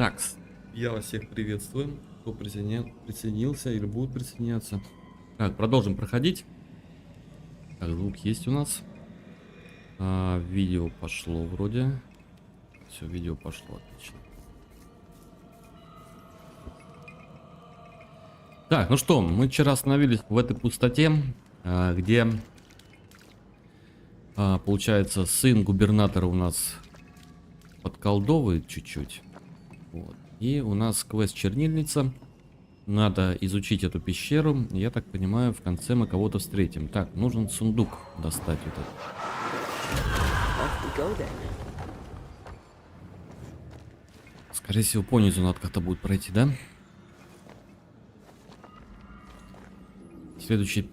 Так, я вас всех приветствую, кто присоединился или будет присоединяться. Так, продолжим проходить. Так, звук есть у нас. Видео пошло вроде. Все, видео пошло, отлично. Так, ну что, мы вчера остановились в этой пустоте, где, получается, сын губернатора у нас подколдовывает чуть-чуть. Вот. И у нас квест чернильница. Надо изучить эту пещеру. Я так понимаю, в конце мы кого-то встретим. Так, нужен сундук достать вот этот. Скорее всего, по низу надо как-то будет пройти, да? Следующий...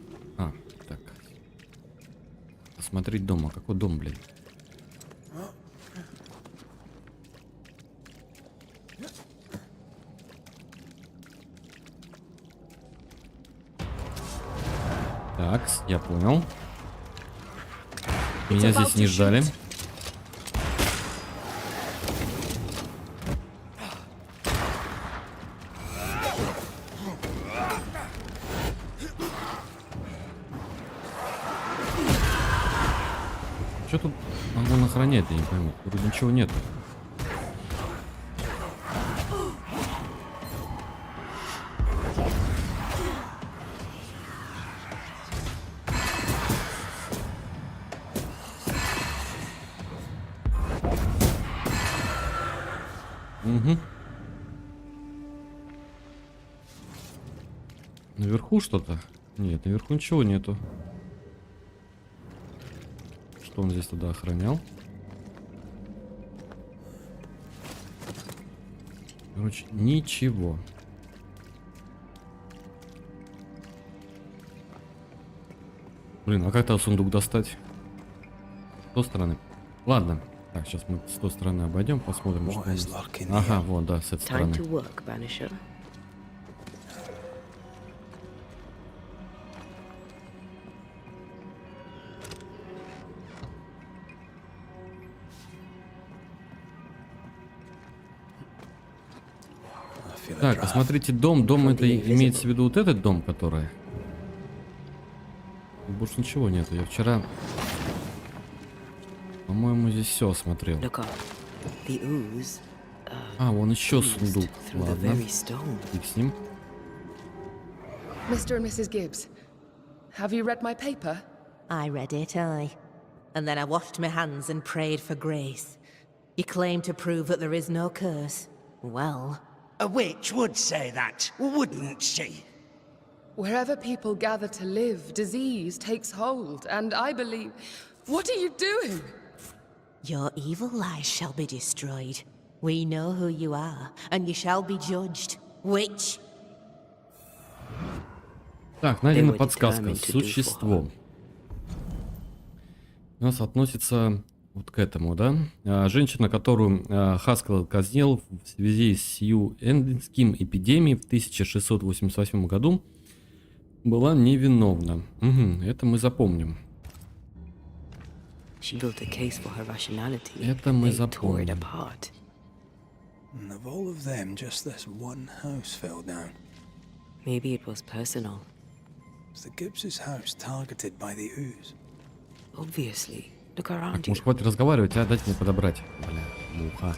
так. Посмотреть дома. Какой дом, блин? Так, я понял. Меня здесь не ждали. Что тут он охраняет, я не пойму. Вроде ничего нет. Угу. Наверху что-то? Нет, наверху ничего нету. Что он здесь тогда охранял? Короче, ничего. Блин, а как тогда сундук достать? С той стороны. Ладно. Так, сейчас мы с той стороны обойдем, посмотрим, что здесь. Ага, вот, да, с этой стороны. Banisher. Так, посмотрите, дом. Дом это имеется в виду вот этот дом, который. Больше ничего нету. Я вчера, по-моему, здесь все осмотрел. Вон еще сундук. Ладно. Фиг с ним. Mr. and Mrs. Gibbs, have you read my paper? I read it, aye. And then I washed my hands and prayed for grace. You claim to prove that there is no curse. Well... A witch would say that, wouldn't she? Wherever people gather to live, disease takes hold, and I believe... What are you doing? Your evil lies shall be destroyed. We know who you are, and you shall be judged. Witch! Так, найдена подсказка. Существо. У нас относится вот к этому, да? Женщина, которую Хаскел казнил в связи с Сью-Эндинским эпидемией в 1688 году, была невиновна. Угу, это мы запомним. Это мы запомним. Maybe it was personal. Was the Gibbs' house targeted by the ooze? Obviously. Look around Так, you. может, хватит разговаривать, а дайте мне подобрать. Бля, муха.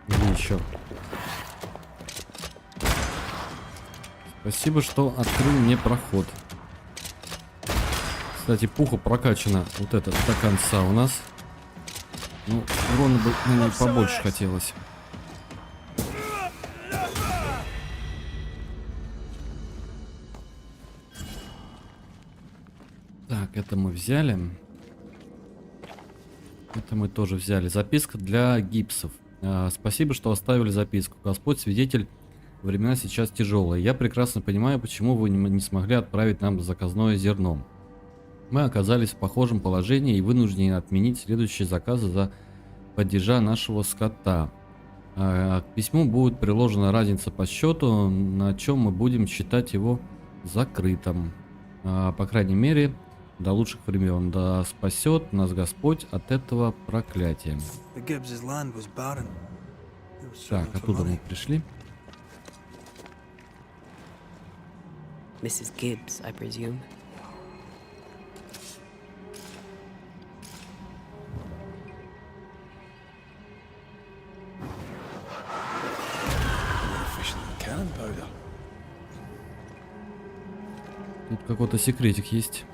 Или еще. Спасибо, что открыл мне проход. Кстати, пуха прокачана вот этот до конца у нас. Ну, урона бы на ней побольше хотелось. Так, это мы взяли. Это мы тоже взяли. Записка для гипсов. Спасибо, что оставили записку. Господь свидетель, времена сейчас тяжелые. Я прекрасно понимаю, почему вы не смогли отправить нам заказное зерно. Мы оказались в похожем положении и вынуждены отменить следующие заказы за падежа нашего скота. К письму будет приложена разница по счету, на чем мы будем считать его закрытым. По крайней мере, до лучших времен. Да спасет нас Господь от этого проклятия. The Gibbs' land was barren. They were Так, struggling for оттуда мы money. пришли. Mrs. Gibbs, I presume. More efficient than cannon powder. Тут какой-то секретик есть.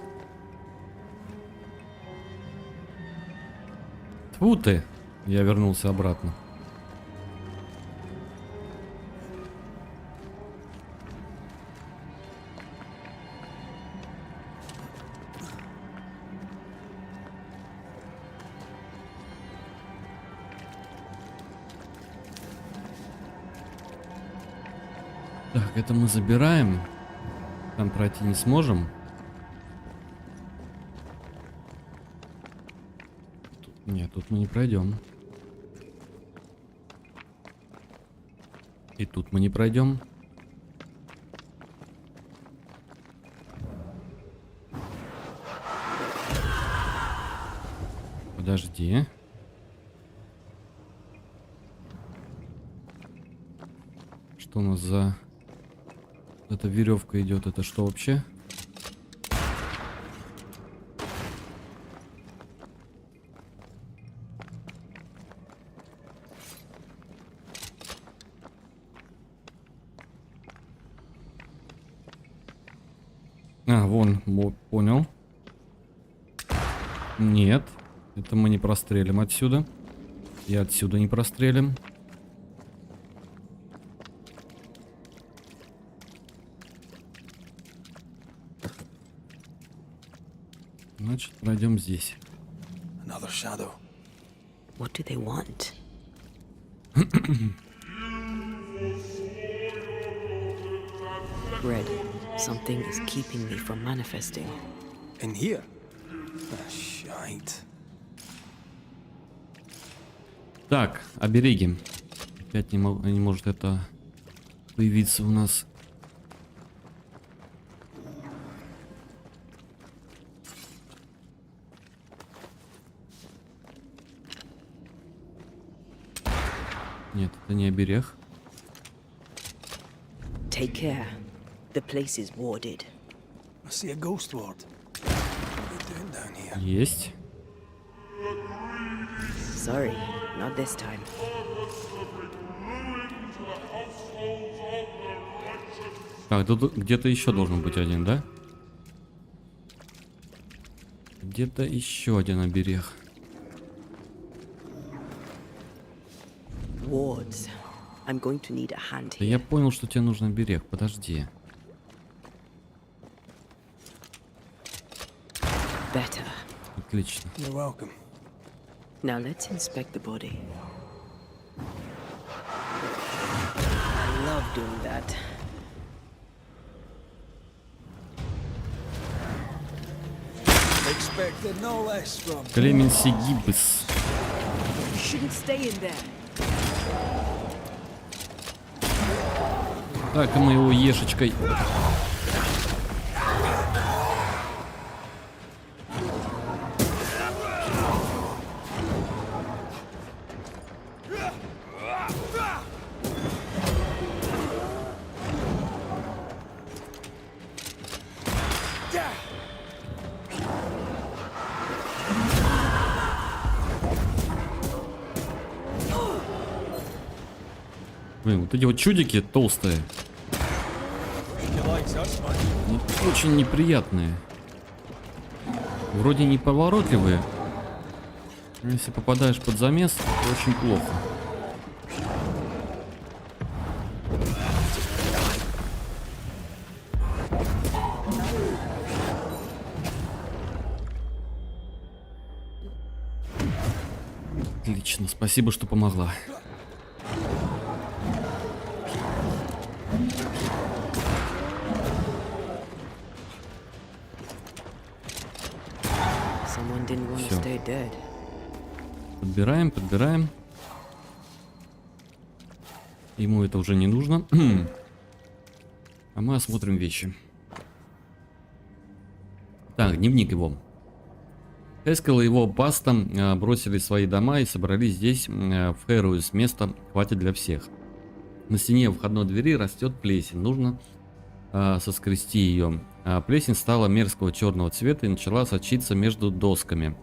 Тьфу ты! Я вернулся обратно. Так, это мы забираем. Там пройти не сможем. Нет, тут мы не пройдем. И тут мы не пройдем. Подожди. Что у нас за... Эта веревка идет, это что вообще? А, вон, понял. Нет, это мы не прострелим отсюда. И отсюда не прострелим. Значит, пройдем здесь. Another shadow. What do they want? Red, something is keeping me from manifesting. In here? Ah, shite. Так, обереги. Опять не может это появиться у нас. Нет, это не оберег. Take care. The place is warded. I see a ghost ward. What are you doing down here? Есть. Sorry, not this time. Так, тут где-то еще должен быть один, да? Где-то еще один оберег. Wards. I'm going to need a hand Да here. я понял, что тебе нужен оберег. Подожди. Better. Отлично. You're welcome. Now let's inspect the body. I love doing that. Expected no less from. Клеменси Гиббс. You shouldn't stay in there. Так, и мы его ешечкой. Блин, вот эти вот чудики толстые. Очень неприятные. Вроде неповоротливые. Но если попадаешь под замес, то очень плохо. Отлично, спасибо, что помогла. Someone didn't want to Всё. stay dead. Подбираем, подбираем. Ему это уже не нужно. А мы осмотрим вещи. Так, дневник его. Эскел и его паста бросили свои дома и собрались здесь, в Хэруис. Места хватит для всех. На стене входной двери растет плесень. Нужно соскрести ее. Плесень стала мерзкого черного цвета и начала сочиться между досками.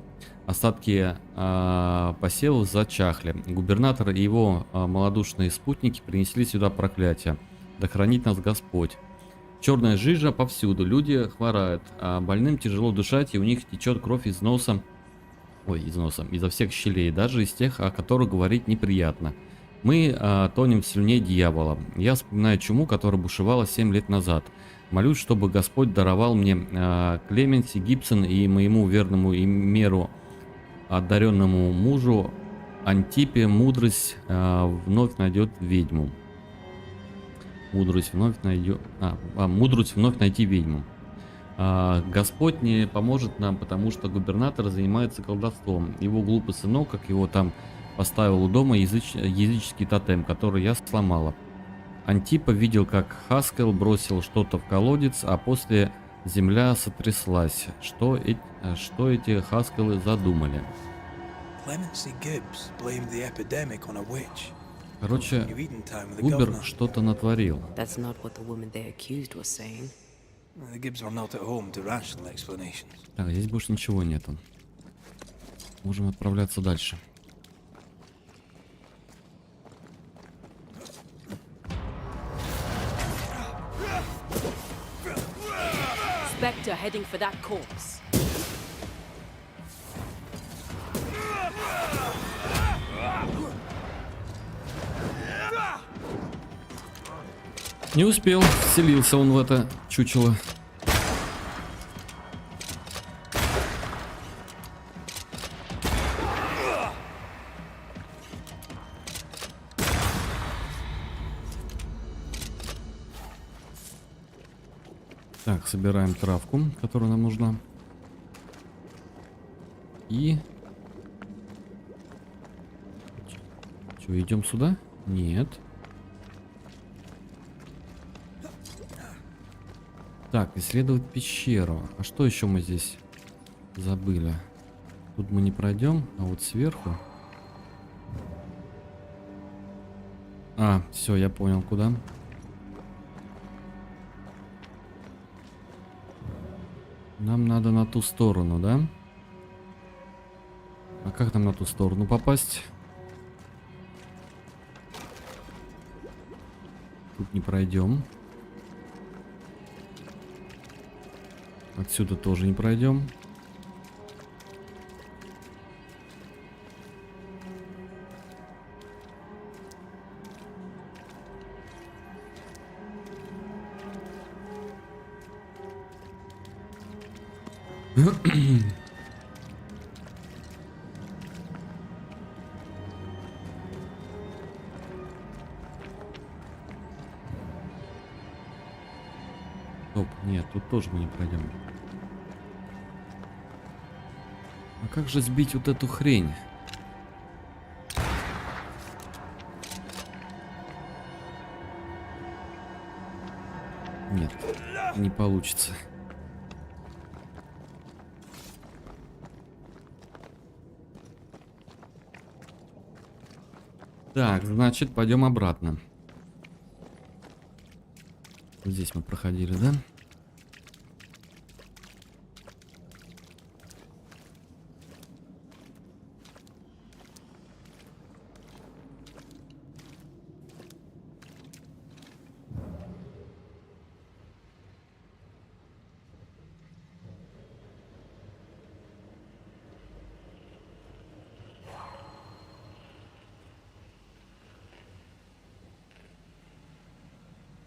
Остатки посевов зачахли. Губернатор и его малодушные спутники принесли сюда проклятие. Да хранит нас Господь. Черная жижа повсюду, люди хворают, а больным тяжело дышать, и у них течет кровь из носа, изо всех щелей, даже из тех, о которых говорить неприятно. Мы тонем в слюне дьявола. Я вспоминаю чуму, которая бушевала 7 лет назад. Молюсь, чтобы Господь даровал мне Клеменси, Гибсон и моему верному и меру одаренному мужу Антипе мудрость вновь найдет ведьму. Мудрость вновь найти ведьму. Господь не поможет нам, потому что губернатор занимается колдовством. Его глупый сынок, как его там поставил у дома, языческий тотем, который я сломала. Антипа видел, как Хаскел бросил что-то в колодец, а после земля сотряслась. Что эти Хаскелы задумали? Короче, Губер что-то натворил. That's not what the woman they accused was saying. Так, здесь больше ничего нету. Можем отправляться дальше. Spectre heading for that corpse. Не успел, вселился он в это чучело. Так, собираем травку, которая нам нужна. И... Что, идем сюда? Нет. Так, исследовать пещеру. А что еще мы здесь забыли? Тут мы не пройдем, а вот сверху. А, все, я понял, куда. Нам надо на ту сторону, да? А как нам на ту сторону попасть? Тут не пройдем. Отсюда тоже не пройдем. Стоп, нет, тут тоже мы не пройдем. А как же сбить вот эту хрень? Нет, не получится. Так, значит, пойдем обратно. Здесь мы проходили, да?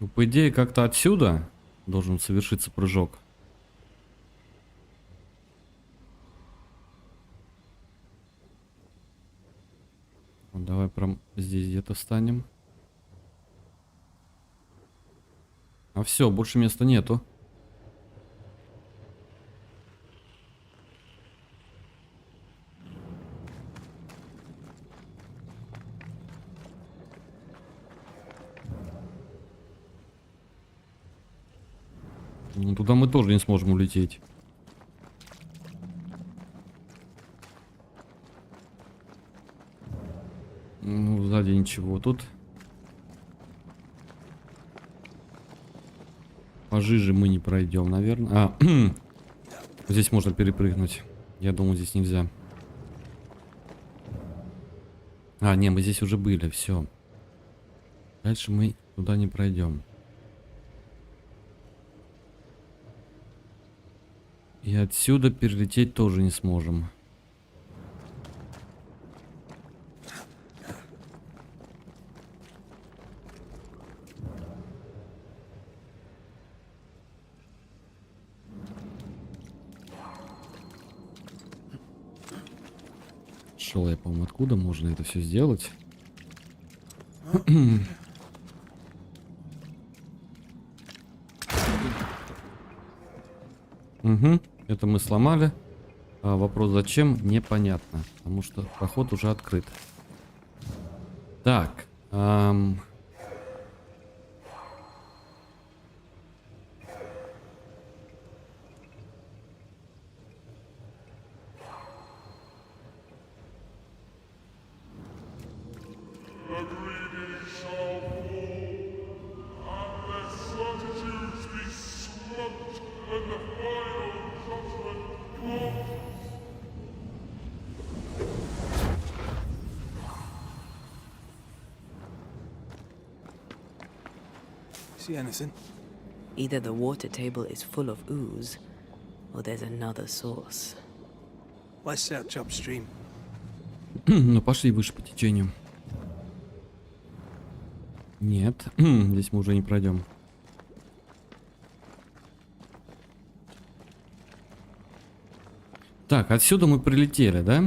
Ну, по идее, как-то отсюда должен совершиться прыжок. Вот, давай прям здесь где-то встанем. А все, больше места нету. Ну, туда мы тоже не сможем улететь. Ну, сзади ничего. Тут пожиже мы не пройдем, наверное. Здесь можно перепрыгнуть. Я думаю, здесь нельзя. Не, мы здесь уже были, все. Дальше мы туда не пройдем. И отсюда перелететь тоже не сможем. Шел я, по-моему, откуда можно это все сделать. Угу, это мы сломали. Вопрос зачем, непонятно. Потому что проход уже открыт. Так. See anything? Either the water table is full of ooze, or there's another source. Let's search upstream. Ну, пошли выше по течению. Нет, здесь мы уже не пройдем. Так, отсюда мы прилетели, да?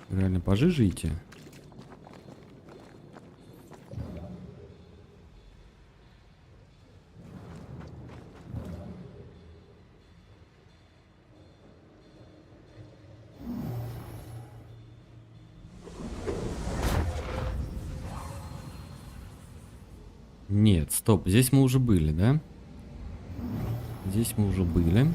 Реально пожиже идти? Нет, стоп, здесь мы уже были, да? Здесь мы уже были.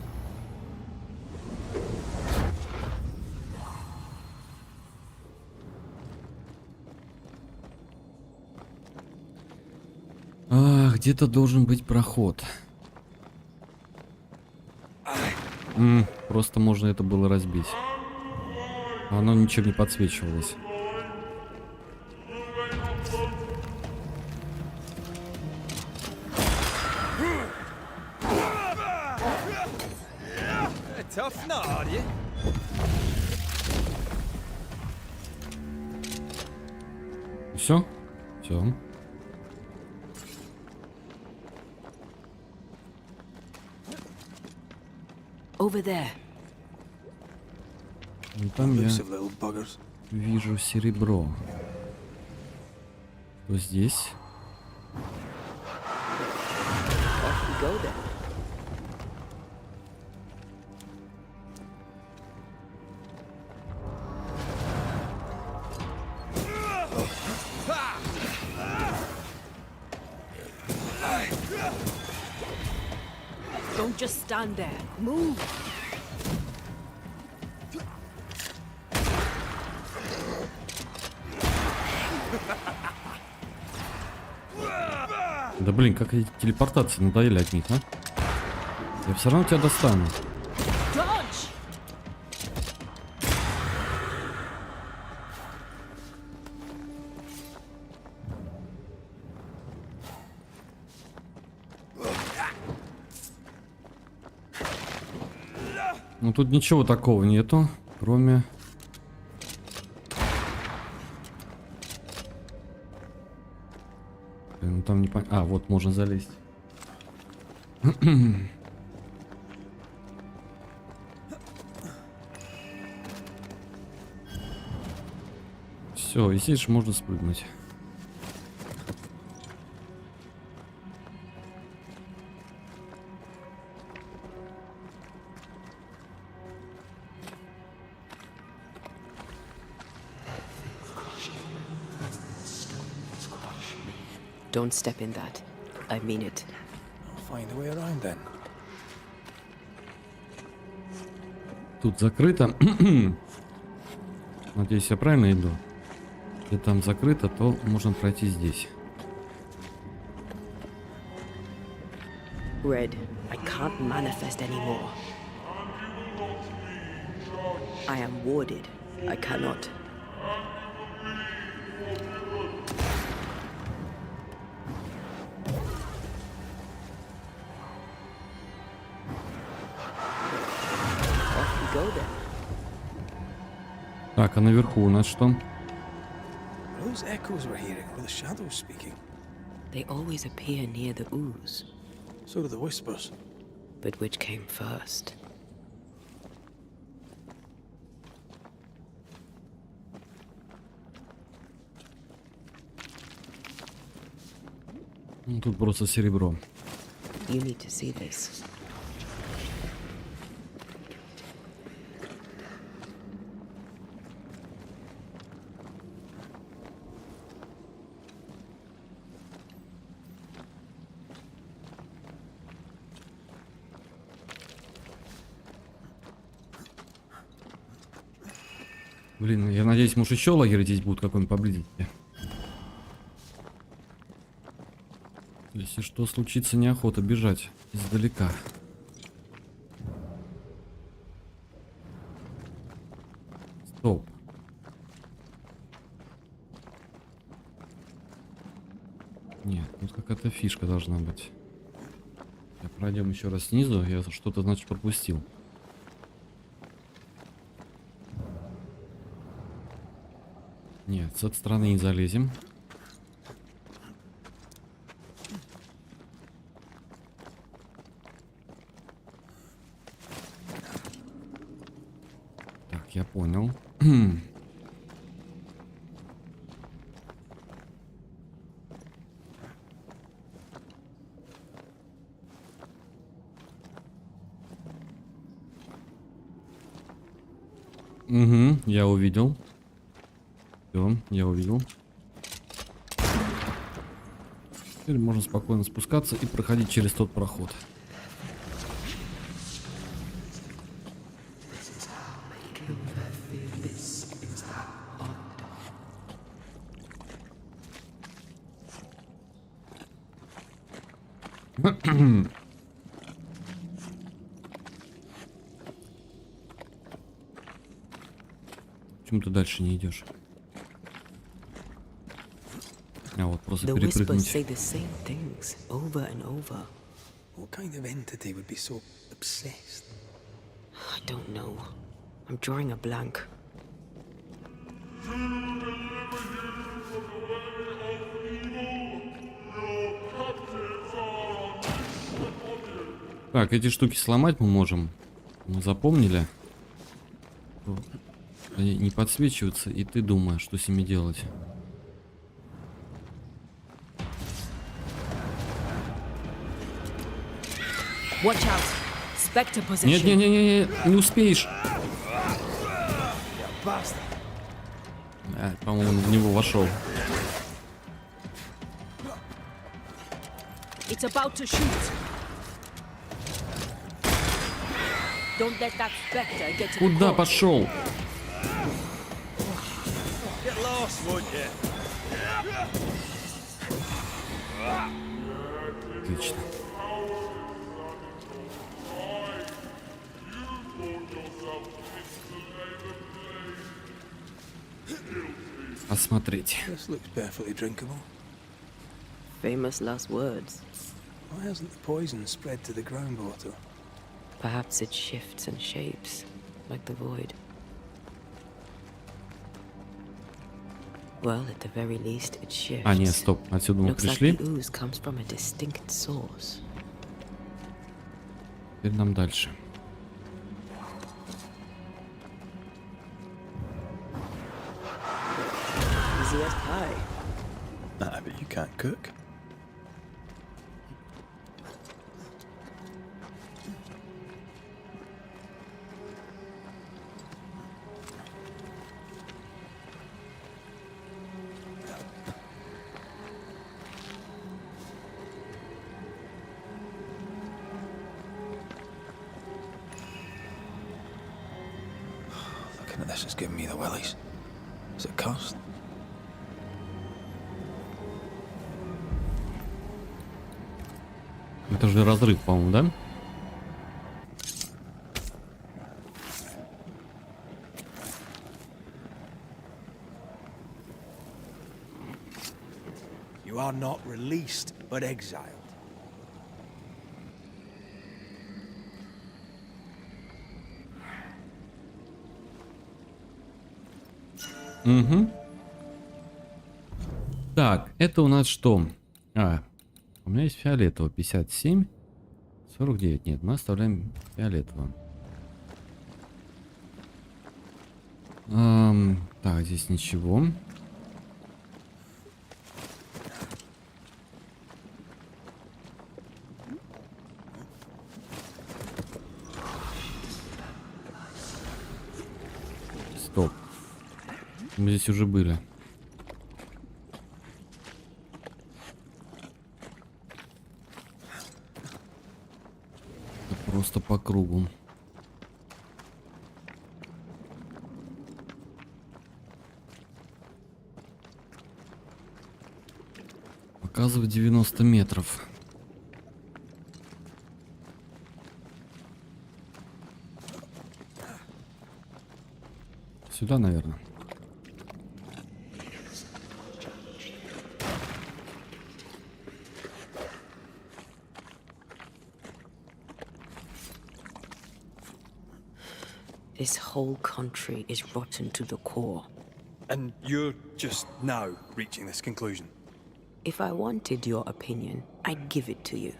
Где-то должен быть проход. Просто можно это было разбить. Оно ничем не подсвечивалось. Tough now, are you? Все? Все. Over there. Там я Looks of little buggers. вижу серебро. Вот здесь. Off we go then. Don't just stand there. Move. Да блин, как эти телепортации надоели от них, а? Я все равно тебя достану. Dodge. Ну тут ничего такого нету, кроме... Ну там не понятно. Вот можно залезть. Все, и здесь же можно спрыгнуть. Don't step in that. I mean it. I'll find a way around then. Тут закрыто. Надеюсь, я правильно иду. Если там закрыто, то можно пройти здесь. Red, I can't manifest anymore. I am warded. I cannot. Off we go then. Так, а наверху у нас что? Those echoes we're hearing were the shadows speaking. They always appear near the ooze. So do the whispers. But which came first? Ну, тут просто серебро. You need to see this. Блин, я надеюсь, может еще лагерь здесь будет какой-нибудь поблизости. Если что случится, неохота бежать издалека. Стоп. Нет, тут какая-то фишка должна быть. Я пройдем еще раз снизу, я что-то, значит, пропустил. Нет, с этой стороны не залезем. Так, я понял. Угу, я увидел. Все, я увидел. Теперь можно спокойно спускаться и проходить через тот проход. Почему ты дальше не идешь? А вот просто The whispers перепрыгнуть. say the same things over and over. What kind of entity would be so obsessed? I don't know. I'm drawing a blank. Так, эти штуки сломать мы можем. Мы запомнили. Они не подсвечиваются, и ты думаешь, что с ними делать. Watch out! Spectre position. Нет, нет, нет, нет, нет, не успеешь. По-моему, в него вошел. It's about to shoot. Don't let that spectre get to the Куда core. пошел? Get lost, won't you? Отлично. Осмотреть. This looks perfectly drinkable. Famous last words. Why hasn't the poison spread to the groundwater? Perhaps it shifts and shapes, like the void. Well, at the very least, it shifts. А, нет, стоп. Отсюда мы Looks like пришли. the ooze comes from a distinct source. Теперь нам дальше. Easy as pie. Nah, but you can't cook. Looking at this is giving me the willies. Is it cost? Это же разрыв, по-моему, да? You are not released, but exiled. Угу. Так, это у нас что? У меня есть фиолетово 57, 49. Нет, мы оставляем фиолетово. Так, здесь ничего. Стоп. Мы здесь уже были. Это просто по кругу. Показывает 90 метров. Сюда, наверное. This whole country is rotten to the core. And you're just now reaching this conclusion. If I wanted your opinion, I'd give it to you.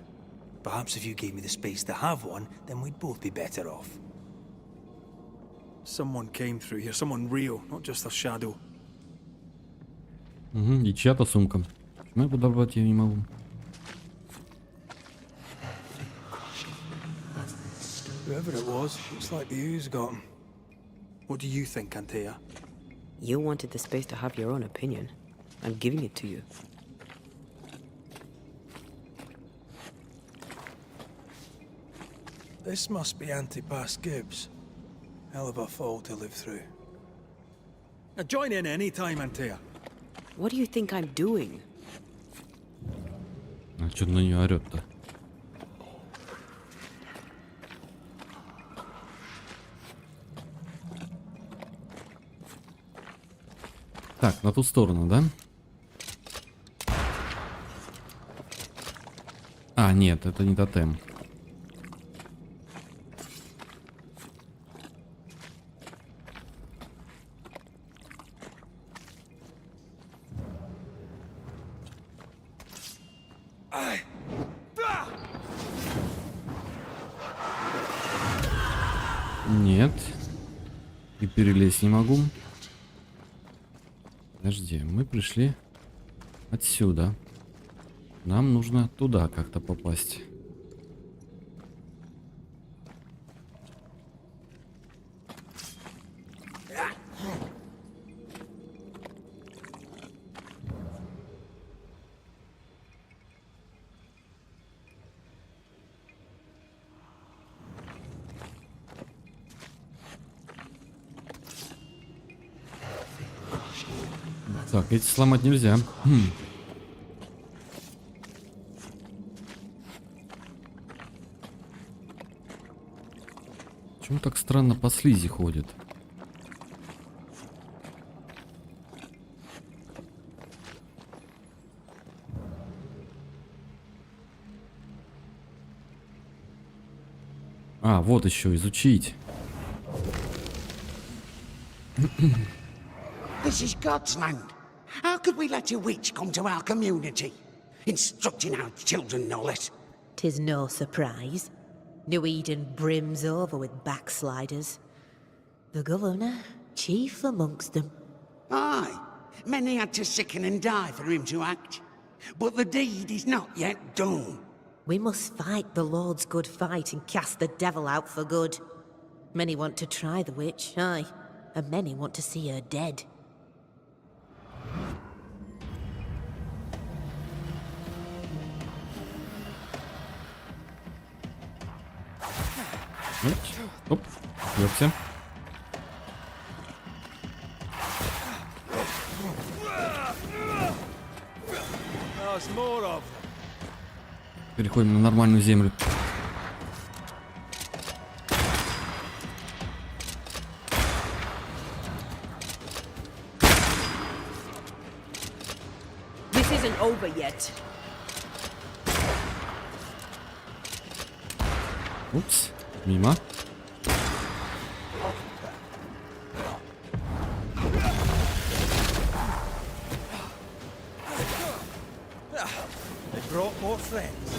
Perhaps if you gave me the space to have one, then we'd both be better off. Someone came through here, someone real, not just a shadow. Угу, и чья-то сумка. Почему я подобрать ее не могу? Whoever it was, looks like the ooze got him. What do you think, Antea? You wanted the space to have your own opinion. I'm giving it to you. This must be Antipas Gibbs. Hell of a fall to live through. Join in any time, Antea. What do you think I'm doing? А что на нее орет-то? Так, на ту сторону, да? А, нет, это не тотем. Нет. И перелезть не могу. Подожди, мы пришли отсюда. Нам нужно туда как-то попасть. Так, эти сломать нельзя. Почему так странно по слизи ходит? А, вот еще изучить. This is God's land. How could we let a witch come to our community? Instructing our children, no less. 'Tis no surprise. New Eden brims over with backsliders. The governor, chief amongst them. Aye, many had to sicken and die for him to act. But the deed is not yet done. We must fight the Lord's good fight and cast the devil out for good. Many want to try the witch, aye, and many want to see her dead. Оп, ёпся. more of them. Переходим на нормальную землю. This isn't over yet. Упс, мимо. They brought more friends.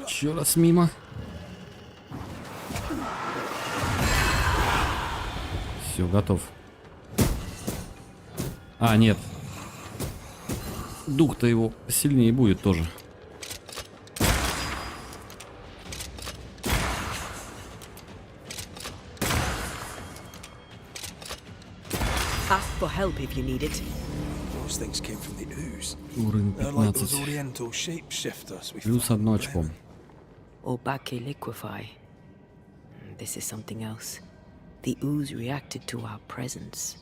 Еще раз мимо. Все, готов. А, нет. Дух-то его сильнее будет тоже. Ask for help if you need it. Those things came from the ooze. Уровень They're like those 15. oriental shapeshifters we Плюс found одно in очко. Bremen. Obake liquefy. This is something else. The ooze reacted to our presence.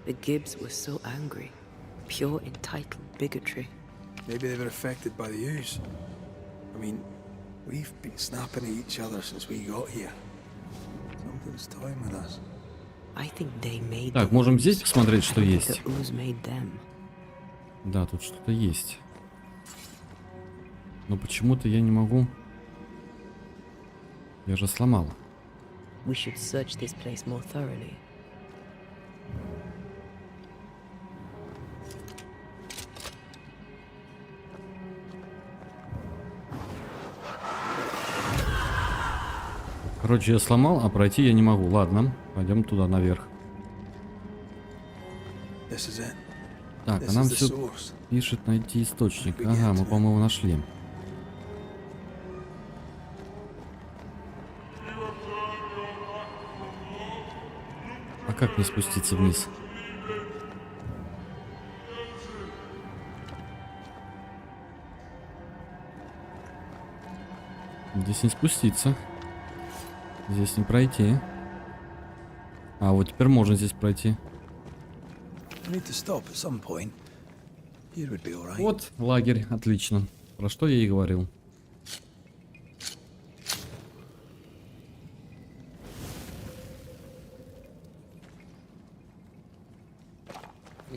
The Gibbs were so angry. Pure entitled bigotry. Maybe they were affected by the ooze. I mean, we've been snapping at each other since we got here. Something's toying with us. I think they made Так, the можем ooze. здесь посмотреть, что I think есть. the ooze made them. Да, тут что-то есть. Но почему-то я не могу. Я же сломал. We should search this place more thoroughly. Короче, я сломал, а пройти я не могу. Ладно, пойдем туда наверх. This is it. Так, This а нам is the все source. пишет найти источник. Ага, мы, по-моему, нашли. А как мне спуститься вниз? Здесь не спуститься. Здесь не пройти. А вот теперь можно здесь пройти. We need to stop at some point. Here would be all right. Вот лагерь, отлично. Про что я и говорил.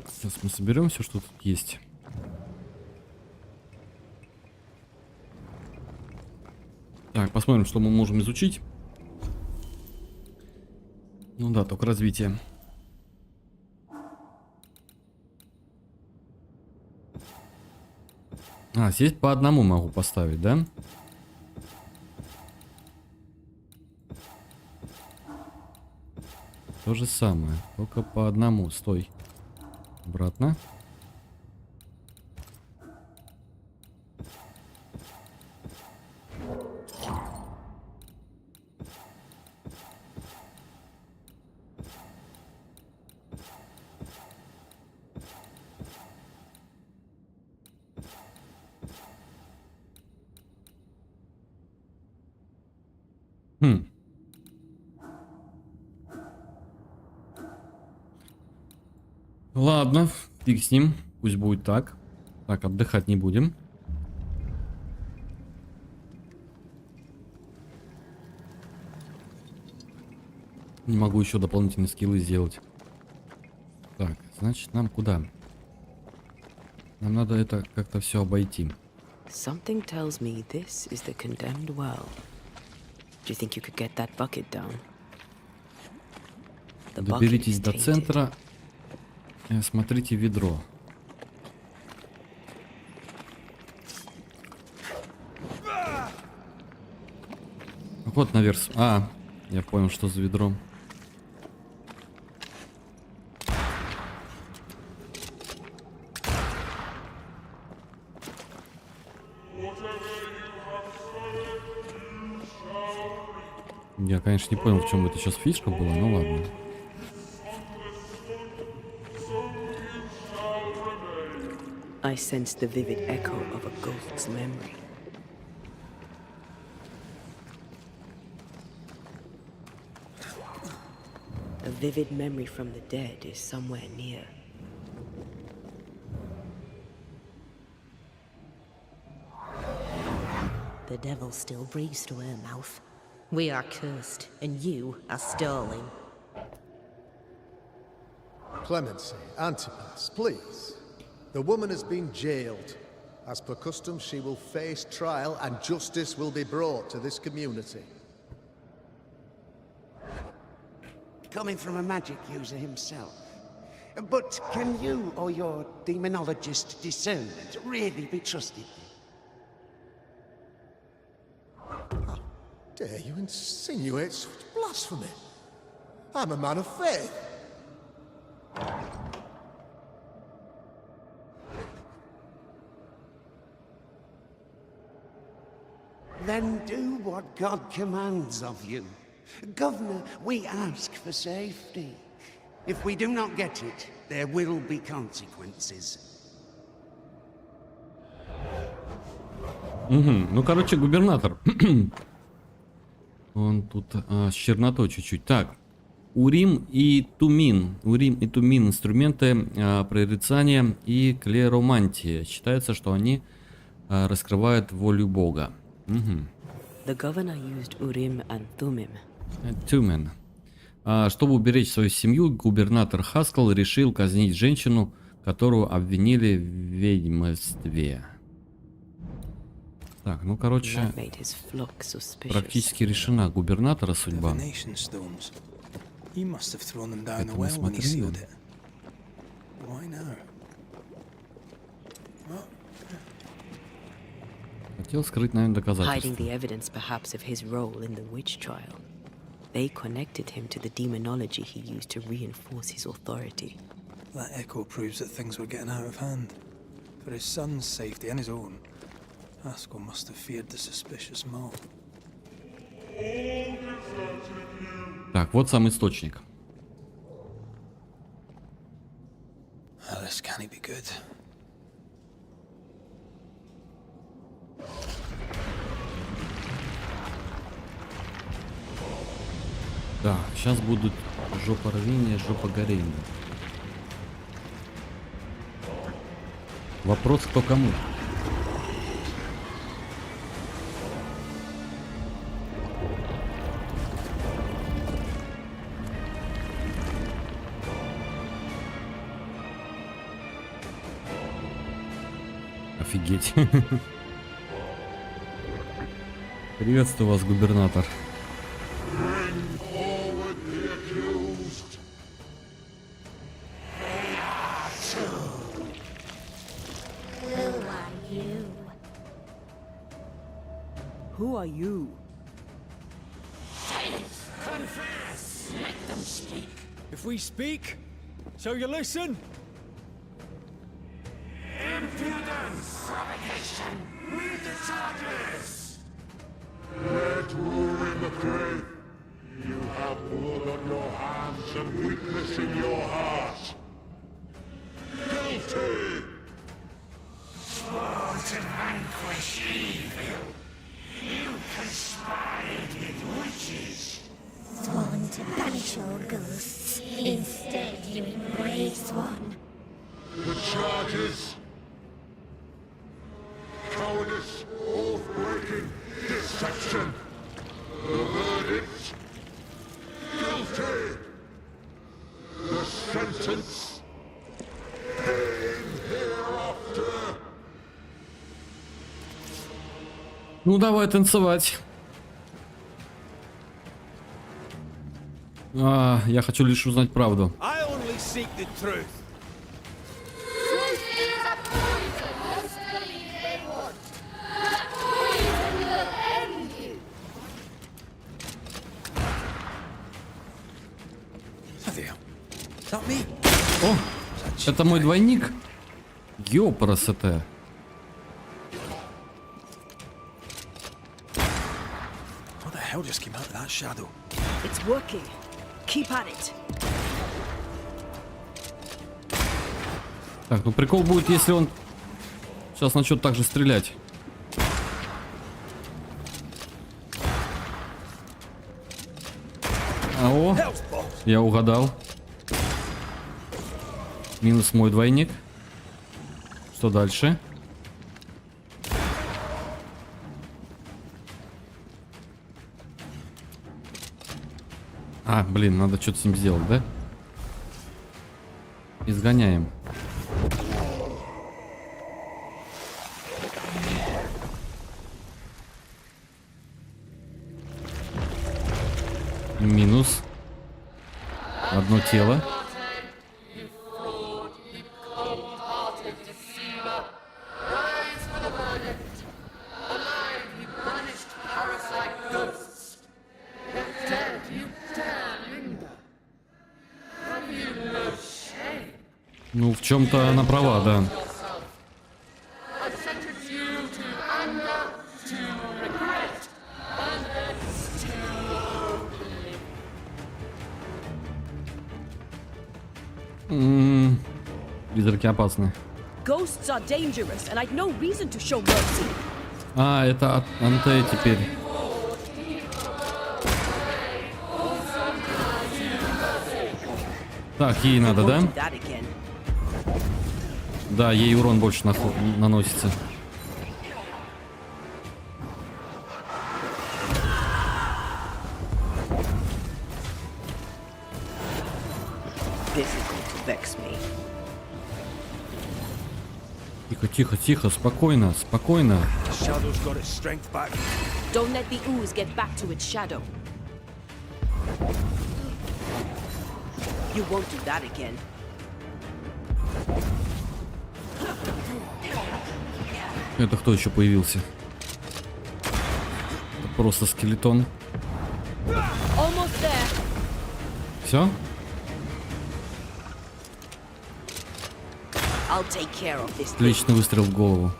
Сейчас мы соберем все, что тут есть. Так, посмотрим, что мы можем изучить. Ну да, только развитие. А, здесь по одному могу поставить, да? То же самое, только по одному. Стой. Обратно. Ладно, фиг с ним. Пусть будет так. Так, отдыхать не будем. Не могу еще дополнительные скиллы сделать. Так, значит, нам куда? Нам надо это как-то все обойти. Something tells me this is the condemned well. Do you think you could get that bucket down? The bucket Доберитесь is до tainted. центра и осмотрите ведро. Вот наверх. А, я понял, что за ведром. Я, конечно, не понял, в чем это сейчас фишка была, ну ладно. I sensed the vivid echo of a ghost's memory. vivid memory from the dead is somewhere near. The devil still breathes through her mouth. We are cursed, and you are stalling. Clemency, Antipas, please. The woman has been jailed. As per custom, she will face trial and justice will be brought to this community. Coming from a magic user himself. But can you or your demonologist discernment really be trusted? How dare you insinuate such blasphemy? I'm a man of faith. Then do what God commands of you. Governor, we ask for safety. If we do not get it, there will be consequences. Ну, короче, губернатор. Он тут с чернотой чуть-чуть. Так. Урим и Тумин. Урим и Тумин. Инструменты прорицания и клеромантии. Считается, что они раскрывают волю Бога. The governor used Urim and Thummim. Тюмен. Чтобы уберечь свою семью, губернатор Хаскел решил казнить женщину, которую обвинили в ведьмовстве. Так, ну короче, That made his flock suspicious. практически решена губернатора судьба. Divination stones. He must have thrown them down the Это мы well when he смотрели. sealed it. Why now? Хотел скрыть, наверное, Hiding доказательства. the evidence perhaps of his role in the witch trial. They connected him to the demonology he used to reinforce his authority. That echo proves that things were getting out of hand. For his son's safety and his own, Haskell must have feared the suspicious mob. Так, вот сам источник. This can't be good. Да, сейчас будут жопорвение, жопогорение. Вопрос, кто кому. Офигеть. Приветствую вас, губернатор. Who are you? If we speak, so you listen? Impudence! Provocation! Read the charges! Let ruin the grave. You have blood on your hands and weakness in your heart. Guilty! Swore to vanquish evil. You conspired with witches. Sworn to banish all ghosts. Instead, you embrace one. The charges. Cowardice, oath-breaking, deception. The verdict. Guilty. The sentence. Pain hereafter. Ну, давай танцевать. Я хочу лишь узнать правду. I only seek the truth. Is that me? О, это мой двойник. Ёпрасоте. What the hell just came out of that shadow? It's working. Keep at it. Так, ну прикол будет, если он сейчас начнет так же стрелять. О, Hell's balls! Я угадал. Минус мой двойник. Что дальше? А, блин, надо что-то с ним сделать, да? Изгоняем. Минус. Одно тело. Ну, в чем-то она права, да. Призраки опасны. Ghosts are dangerous, and I'd no reason to show mercy. А, это от Анте теперь. Так, ей надо, да? Да, ей урон больше наносится. Тихо, тихо, тихо, спокойно, спокойно. Don't let the ooze get back to its shadow. You won't do that again. Это кто еще появился? Это просто скелетон. Все? Отличный выстрел в голову.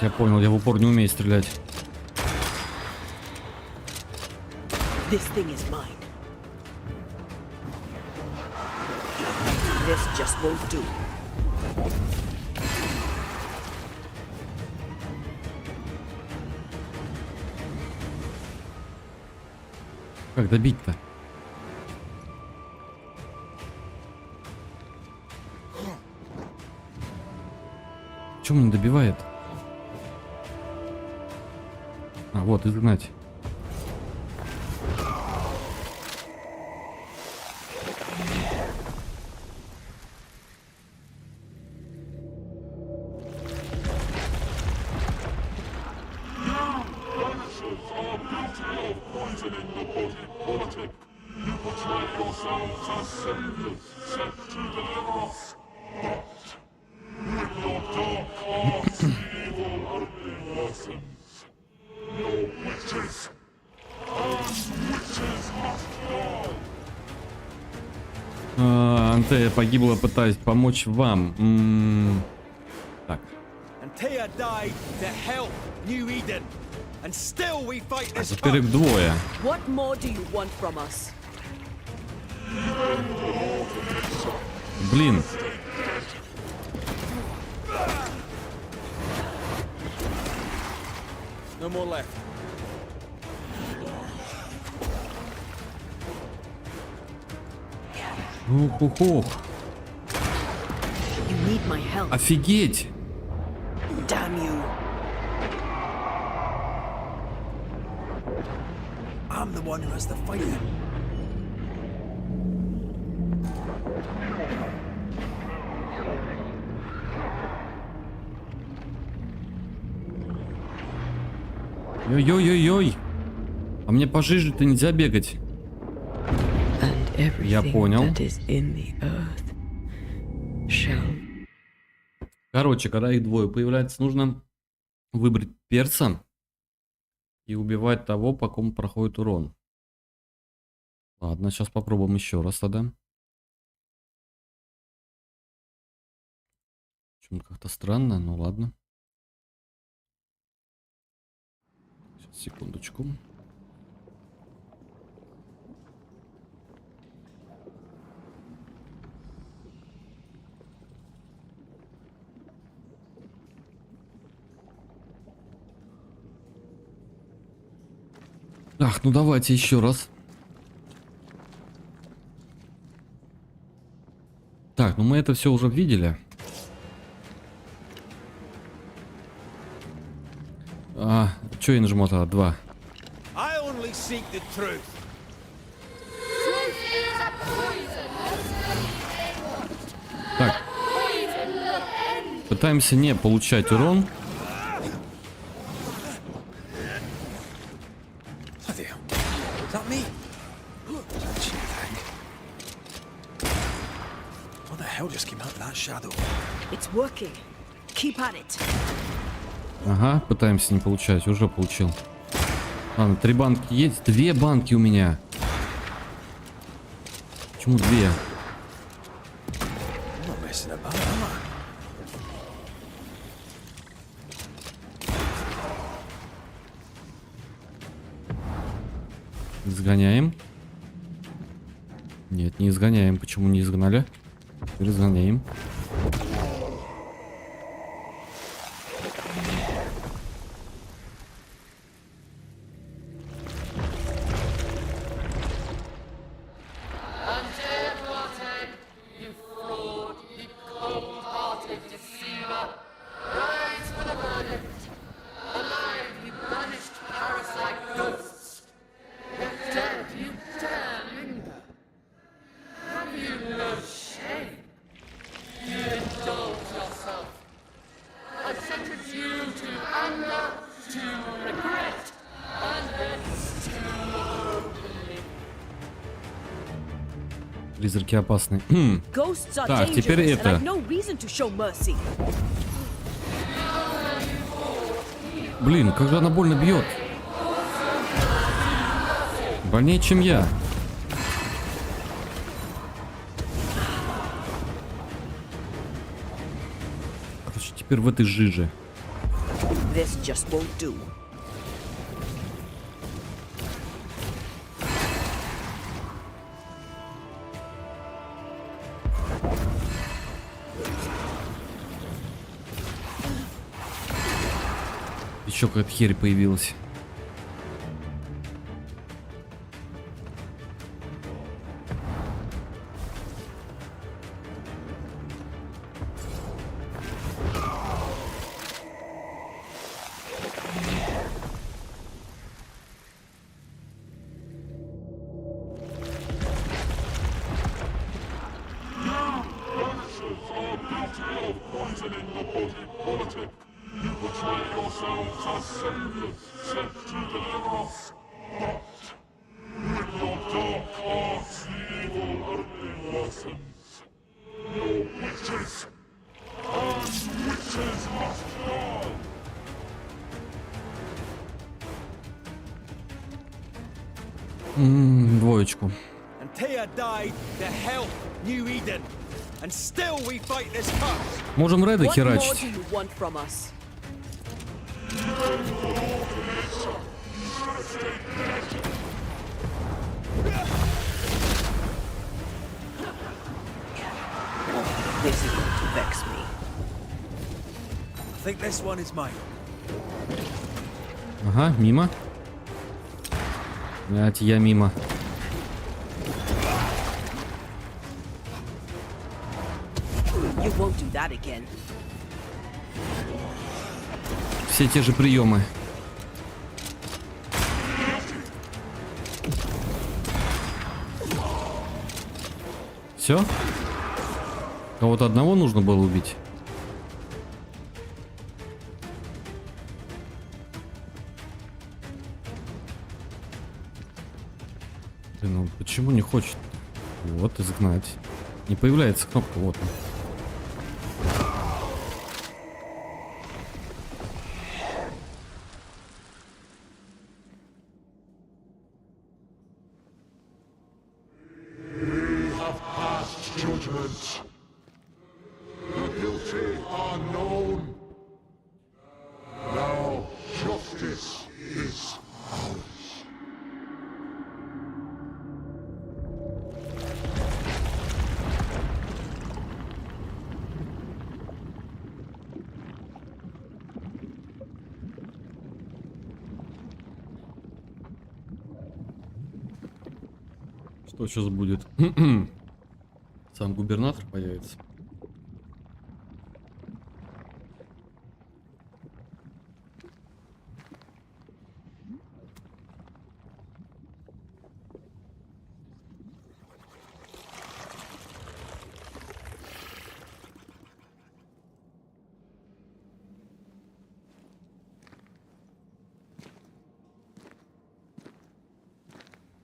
Я понял, я в упор не умею стрелять. This thing is mine. This just won't do. Как добить-то? Почему не добивает? А, вот, изгнать. Антея погибла, пытаясь помочь вам. Так. А теперь их двое. What more do you want from us? Блин. No more left. Ух-ух-ух. You need my help. Офигеть. Damn you. I'm the one who has the fighting. Ой-ой-ой-ой. А мне пожиже-то нельзя бегать. Я понял. Короче, когда их двое появляется, нужно выбрать перца и убивать того, по кому проходит урон. Ладно, сейчас попробуем еще раз тогда. Почему-то как-то странно, ну ладно. Сейчас, секундочку. Ах, ну давайте еще раз. Так, ну мы это все уже видели. Что я нажму тогда? 2. I only seek the truth. Так. Пытаемся не получать урон. Bloody hell. Is that me? What the hell just came out of that shadow? It's working. Keep at it. Ага, пытаемся не получать. Уже получил. Ладно, 3 банки есть. 2 банки у меня. Почему 2? I'm not messing about, am I? Изгоняем. Нет, не изгоняем. Почему не изгнали? Теперь изгоняем. Призраки опасны. Ghosts are Так, теперь dangerous, and это. I've no reason to show mercy. Блин, как же она больно бьет. Больнее, чем я. Короче, теперь в этой жиже. This just won't do. Еще какая-то херь появилась. Двоечку. And Taya died, the hell New Eden. And still we fight this curse. Можем Реда What more херачить. do you want from us? This is going to vex me. I think this one is mine. Ага, мимо. Блять, я мимо. You won't do that again. Все те же приемы. Все? Кого-то одного нужно было убить. Блин, ну почему не хочет? Вот, изгнать. Не появляется кнопка, вот она. We have passed judgment. The guilty are known. Now justice is ours. Что сейчас будет? Сам губернатор появится.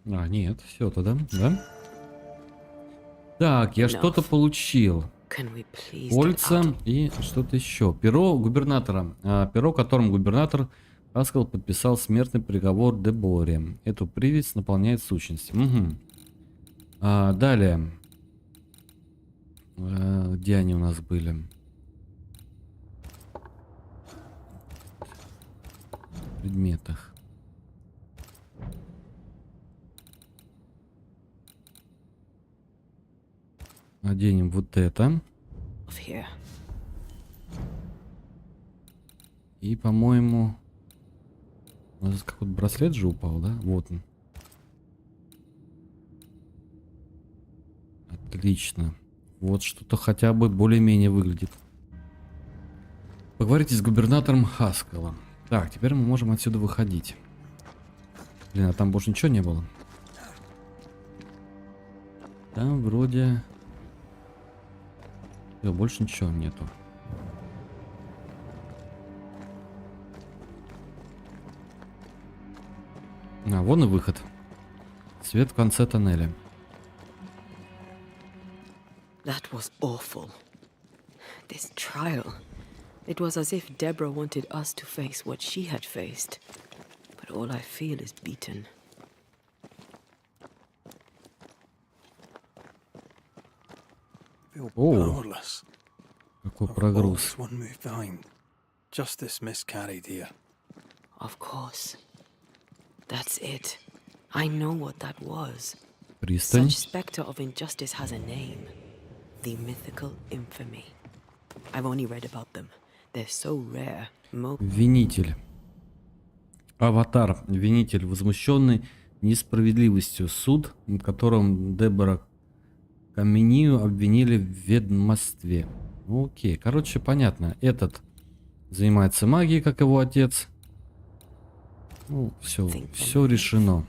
А, нет, все тогда, да? Так, я что-то получил. Can we please get Кольца out? и что-то еще. Перо губернатора. Перо, которым губернатор Хаскел подписал смертный приговор Деборе. Эту привязь наполняет сущность. Угу. Далее. Где они у нас были? В предметах. Наденем вот это. Of here. И, по-моему, у нас какой-то браслет же упал, да? Вот он. Отлично. Вот что-то хотя бы более-менее выглядит. Поговорите с губернатором Хаскелом. Так, теперь мы можем отсюда выходить. Блин, а там больше ничего не было? Там вроде... больше ничего нету. Вон и выход. Свет в конце тоннеля. That was awful. This trial. It was as if Deborah wanted us to face what she had faced. But all I feel is beaten. Feel Oh. powerless. Какой Our прогруз. fault is one move behind. Justice miscarried here. Of course. That's it. I know what that was. Пристань. Such specter of injustice has a name. The mythical infamy. I've only read about them. They're so rare. Винитель. Аватар. Винитель, возмущенный несправедливостью. Суд, над которым Дебора Камению обвинили в ведьмовстве. Окей, короче, понятно. Этот занимается магией, как его отец. Ну, все решено.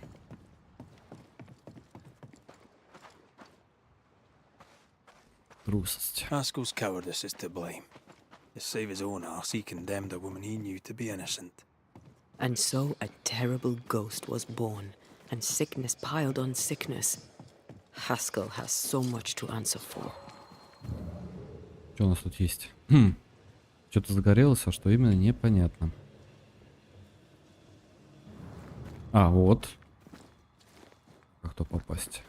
Трусость. Haskell's cowardice is to blame. To save his own arse, he condemned a woman he knew to be innocent. And so a terrible ghost was born, and sickness piled on sickness. Haskell has so much to answer for. Что у нас тут есть? Что-то загорелось, а что именно, непонятно. Вот. Как то попасть?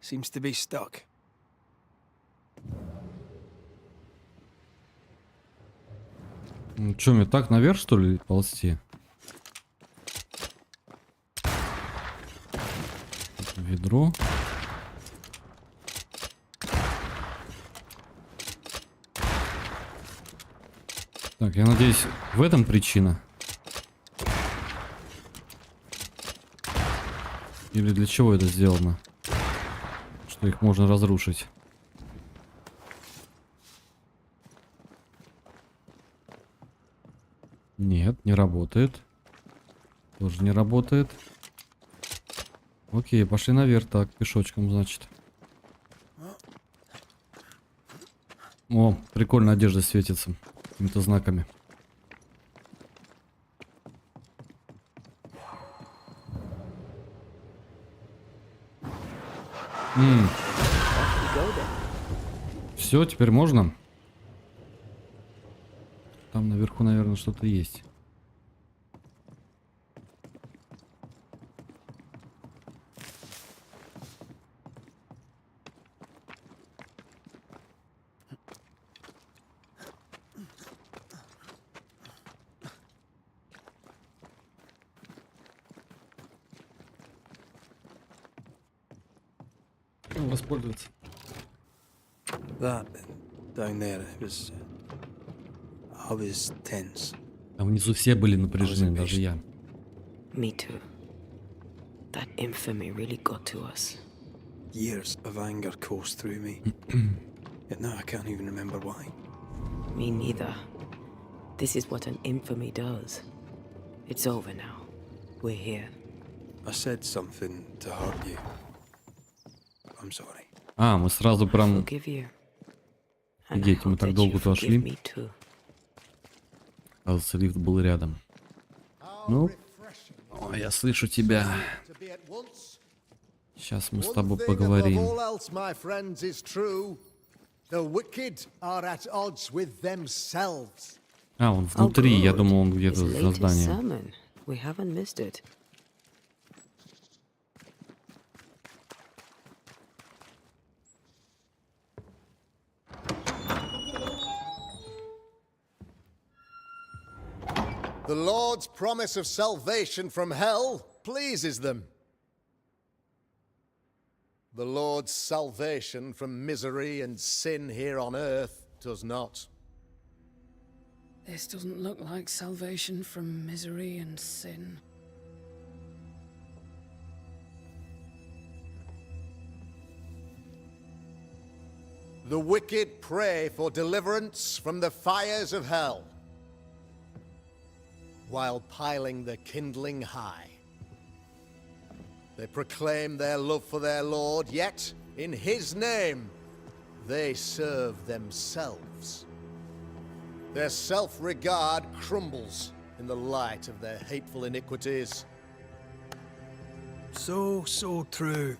Seems to be stuck. Что, мне так наверх, что ли, ползти? Ведро. Так, я надеюсь, в этом причина. Или для чего это сделано? Что их можно разрушить. Нет, не работает. Тоже не работает. Окей, пошли наверх, так, пешочком, значит. О, прикольно, одежда светится какими-то знаками. Все, теперь можно? Там наверху, наверное, что-то есть. воспользоваться. That down there, I was tense. А внизу все были напряжены, даже я. Me too. That infamy really got to us. Years of anger coursed through me. Yet now I can't even remember why. Me neither. This is what an infamy does. It's over now. We're here. I said something to hurt you. I'm sorry. А, мы сразу прям... Forgive you. Офигеть, мы так долго туда шли. Me too. Оказывается, лифт был рядом. Ну, о, я слышу тебя. Сейчас мы с тобой поговорим. А, он внутри, я думал, он где-то за зданием. We haven't missed it. The Lord's promise of salvation from hell pleases them. The Lord's salvation from misery and sin here on earth does not. This doesn't look like salvation from misery and sin. The wicked pray for deliverance from the fires of hell, while piling the kindling high. They proclaim their love for their Lord, yet in his name they serve themselves. Their self-regard crumbles in the light of their hateful iniquities. So true.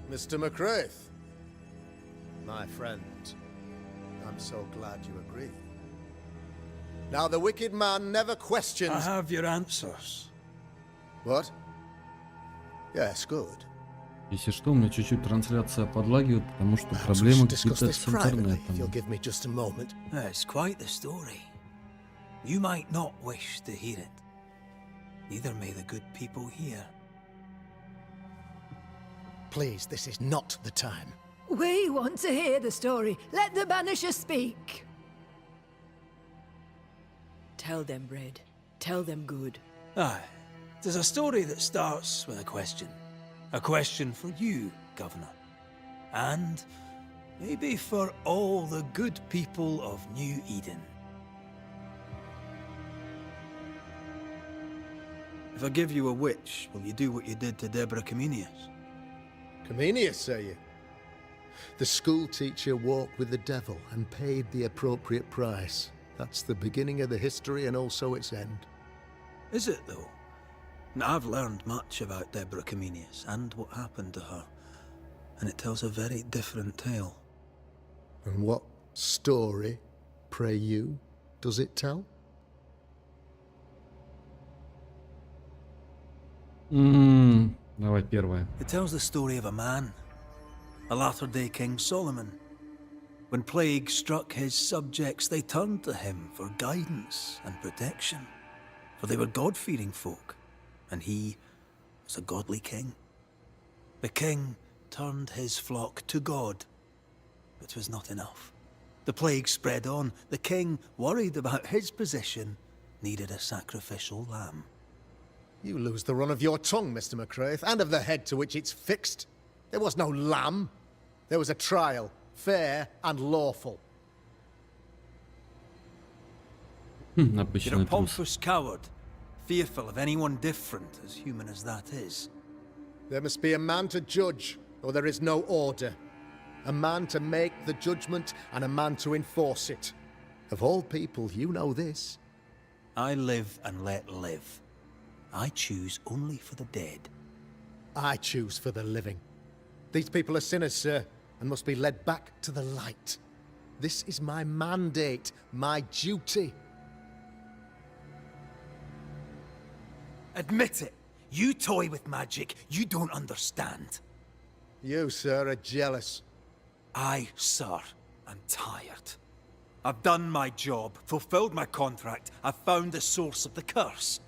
Mr. McCraith, my friend, I'm so glad you agree. Now the wicked man never questions... I have your answers. What? Yes, good. Если что, у меня чуть-чуть трансляция подлагивает, потому что проблемы какие-то с интернетом. It's quite the story. You might not wish to hear it. Neither may the good people here. Please, this is not the time. We want to hear the story. Let the Banishers speak. Tell them, Red. Tell them good. Aye. There's a story that starts with a question. A question for you, Governor. And maybe for all the good people of New Eden. If I give you a witch, will you do what you did to Deborah Comenius? Comenius, say you? The school teacher walked with the devil and paid the appropriate price. That's the beginning of the history and also its end. Is it, though? Now, I've learned much about Deborah Comenius and what happened to her, and it tells a very different tale. And what story, pray you, does it tell? Давай первое. It tells the story of a man, a latter-day King Solomon. When plague struck his subjects, they turned to him for guidance and protection, for they were God-fearing folk, and he was a godly king. The king turned his flock to God, but it was not enough. The plague spread on. The king, worried about his position, needed a sacrificial lamb. You lose the run of your tongue, Mr. McCraith, and of the head to which it's fixed. There was no lamb. There was a trial, fair and lawful. You're a pompous coward, fearful of anyone different, as human as that is. There must be a man to judge, or there is no order. A man to make the judgment, and a man to enforce it. Of all people, you know this. I live and let live. I choose only for the dead. I choose for the living. These people are sinners, sir, and must be led back to the light. This is my mandate, my duty. Admit it. You toy with magic you don't understand. You, sir, are jealous. I, sir, am tired. I've done my job, fulfilled my contract. I've found the source of the curse.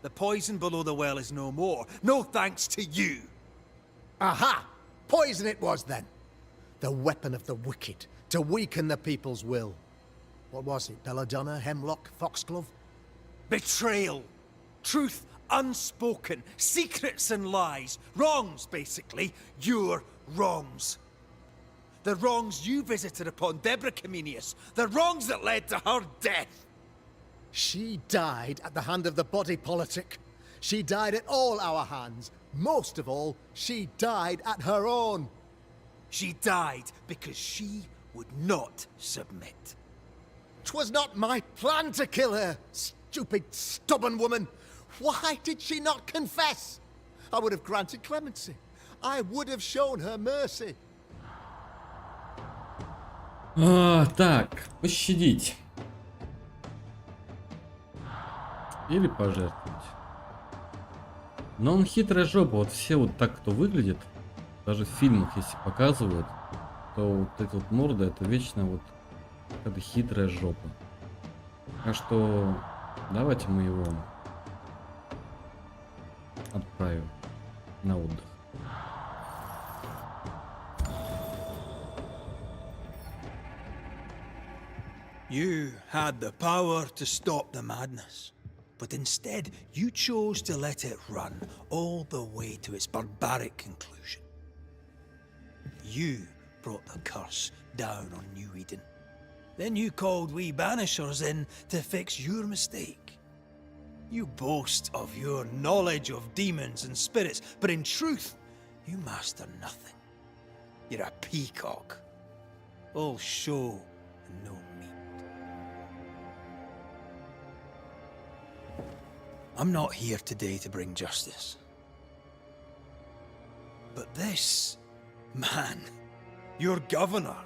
The poison below the well is no more. No thanks to you. Aha! Poison it was then. The weapon of the wicked, to weaken the people's will. What was it, belladonna, hemlock, foxglove? Betrayal. Truth unspoken. Secrets and lies. Wrongs, basically. Your wrongs. The wrongs you visited upon Deborah Comenius. The wrongs that led to her death. She died at the hand of the body politic. She died at all our hands. Most of all, she died at her own. She died because she would not submit. 'Twas not my plan to kill her, stupid, stubborn woman. Why did she not confess? I would have granted clemency. I would have shown her mercy. Так, пощадить. Или пожертвовать. Но он хитрая жопа. Вот все вот так, кто выглядит, даже в фильмах, если показывают, то вот эти вот морды, это вечно вот это хитрая жопа. Так что давайте мы его отправим на отдых. You had the power to stop the madness, but instead you chose to let it run all the way to its barbaric conclusion. You brought the curse down on New Eden. Then you called we Banishers in to fix your mistake. You boast of your knowledge of demons and spirits, but in truth, you master nothing. You're a peacock. All show and no meat. I'm not here today to bring justice. But this man, your governor,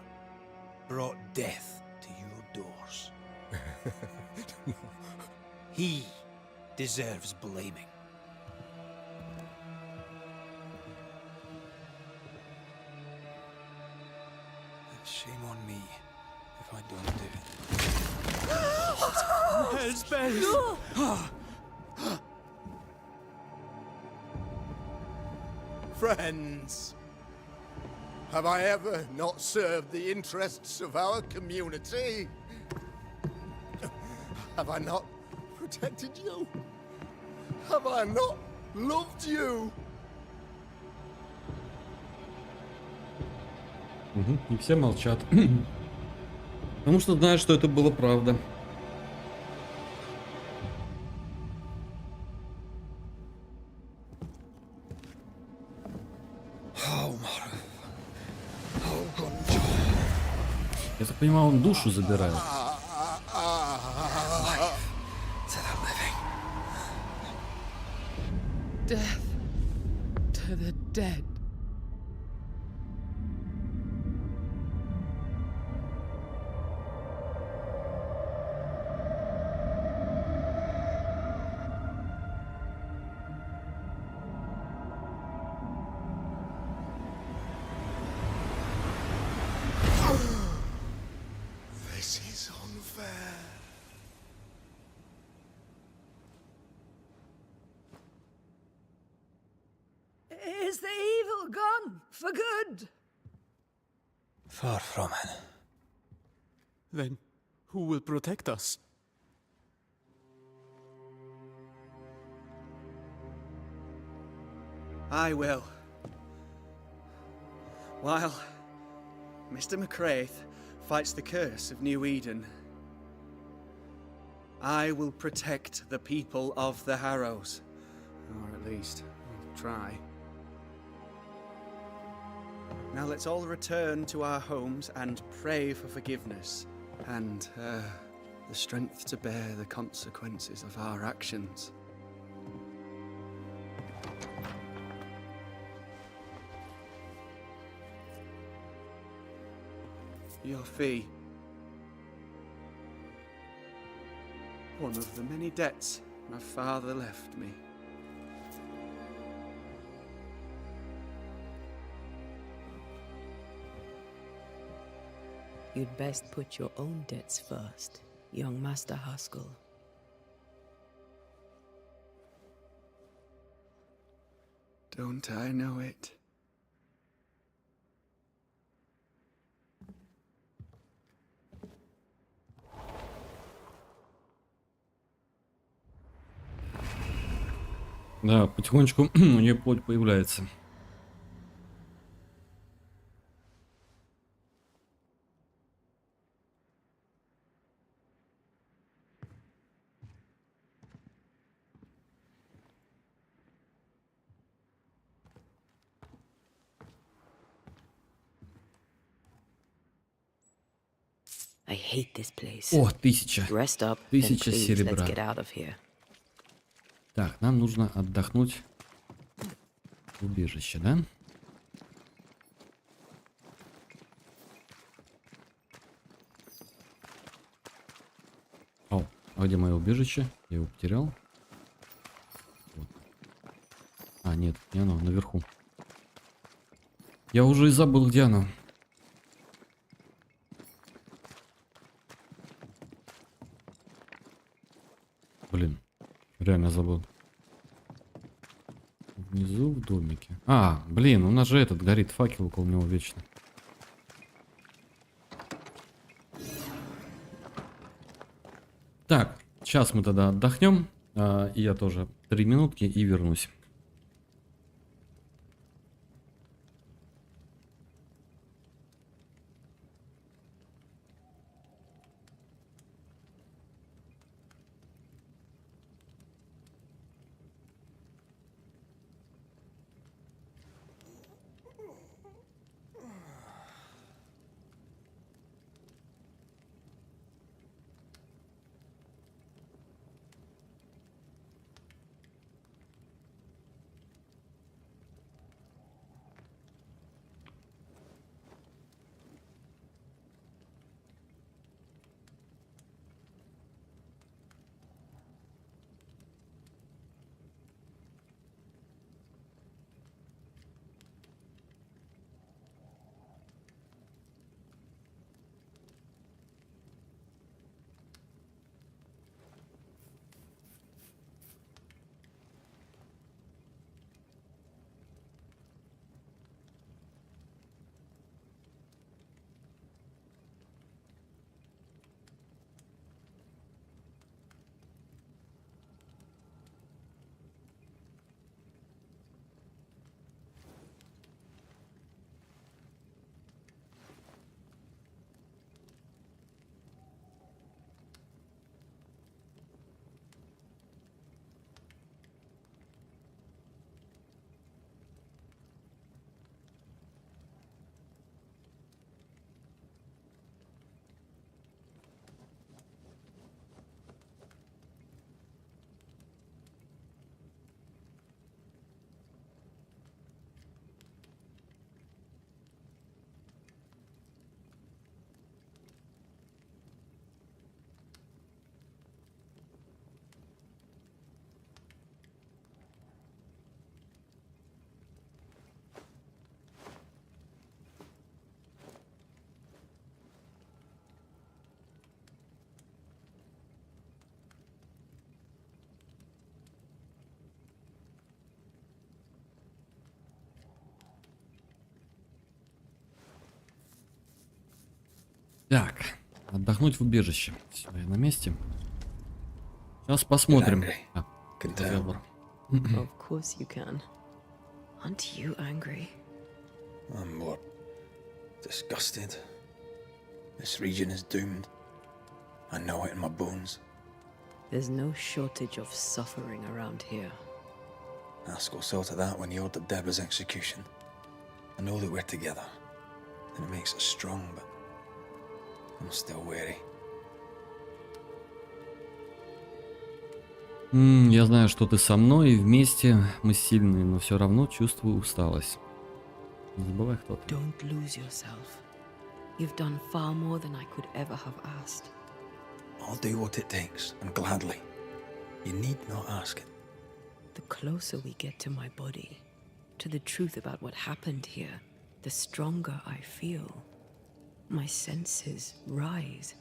brought death to your doors. He deserves blaming. And shame on me if I don't do it. Hell's bells! No! Friends, have I ever not served the interests of our community? Have I not protected you? Have I not loved you? И все молчат. Потому что знают, что это было правда. Я так понимаю, он душу забирает. Death to the dead. This is unfair. Is the evil gone for good? Far from it. Then who will protect us? I will. While Mr. McCraith fights the curse of New Eden, I will protect the people of the Harrows. Or at least, I'll try. Now let's all return to our homes and pray for forgiveness and the strength to bear the consequences of our actions. Your fee. One of the many debts my father left me. You'd best put your own debts first, young Master Haskell. Don't I know it? Да, потихонечку у нее плоть появляется. I hate this place. О, 1000. Rest up, and 1000 please, let's серебра. get out of here. Так, нам нужно отдохнуть в убежище, да? О, а где мое убежище? Я его потерял. Вот. А, нет, не оно, наверху. Я уже и забыл, где оно. Блин, реально забыл. Внизу в домике. А, блин, у нас же этот горит факел около него вечно. Так, сейчас мы тогда отдохнем. И я тоже 3 минутки и вернусь. Так, отдохнуть в убежище. Все, я на месте. Сейчас посмотрим. Разговор. Of course you can. Aren't you angry? I'm more disgusted. This region is doomed. I know it in my bones. There's no shortage of suffering around here. Askell saw to that when he ordered Deborah's execution. I know that we're together, and it makes us strong, but I'm still weary. Я знаю, что ты со мной, и вместе мы сильные, но все равно чувствую усталость. Не забывай, кто ты. Don't lose yourself. You've done far more than I could ever have asked. I'll do what it takes, and gladly. You need not ask it. The closer we get to my body, to the truth about what happened here, the stronger I feel. My senses rise.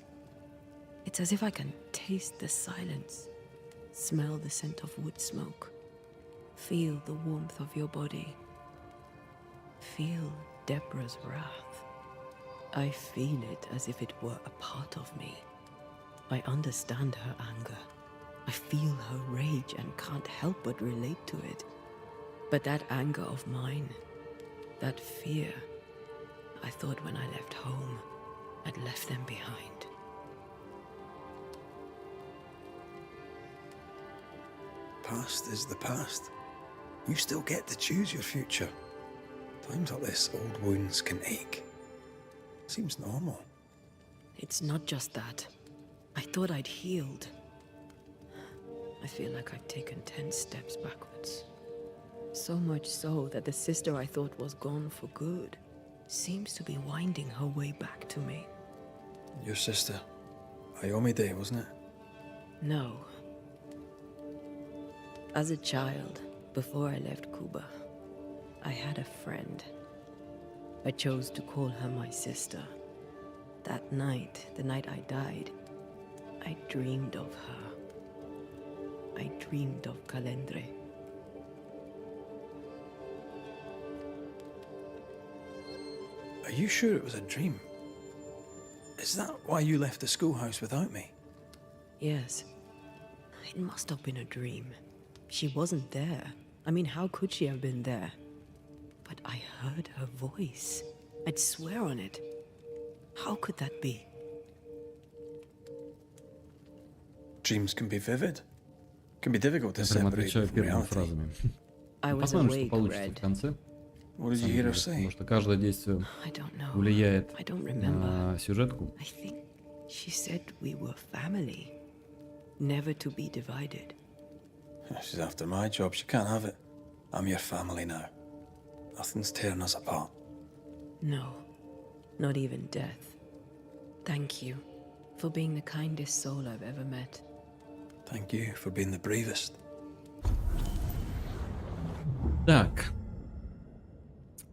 It's as if I can taste the silence, smell the scent of wood smoke, feel the warmth of your body, feel Deborah's wrath. I feel it as if it were a part of me. I understand her anger. I feel her rage and can't help but relate to it. But that anger of mine, that fear, I thought when I left home, I'd left them behind. Past is the past. You still get to choose your future. Times like this, old wounds can ache. Seems normal. It's not just that. I thought I'd healed. I feel like I've taken 10 steps backwards. So much so that the sister I thought was gone for good seems to be winding her way back to me. Your sister. Ayomide, wasn't it? No. As a child, before I left Cuba, I had a friend. I chose to call her my sister. That night, the night I died, I dreamed of her. I dreamed of Calendre. Are you sure it was a dream? Is that why you left the schoolhouse without me? Yes. It must have been a dream. She wasn't there. I mean, how could she have been there? But I heard her voice. I'd swear on it. How could that be? Dreams can be vivid. Can be difficult to Я прям separate отвечаю from первыми reality. фразами. I was Посмотрим, что awake, получится Red. в конце. What did you hear her say? Потому что каждое действие I don't know. влияет I don't remember. на сюжетку. I think she said we were family. Never to be divided. She's after my job. She can't have it. I'm your family now. Nothing's tearing us apart. No. Not even death. Thank you for being the kindest soul I've ever met. Thank you for being the bravest. Так.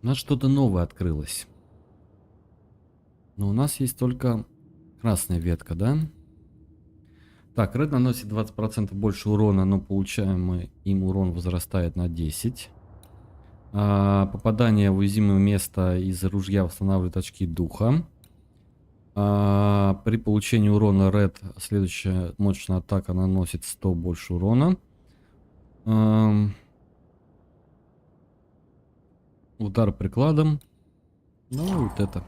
У нас что-то новое открылось. Но у нас есть только красная ветка, да? Так, Ред наносит 20% больше урона, но получаемый им урон возрастает на 10. Попадание в уязвимое место из ружья восстанавливает очки духа. При получении урона Ред следующая мощная атака наносит 100 больше урона. Удар прикладом. Ну, вот это.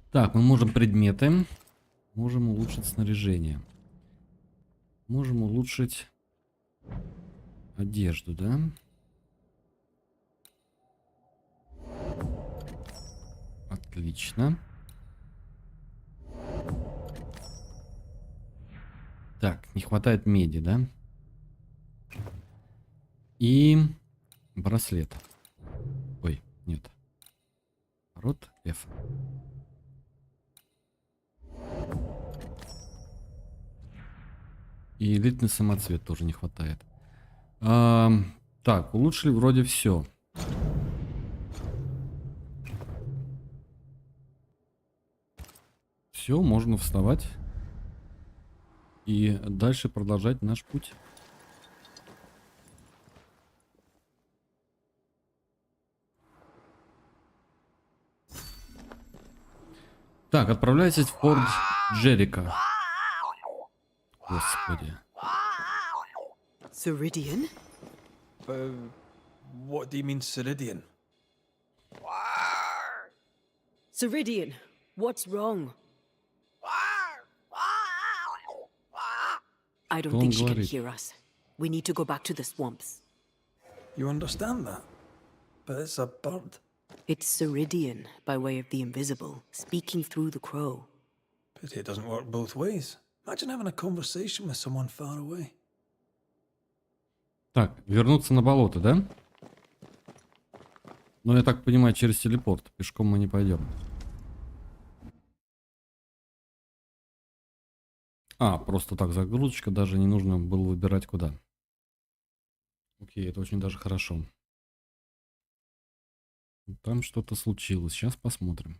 Так, мы можем предметы. Можем улучшить снаряжение. Можем улучшить одежду, да? Отлично. Так, не хватает меди, да? И браслет. Ой, нет. Рот F. И элитный самоцвет тоже не хватает. Так, улучшили вроде все. Все, можно вставать. И дальше продолжать наш путь. Так, отправляйтесь в порт Джерика. Господи. Ceridian? What do you mean, Ceridian? Ceridian, what's wrong? I don't Don't think she can worry. hear us. We need to go back to the swamps. You understand that? But it's a bird. It's Ceridian, by way of the invisible, speaking through the crow. Pity it doesn't work both ways. Imagine having a conversation with someone far away. Так, вернуться на болото, да? Ну, я так понимаю, через телепорт. Пешком мы не пойдем. Просто так загрузочка, даже не нужно было выбирать куда. Окей, это очень даже хорошо. Там что-то случилось. Сейчас посмотрим.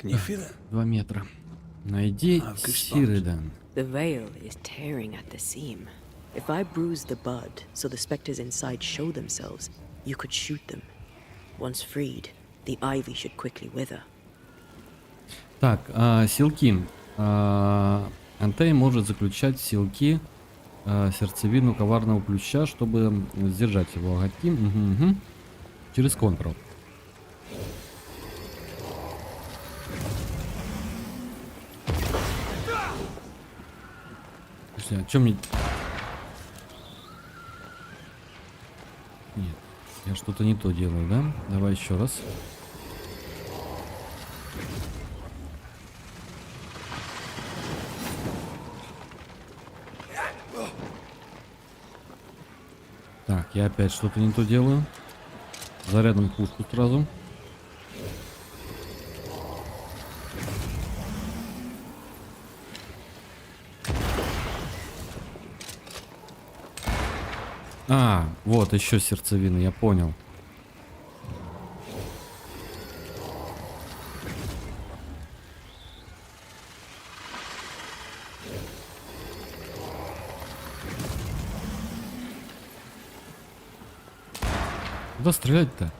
Can you feel it? 2 метра. Найди I've goosebumps. Сиридан. The veil is tearing at the seam. If I bruise the bud so the specters inside show themselves, you could shoot them. Once freed, the ivy should quickly wither. Так, силки. Антей может заключать в силки сердцевину коварного плюща, чтобы сдержать его огоньки. Угу. Через контрол. Слушай, а чё мне... Нет, я что-то не то делаю, да? Давай еще раз. Так, я опять что-то не то делаю. Зарядом пушку сразу. Вот еще сердцевина, я понял. Куда стрелять-то?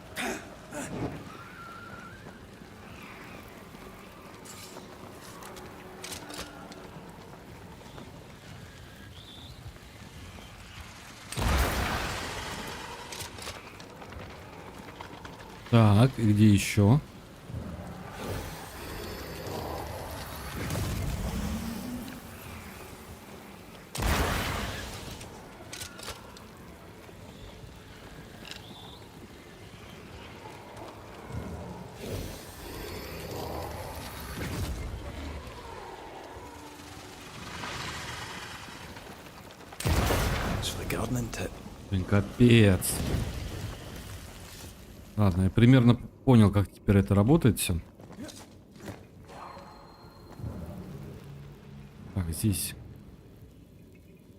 Так, и где еще? Блин, капец. Ладно, я примерно понял, как теперь это работает все. Так, здесь.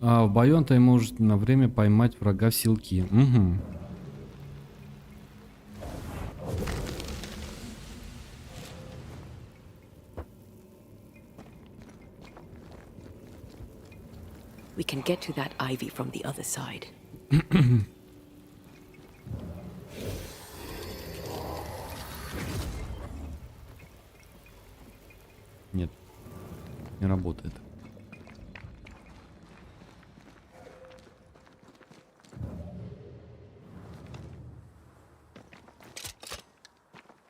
В бою Антай может на время поймать врага в силки. Угу. We can get to that ivy from the other side. Нет, не работает.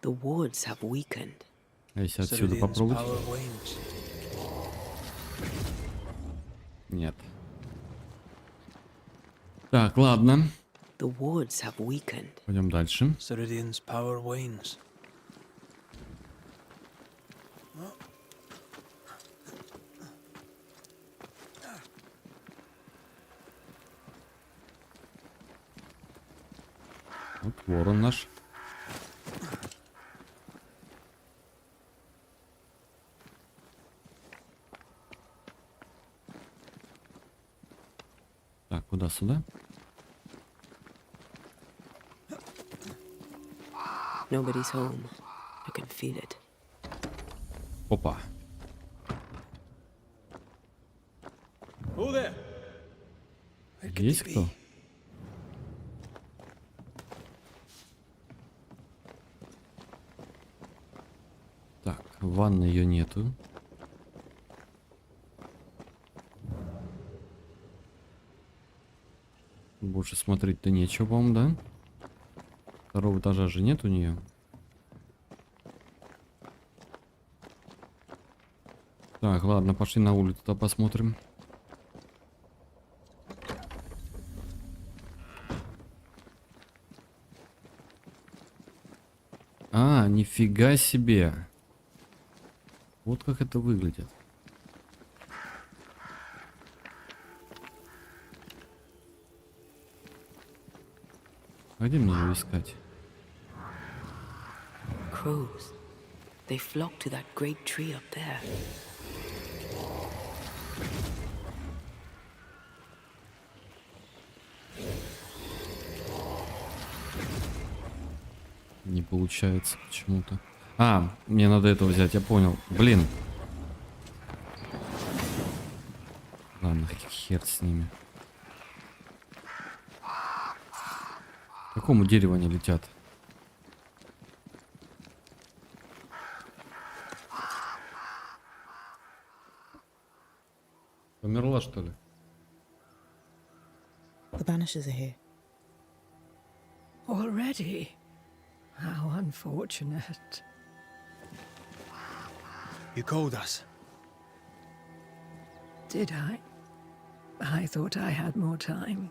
The wards have weakened. А если отсюда попробовать? Нет. Так, ладно. The wards have weakened. Пойдем дальше. Ceridian's power wanes. Вот ворон наш. Так, куда сюда? Nobody's home. I can feel it. Опа. Есть кто? Так, в ванной ее нету. Больше смотреть-то нечего, по-моему, да? Второго этажа же нет у нее. Так, ладно, пошли на улицу, туда посмотрим. А, нифига себе. Вот как это выглядит. А где мне его искать? Crows. They flock to that great tree up there. Не получается почему-то. А, мне надо это взять, я понял. Блин. Ладно, хер с ними. К какому дереву они летят? Померла, что ли? The Banishers are here. Already? How unfortunate. You called us. Did I? I thought I had more time.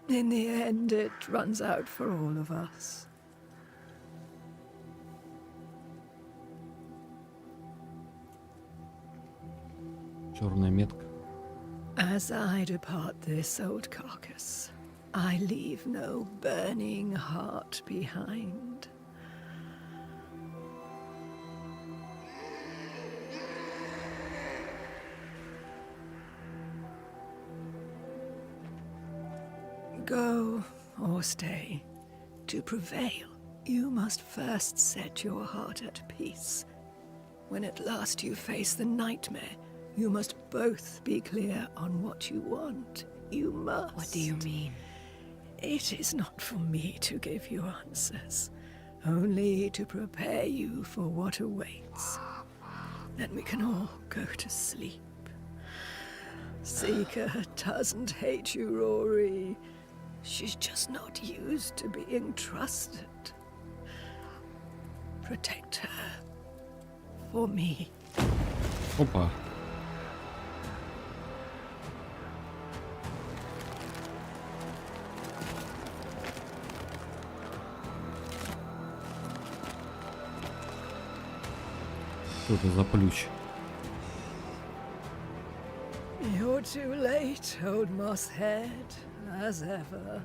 In the end, it runs out for all of us. Черная метка. As I depart this old carcass, I leave no burning heart behind. Go or stay. To prevail, you must first set your heart at peace. When at last you face the nightmare, you must both be clear on what you want. You must. What do you mean? It is not for me to give you answers, only to prepare you for what awaits. Then we can all go to sleep. Seeker doesn't hate you, Rory. She's just not used to being trusted. Protect her. For me. Опа. Что это за плющ? You're too late, old mosshead, as ever.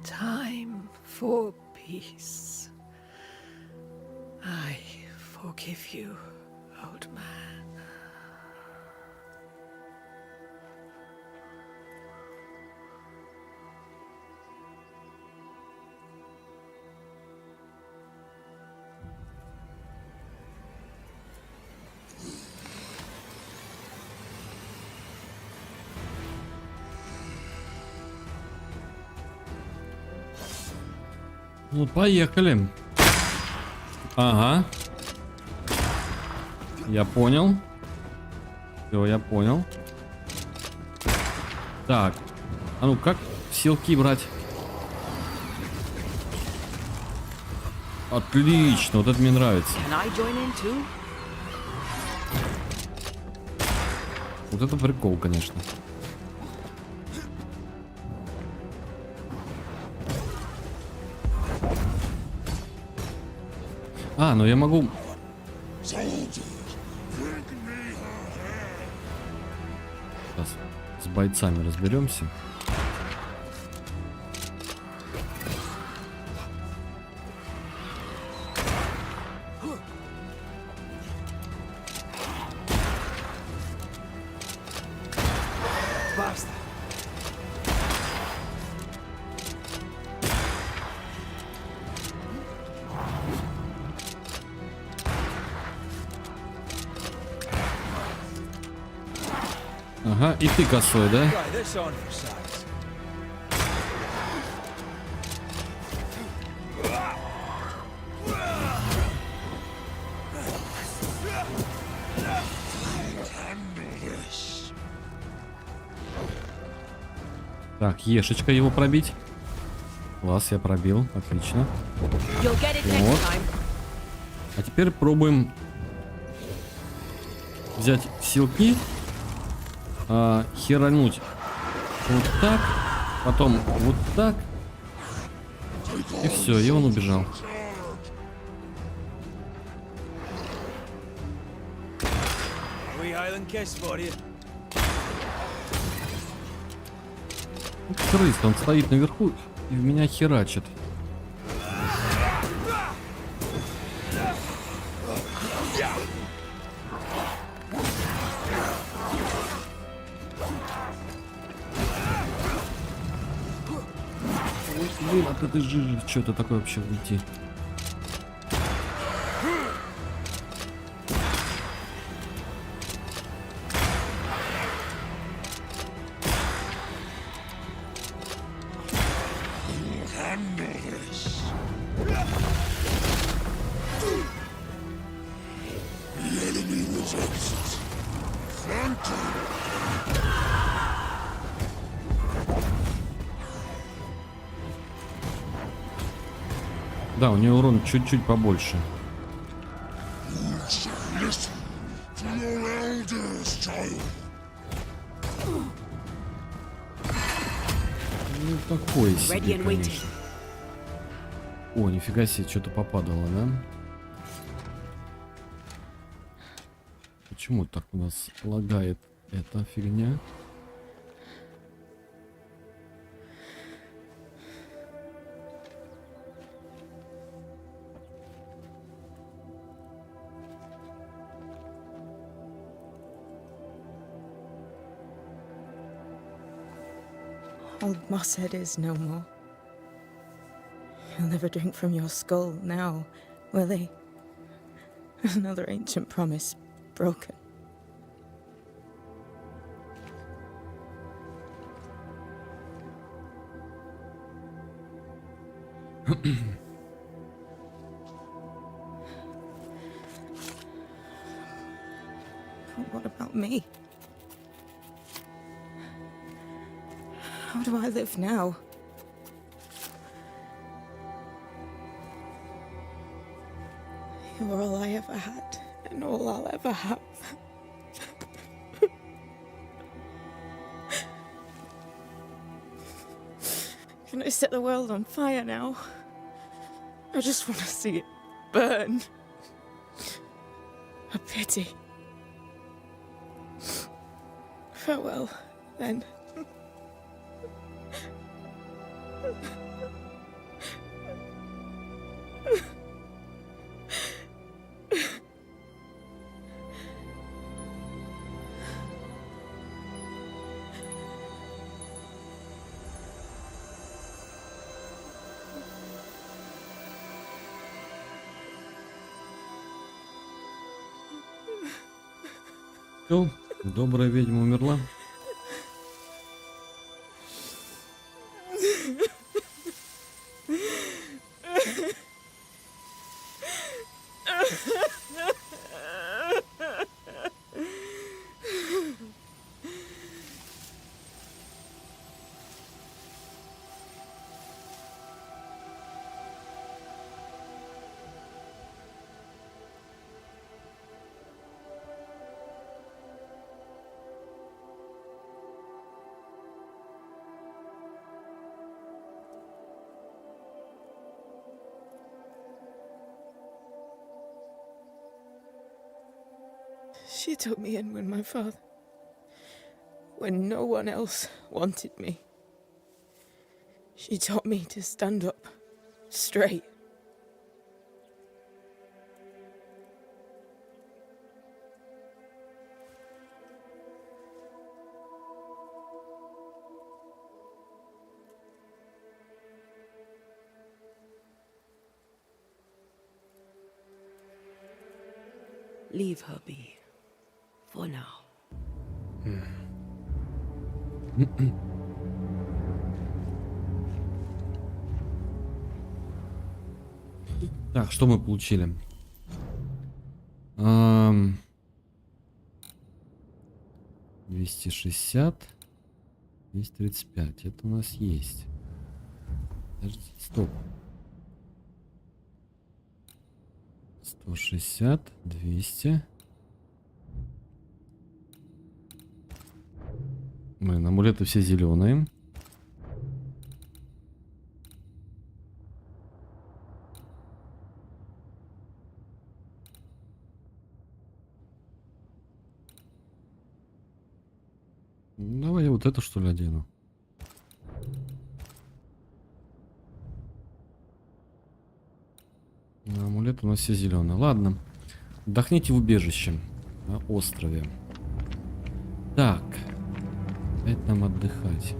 Time for peace. I forgive you, old man. Ну, поехали. Ага. Я понял. Все, я понял. Так. А ну, как силки брать? Отлично, вот это мне нравится. Can I join in too? Вот это прикол, конечно. А, ну я могу... Сейчас с бойцами разберемся. Basta. Ага, и ты косой, да? Right, this on for size. Так, ешечка его пробить. Класс, я пробил. Отлично. Вот. А теперь пробуем взять силки, херануть вот так, потом вот так. И все, и он убежал. Крыс, он стоит наверху и в меня херачит. Ой, блин, от этой жижи что-то такое вообще уйти. Да, у нее урон чуть-чуть побольше. Ну, такой себе, конечно. О, нифига себе, что-то попадало, да? Почему так у нас лагает эта фигня? Old Mosshead is no more. He'll never drink from your skull now, will he? Another ancient promise broken. But what about me? How do I live now? You're all I ever had, and all I'll ever have. Can I set the world on fire now? I just want to see it burn. A pity. Farewell, then. Все, добрая ведьма умерла. She took me in when no one else wanted me. She taught me to stand up straight. Leave her be. For now. Так, что мы получили? 260. 235. Это у нас есть. Подожди, стоп. 160, 200. Блин, амулеты все зеленые. Давай я вот это что ли одену. Амулет у нас все зеленые. Ладно. Отдохните в убежище на острове. Так. Опять нам отдыхать.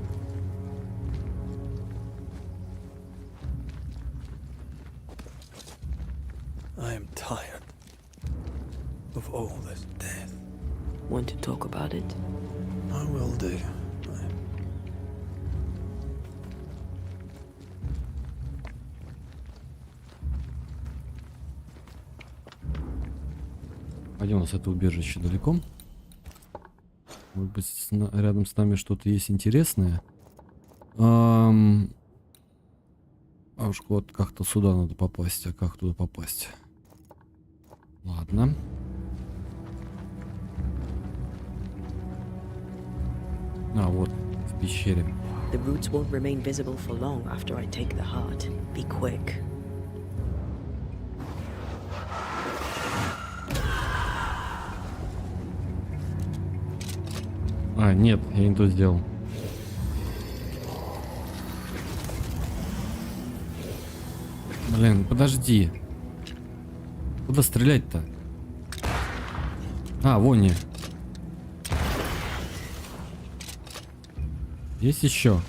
I am tired of all this death. Want to talk about it? I will do. Пойдем, у нас это убежище далеко. Может быть, рядом с нами что-то есть интересное. А уж вот как-то сюда надо попасть. А как туда попасть? Ладно. А, вот, в пещере. The roots won't remain visible for long after I take the heart. Be quick. А, нет, я не то сделал. Блин, подожди. Куда стрелять-то? А, вон не. Есть еще.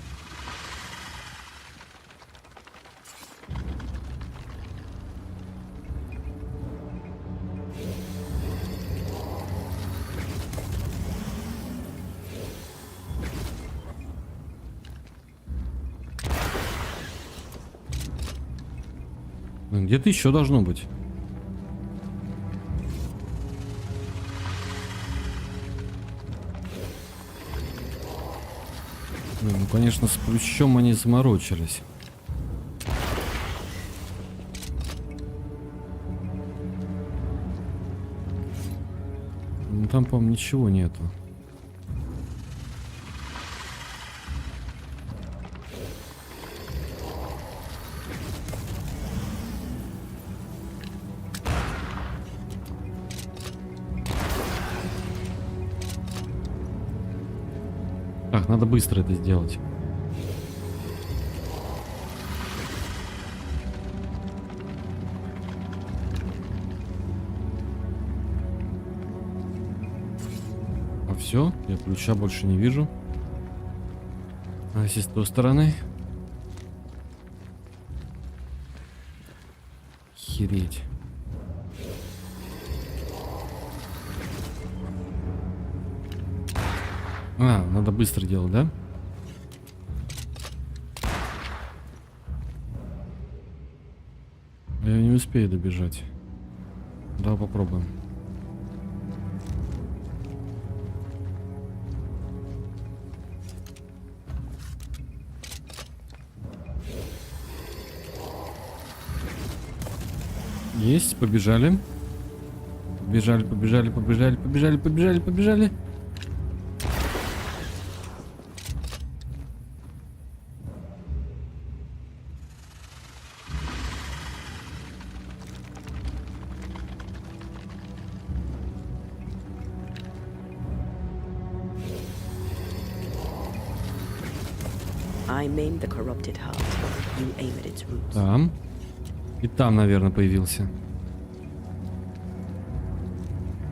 Где-то еще должно быть. Ну, конечно, с плющом они заморочились. Ну, там, по-моему, ничего нету. Так, надо быстро это сделать. А все, я ключа больше не вижу. А если с той стороны? Хереть. А, надо быстро делать, да? Я не успею добежать. Давай попробуем. Есть, побежали. Побежали, побежали, побежали, побежали, побежали, побежали. I maimed the corrupted heart. You aim at its roots. Там. И там, наверное, появился.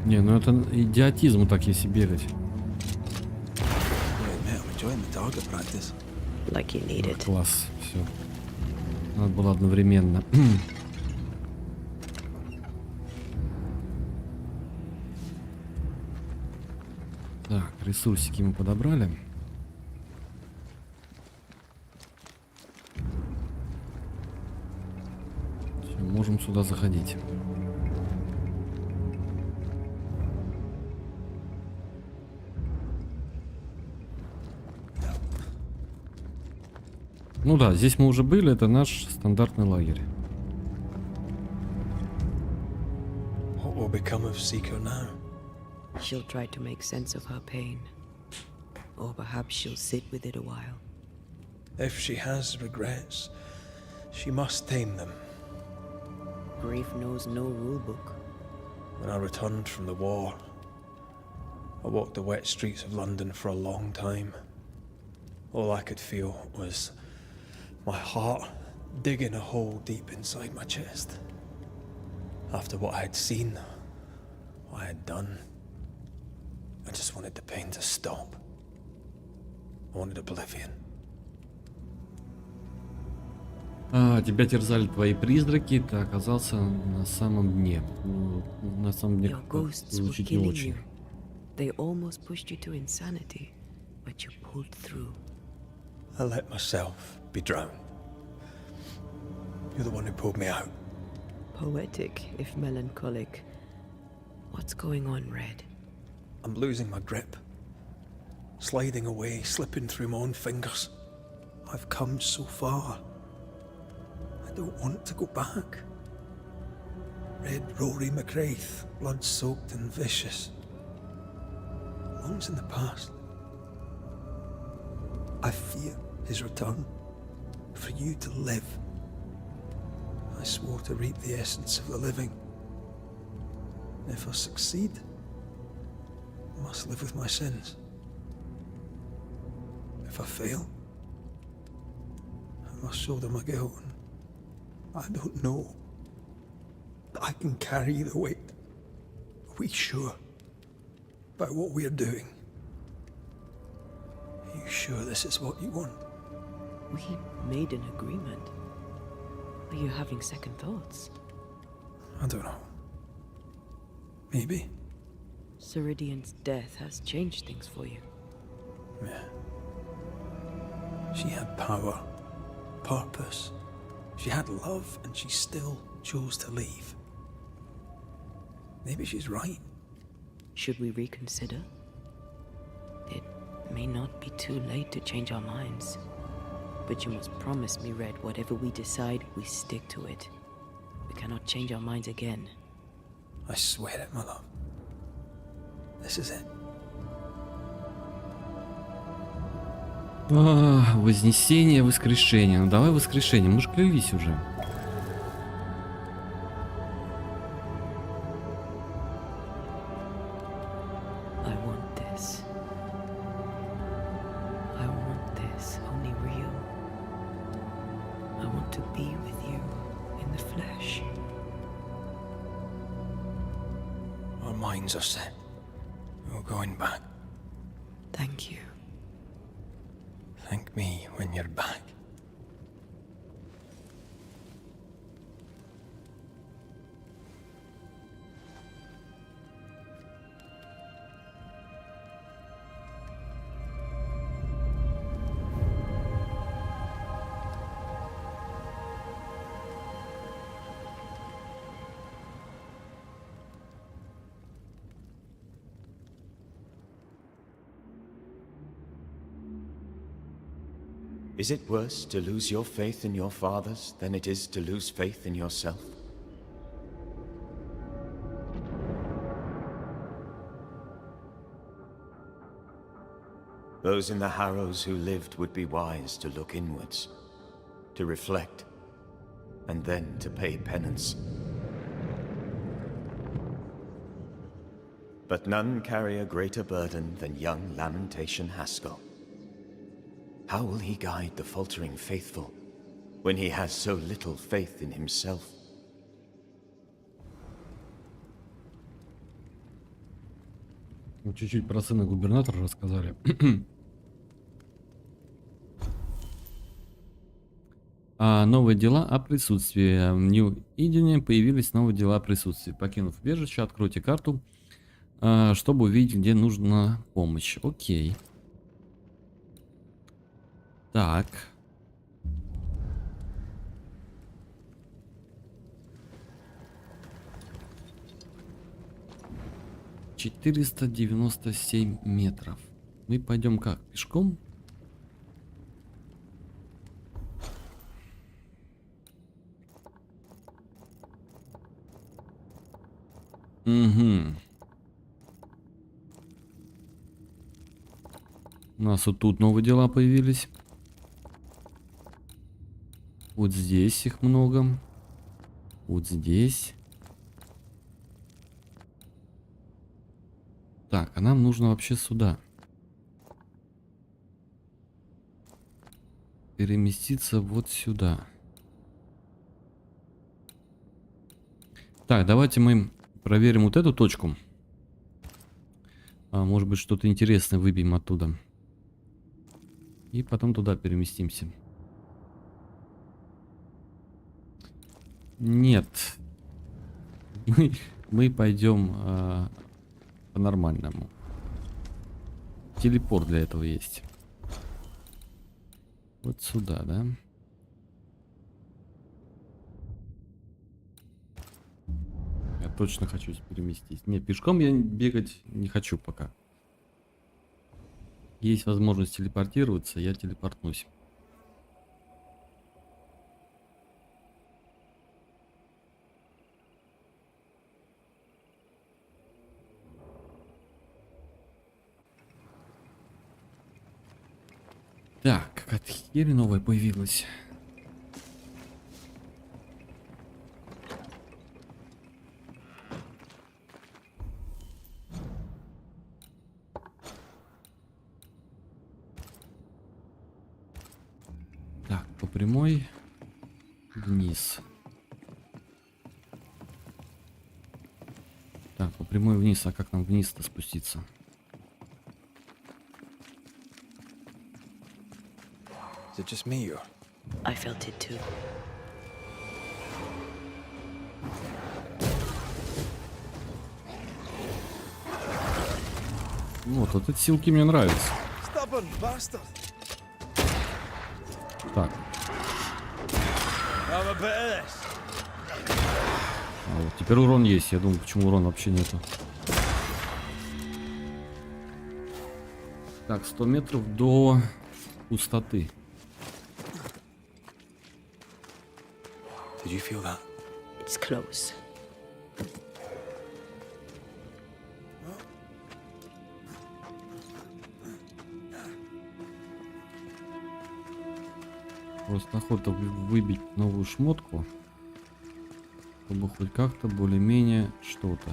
Не, ну это идиотизм так если бегать. Like you need it. Класс, все. Надо было одновременно. Так, ресурсики мы подобрали. Всё, можем сюда заходить. Ну да, здесь мы уже были, это наш стандартный лагерь. What will become of Seeker now? She'll try to make sense of her pain. Or perhaps she'll sit with it a while. If she has regrets, she must tame them. Grief knows no rulebook. When I returned from the war, I walked the wet streets of London for a long time. All I could feel was my heart digging a hole deep inside my chest. After what I had seen, what I had done, I just wanted the pain to stop. I wanted oblivion. Тебя терзали твои призраки, ты оказался на самом дне. Ну, на самом дне Your ghosts were звучит не killing очень. you. They almost pushed you to insanity, but you pulled through. I let myself be drowned. You're the one who pulled me out. Poetic, if melancholic. What's going on, Red? I'm losing my grip. Sliding away, slipping through my own fingers. I've come so far. I don't want to go back. Red Rory McCraith, blood-soaked and vicious. Long's in the past. I fear his return. For you to live. I swore to reap the essence of the living. If I succeed, I must live with my sins. If I fail, I must shoulder my guilt. I don't know that I can carry the weight. Are we sure about what we're doing? Are you sure this is what you want? We made an agreement. Are you having second thoughts? I don't know. Maybe. Ceridian's death has changed things for you. Yeah. She had power, purpose. She had love, and she still chose to leave. Maybe she's right. Should we reconsider? It may not be too late to change our minds. But you must promise me, Red, whatever we decide, we stick to it. We cannot change our minds again. I swear it, my love. This is it. Вознесение, воскрешение. Ну давай воскрешение, мы же клялись уже. I want this. I want this, only real. I want to be with you in the flesh. Our minds are set. We're going back. Thank you. Thank me when you're back. Is it worse to lose your faith in your fathers than it is to lose faith in yourself? Those in the Harrows who lived would be wise to look inwards, to reflect, and then to pay penance. But none carry a greater burden than young Lamentation Haskell. How will he guide the faltering faithful when he has so little faith in himself? Чуть-чуть про сына губернатора рассказали. Новые дела о присутствии. В Нью-Идене появились новые дела о присутствии. Покинув убежище, откройте карту, чтобы увидеть, где нужна помощь. Окей. Так. — 497 метров. Мы пойдем как? Пешком? Угу. У нас вот тут новые дела появились. Вот здесь их много. Вот здесь. Так, а нам нужно вообще сюда. Переместиться вот сюда. Так, давайте мы проверим вот эту точку. Может быть, что-то интересное выбьем оттуда. И потом туда переместимся. Нет. Мы пойдем по-нормальному. Телепорт для этого есть. Вот сюда, да? Я точно хочу переместить. Нет, пешком я бегать не хочу пока. Есть возможность телепортироваться, я телепортнусь. Так, какая-то херь новая появилась. Так, по прямой вниз. Так, по прямой вниз, а как нам вниз-то спуститься? Is it just me or? I felt it too. Вот эти силки мне нравятся. Stubborn bastard. Так. Have a bit of this. А вот теперь урон есть. Я думаю, почему урона вообще нету. Так, 100 метров до пустоты. Did you feel that? It's close. Просто охота выбить новую шмотку, чтобы хоть как-то более-менее что-то.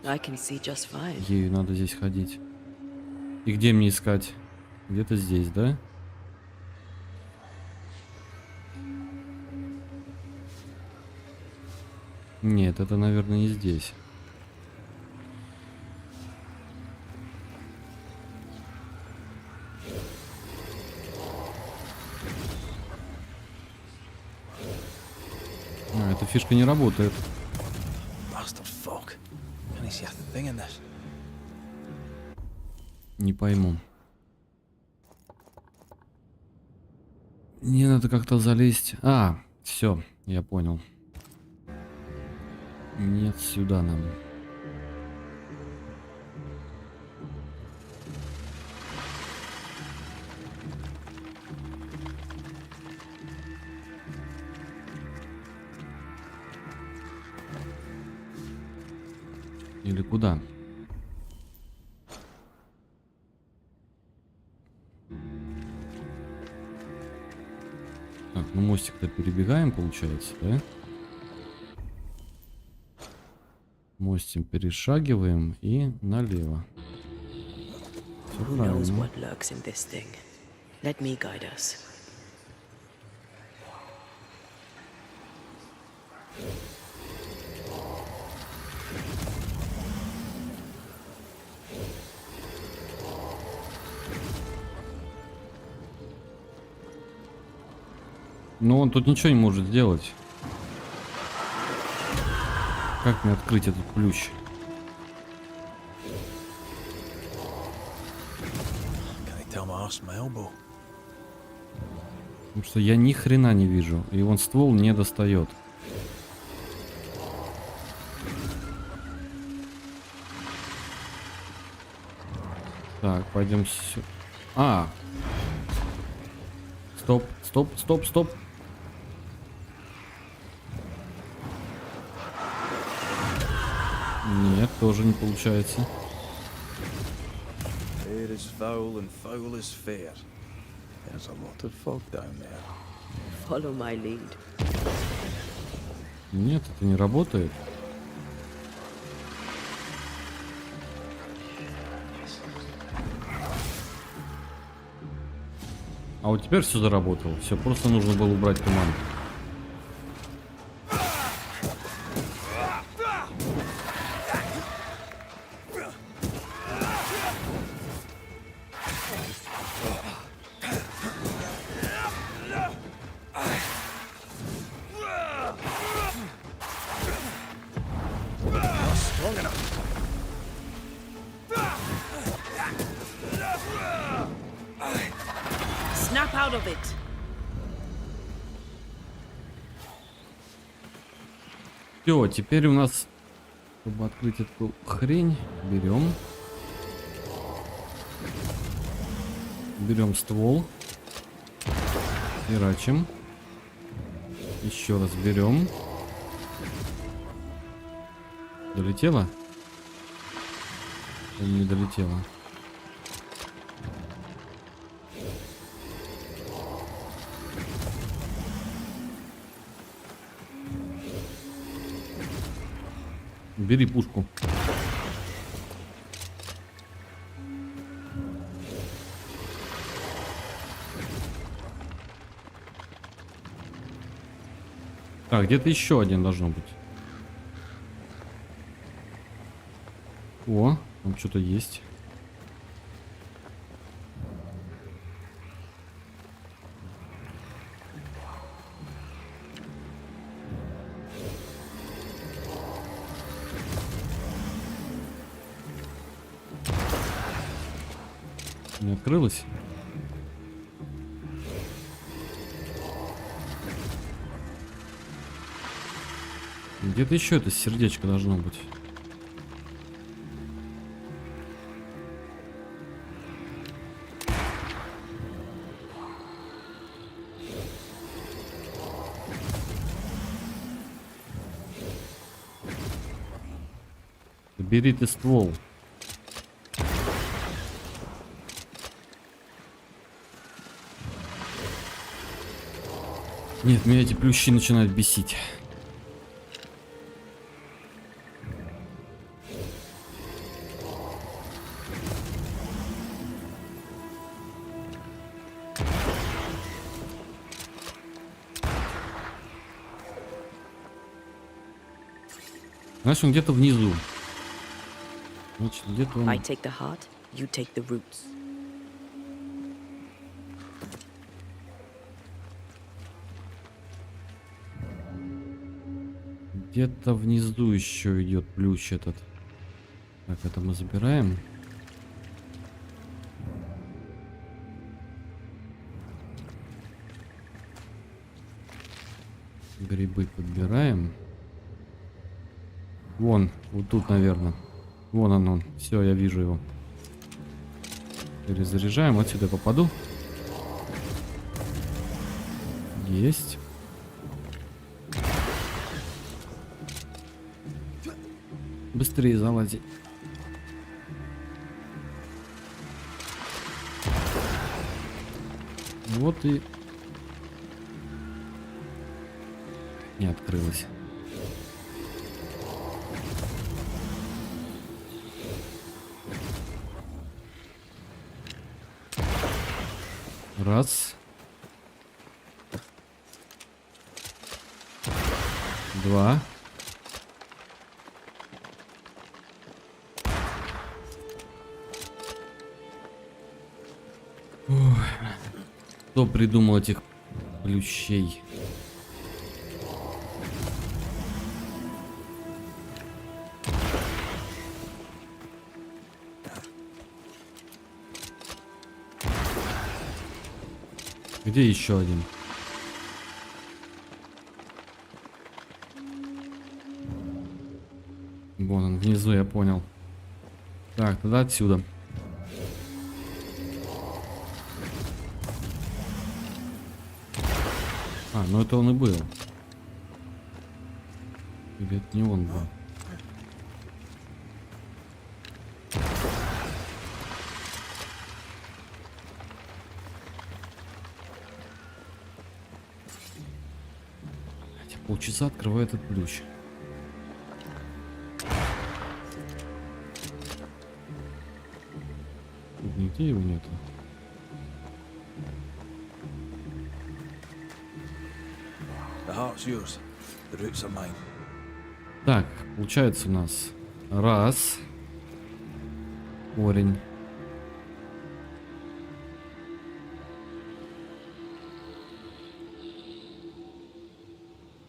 I can see just fine. Ею надо здесь ходить. И где мне искать? Где-то здесь, да? Нет, это, наверное, не здесь. А, эта фишка не работает. Не пойму. Мне надо как-то залезть. А, все, я понял. Нет, сюда нам. Или куда? Так, ну мостик-то перебегаем, получается, да? Мостик перешагиваем и налево. Всё Who knows правильно. what lurks in this thing? Let me guide us. Но он тут ничего не может сделать. Как мне открыть этот ключ? Потому что я ни хрена не вижу, и он ствол не достает. Так, пойдем сюда. А! Стоп, стоп, стоп, стоп. Нет, тоже не получается. Fear is foul and foul is fair. There's a lot of fog down there. Follow my lead. Нет, это не работает. А вот теперь все заработало. Все, просто нужно было убрать туман. Snap out of it. Все, теперь у нас, чтобы открыть эту хрень, берем ствол, херачим, еще раз берем. Долетела? Или не долетела? Бери пушку. Так, где-то еще один должно быть. О, там что-то есть. Не открылось? Где-то еще это сердечко должно быть. Бери ты ствол. Нет, меня эти плющи начинают бесить. Значит, он где-то внизу. Значит, где-то он... I take the heart, you take the roots. Где-то внизу еще идет плющ этот. Так, это мы забираем. Грибы подбираем. Вон, вот тут, наверное. Вон он. Все, я вижу его. Перезаряжаем. Вот сюда попаду. Есть. Быстрее залази. Вот и... Не открылось. Раз. Два. Ой. Кто придумал этих плющей? Где еще один? Вон он внизу, я понял. Так, тогда отсюда. А, ну это он и был. Или это не он был? Полчаса открывает этот ключ. Тут нигде его нету. The heart's yours. The roots are mine. Так, получается у нас раз. Корень.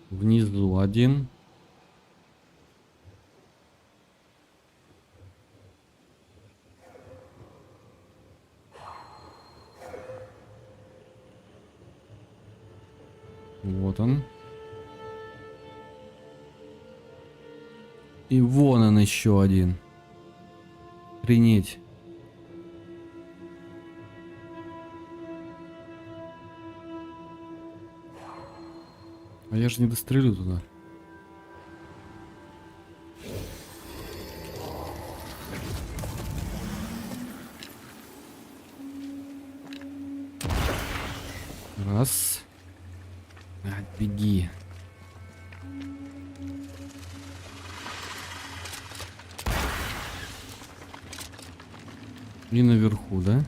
Внизу один. Вот он. И вон он еще один. Охренеть. А я же не дострелю туда. Раз. Беги. И наверху, да?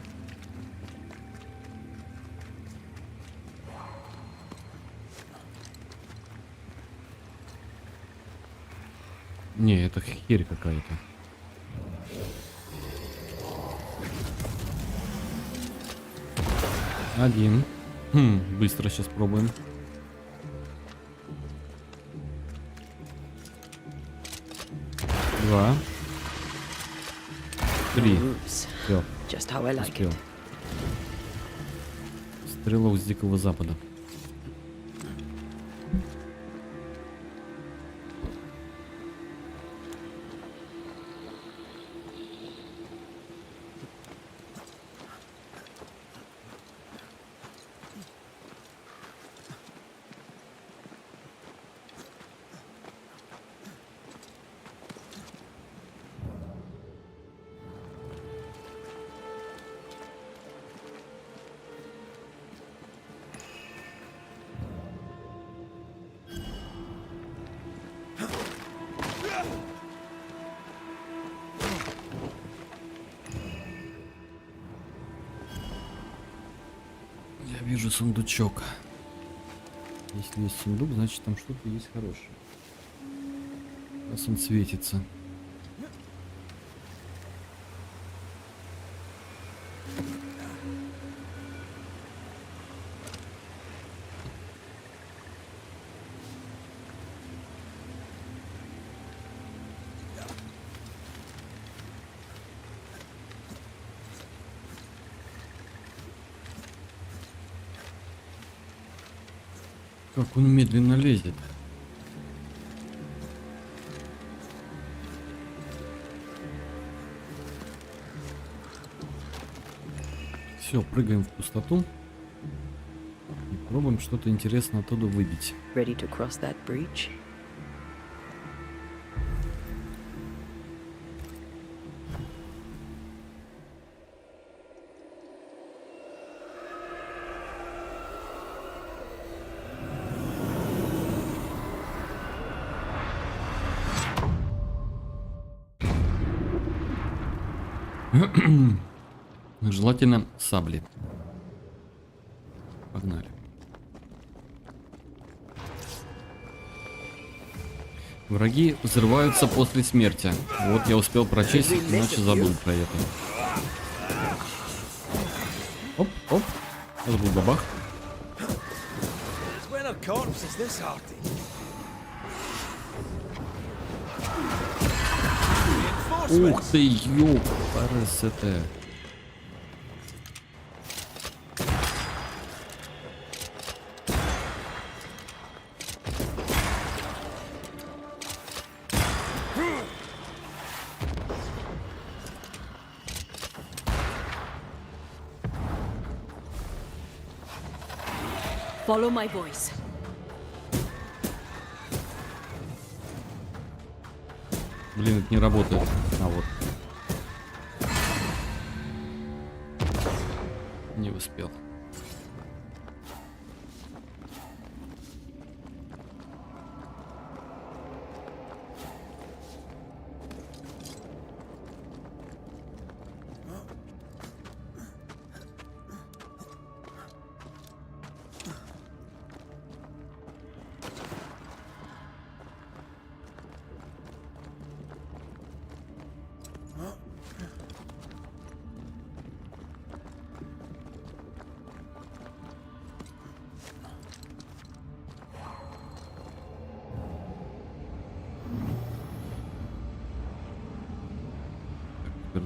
Не, это херь какая-то. Один. Быстро сейчас пробуем. Два. Три. Все. Успел. Стрелок с Дикого Запада. Я вижу сундучок. Если есть сундук, значит там что-то есть хорошее. Раз он светится. Как он медленно лезет. Все, прыгаем в пустоту и пробуем что-то интересное оттуда выбить. Ready to cross that breach? Желательно сабли. Погнали. Враги взрываются после смерти. Вот я успел прочесть, иначе забыл про это. Оп, оп. Это был бабах. Ух ты, ёп, парасете. Follow my voice. Блин, это не работает. А вот. Не успел.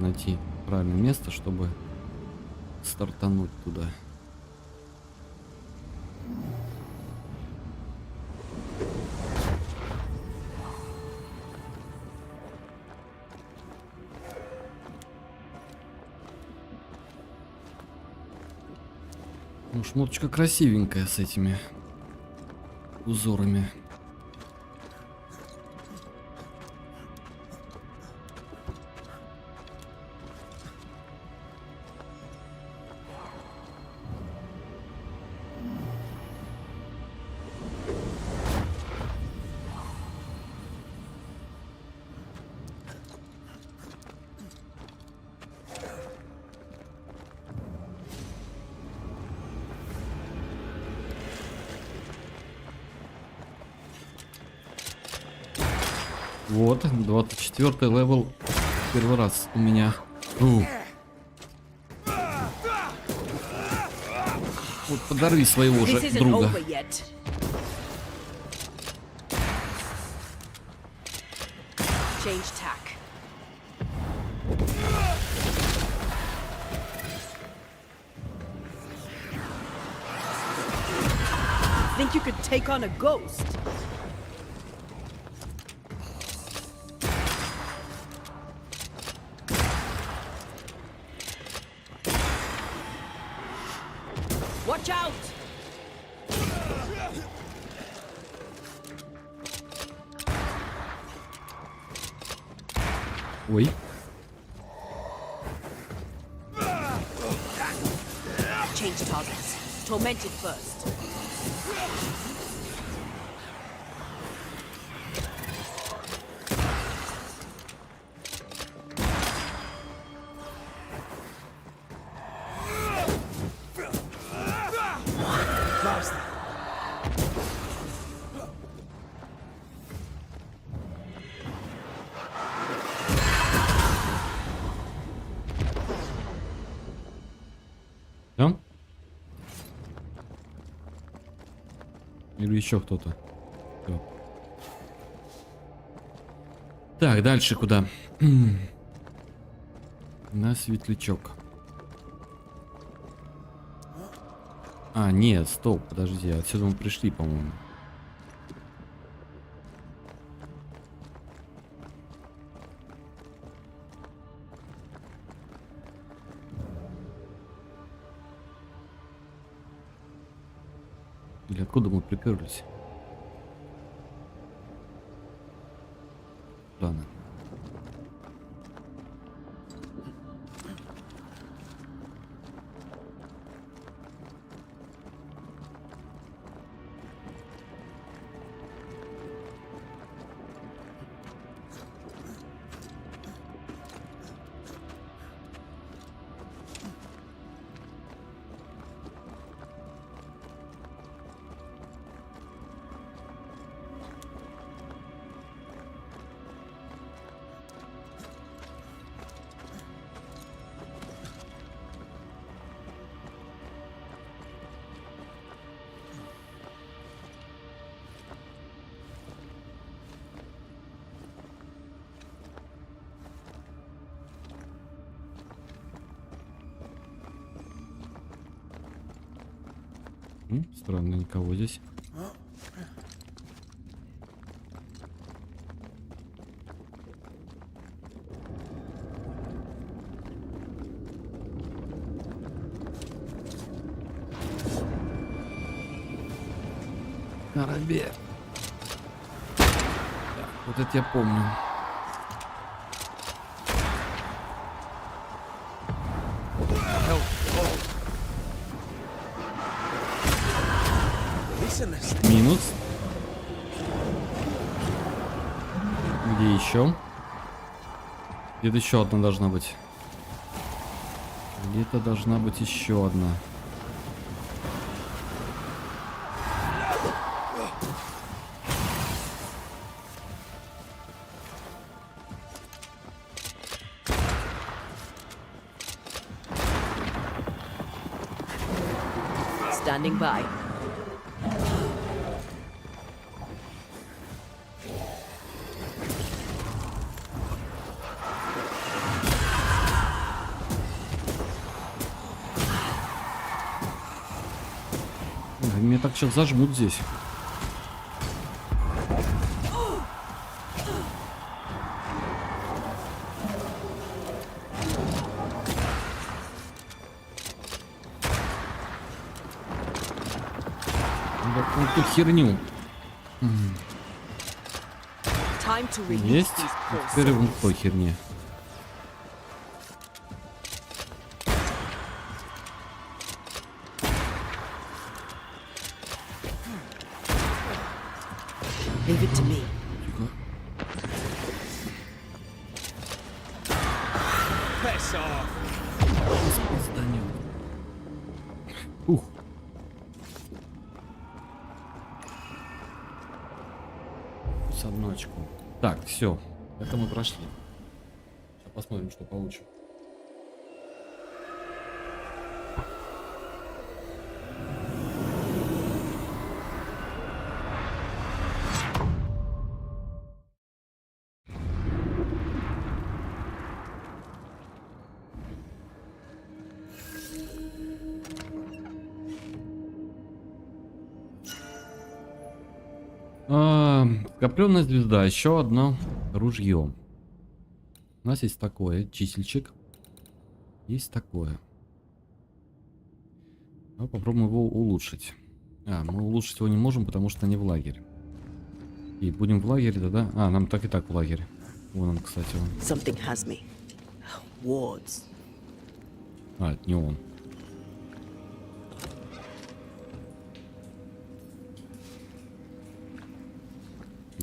найти правильное место, чтобы стартануть туда. Ну, шмоточка красивенькая с этими узорами. Вот, 24-й левел. Первый раз у меня. Вот подорви своего же друга. Think you could take on a ghost? Watch out! Ой. Change targets. Tormented first. Всё? Или еще кто-то? Всё. Так, дальше куда? На светлячок. А, нет, стоп, подожди, отсюда мы пришли, по-моему. Или откуда мы приперлись? Ладно. Странно, никого здесь. Корабель. Так, вот это я помню. Минус. Где еще? Где-то еще одна должна быть. Где-то должна быть еще одна. Standing by. Меня так сейчас зажмут здесь. Да какую-то херню. Есть? Теперь вон той херни. Leave it to me. Piss off. Ух. С одну очку. Так, все. Это мы прошли. Сейчас посмотрим, что получим. Скопленная звезда, еще одно ружье. У нас есть такое, чисельчик. Есть такое. Давай попробуем его улучшить. Мы улучшить его не можем, потому что не в лагере. И будем в лагере, да? Нам так и так в лагере. Вон он, кстати. Something has me. Wards. Это не он.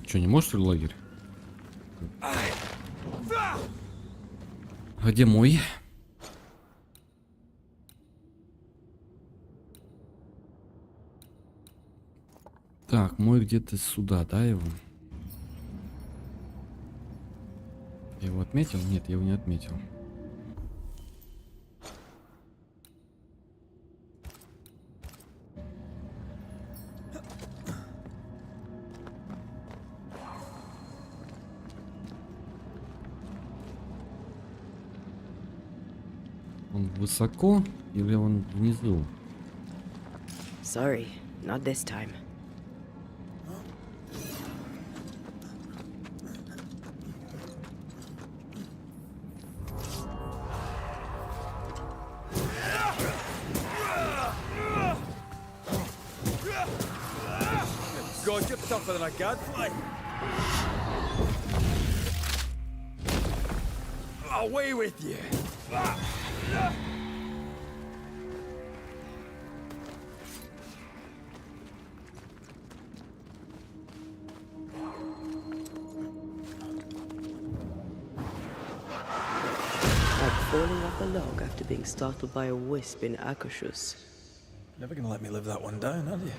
Что, не можешь, что ли, лагерь? А где мой? Так, мой где-то сюда, да, его? Я его отметил? Нет, я его не отметил. Он высоко или он внизу? Sorry, not this time. God, you're tougher than a gadfly. Away with you. Like falling off a log after being startled by a wisp in Akashus. Never gonna let me live that one down, are you?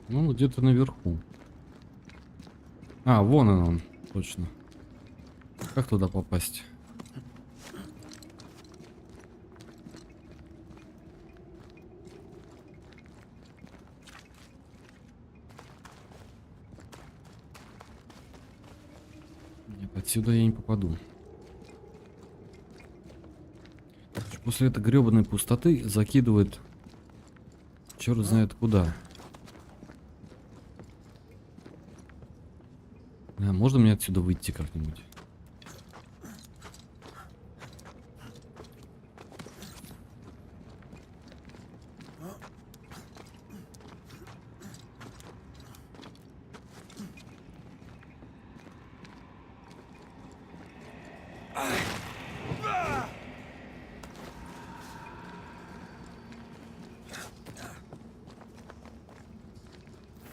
Ну, где-то наверху. Вон он, точно. Как туда попасть? Нет, отсюда я не попаду. После этой гребаной пустоты закидывает черт знает куда. Можно мне отсюда выйти как-нибудь?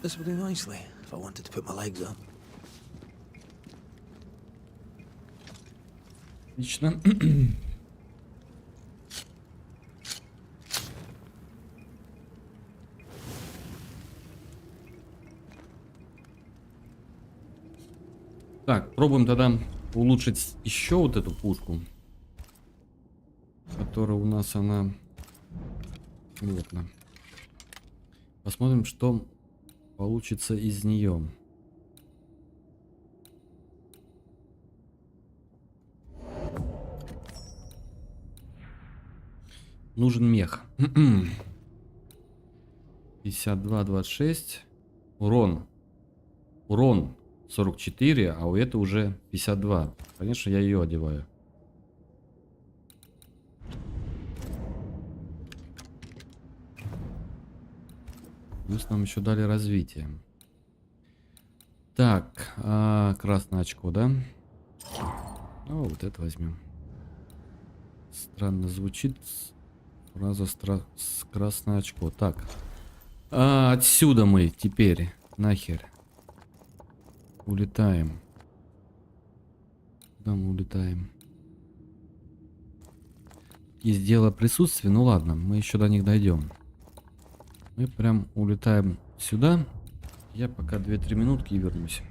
This would do nicely if I wanted to put my legs up. Отлично. Так, пробуем тогда улучшить еще вот эту пушку, которая у нас она... Вот она. Посмотрим, что получится из нее. Нужен мех. 52-26. Урон. Урон 44, а у этого уже 52. Конечно, я ее одеваю. Плюс нам еще дали развитие. Так, красное очко, да? О, вот это возьмем. Странно звучит фраза красное очко. Так, отсюда мы теперь нахер улетаем. Куда мы улетаем? Есть дело присутствия. Ну ладно, мы еще до них дойдем. Мы прям улетаем сюда. Я пока 2-3 минутки и вернусь.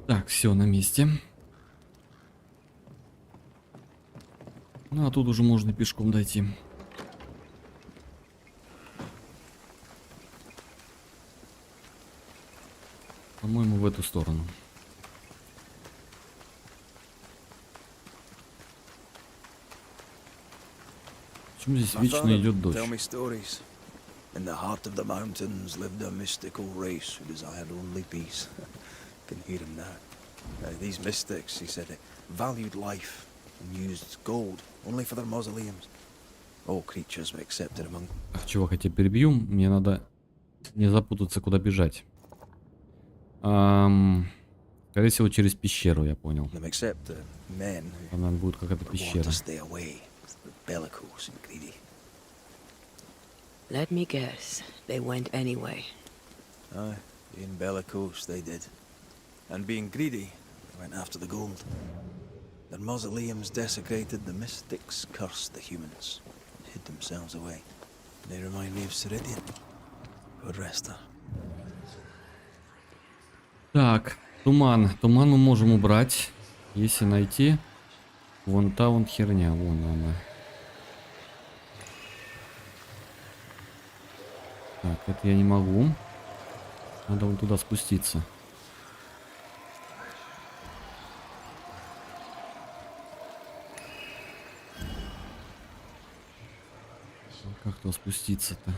Так, все на месте. Ну, а тут уже можно пешком дойти. По-моему, в эту сторону. Почему здесь вечно идет дождь? In the heart of the mountains lived a mystical race who desired only peace. Can hear him now. These mystics, he said, valued life and used gold only for their mausoleums. All creatures were accepted among. Так, чувак, я тебя перебью. Мне надо не запутаться, куда бежать. Скорее всего, через пещеру, я понял. Она будет какая-то пещера. Let me guess, they went anyway. Aye, being bellicose they did. And being greedy, they went after the gold. Their mausoleums desecrated, the mystics cursed the humans, hid themselves away. They remind me of Ceridian. God rest her. Так, туман. Туман мы можем убрать, если найти. Вон та вон херня, вон она. Так, это я не могу. Надо вон туда спуститься. Как туда спуститься-то?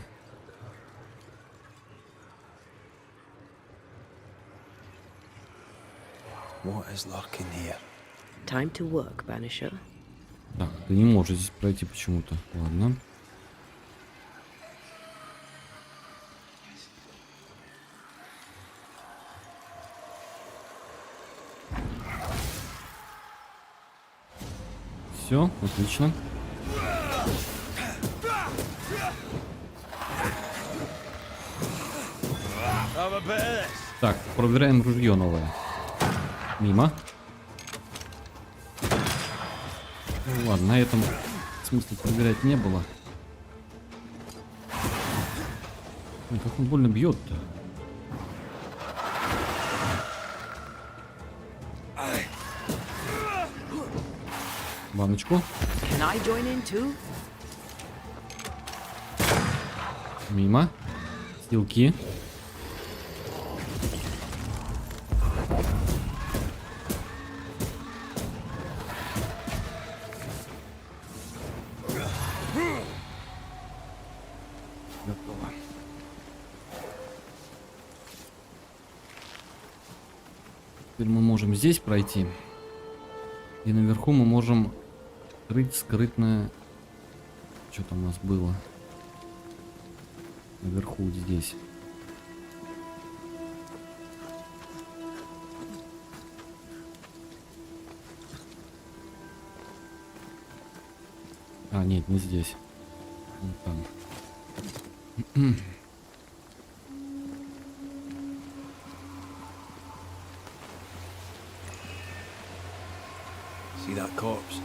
What is lurking here? Time to work, Banisher. Так, ты не можешь здесь пройти почему-то. Ладно. Все, отлично. Так, проверяем ружье новое. Мимо. Ну ладно, на этом смысла проверять не было. Ой, как он больно бьет-то. Баночку. Can I join in too? Мимо. Стилки. Готово. Теперь мы можем здесь пройти. И наверху мы можем открыть скрытное... Что там у нас было? Наверху вот здесь. А, нет, не здесь. Вон там. See that corpse?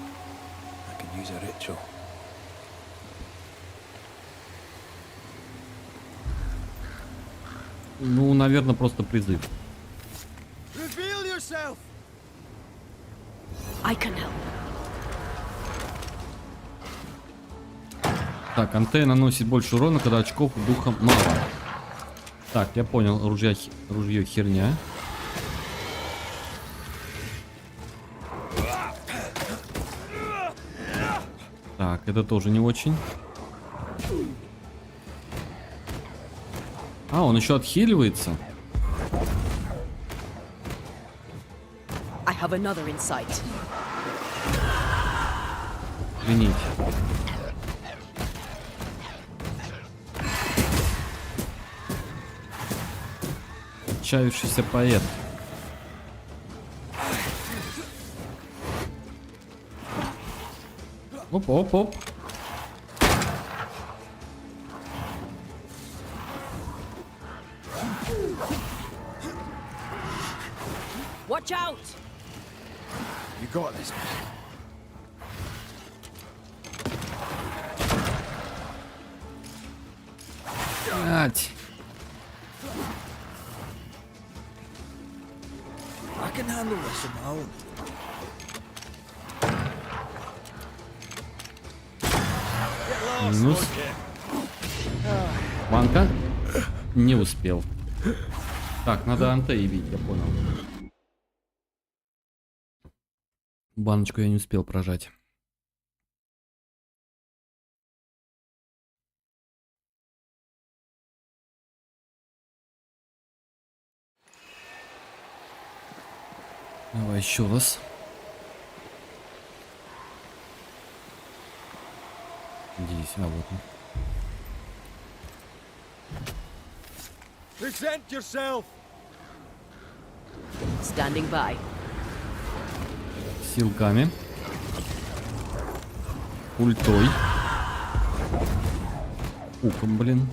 I could use a ritual. Ну, наверное, просто призыв. Reveal yourself! I can help. Так, антенна наносит больше урона, когда очков духа мало. Так, я понял, ружье херня. Так, это тоже не очень. А, он еще отхиливается. I have another insight. Извините. Отчаявшийся поэт. Оп-оп-оп. Watch out! You got this. Блять. I can handle this on my own. Минус. Банка. Не успел. Так, надо анте явить, я понял. Баночку я не успел прожать. Давай еще раз. Здесь, а вот он. Present yourself! Standing by. Силками. Ультой. Уком, блин.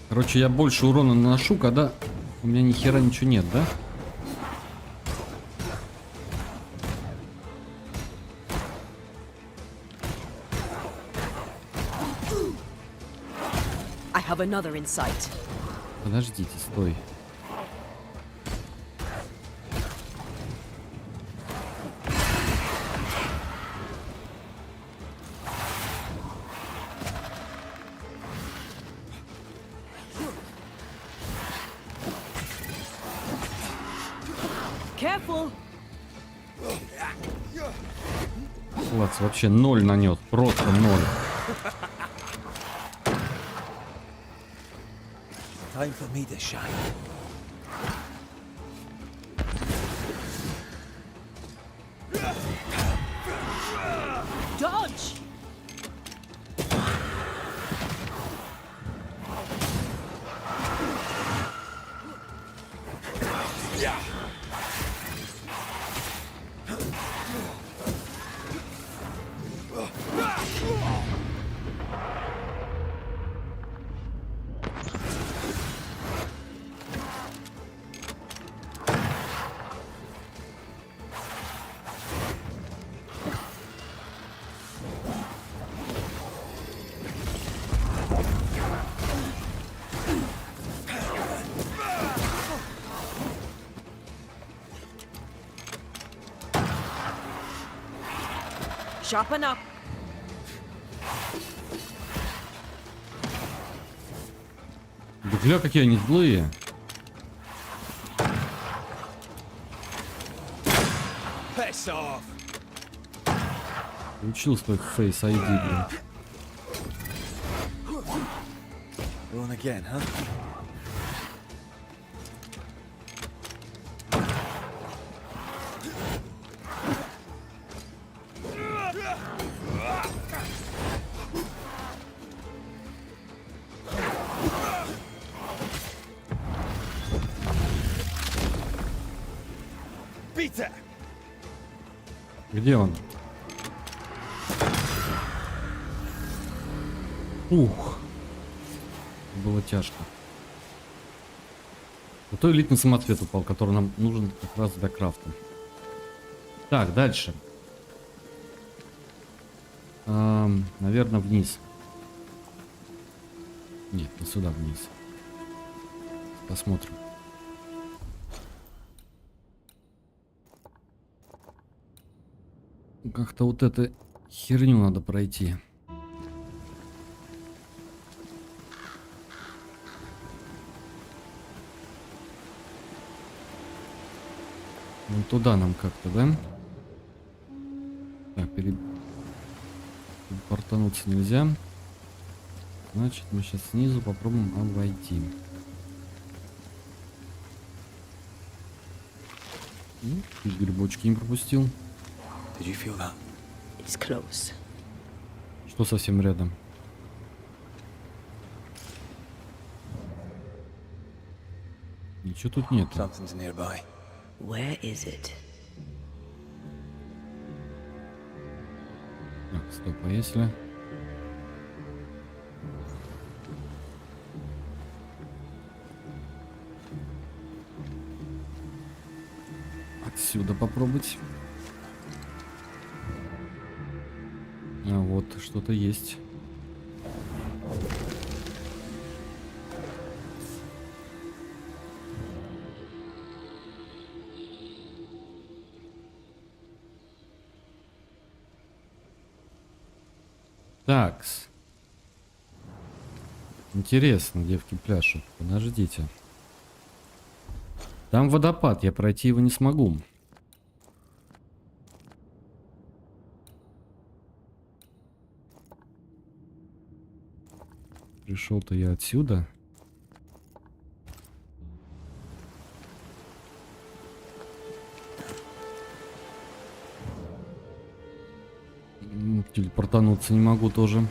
Короче, я больше урона наношу, когда у меня ни хера ничего нет, да? I have another insight. Подождите, стой. Careful. Лац вообще 0 нанес, просто 0. Time for me to shine. Sharpen up. Да гля, какие они злые. Piss off. Учил свой Face ID, блин. Going again, huh? Peter. Где он? Ух. Было тяжко. Зато элитный самоцвет упал, который нам нужен как раз для крафта. Так, дальше. Наверное, вниз. Нет, не сюда, вниз. Посмотрим. Как-то вот эту херню надо пройти. Вон туда нам как-то, да? Так, портануться нельзя. Значит, мы сейчас снизу попробуем обойти. Чуть грибочки не пропустил. Did you feel that? It's close. Что совсем рядом? Ничего тут нет. Something's nearby. Where is it? Так, стоп, а если... Отсюда попробовать. А вот что-то есть. Такс. Интересно, девки пляшут. Подождите. Там водопад, я пройти его не смогу. Пришел-то я отсюда. Телепортануться не могу тоже.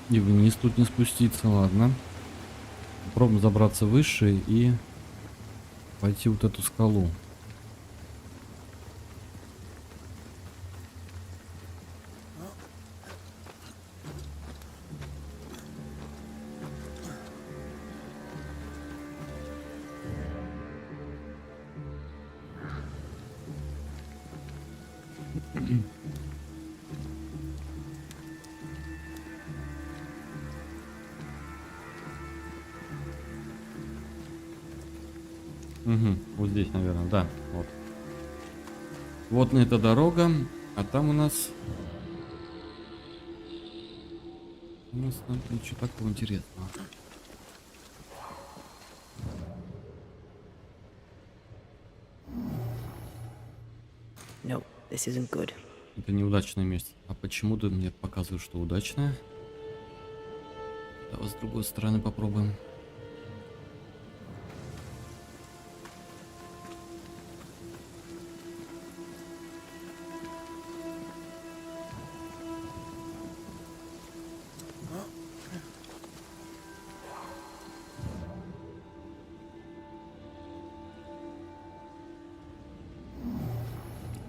И вниз тут не спуститься, ладно. Попробуем забраться выше и пойти вот эту скалу. Угу, вот здесь, наверное, да, вот. Вот на эта дорога, а там у нас там ничего такого интересного. This isn't good. Это неудачное место. А почему ты мне показываешь, что удачное? Давай с другой стороны попробуем.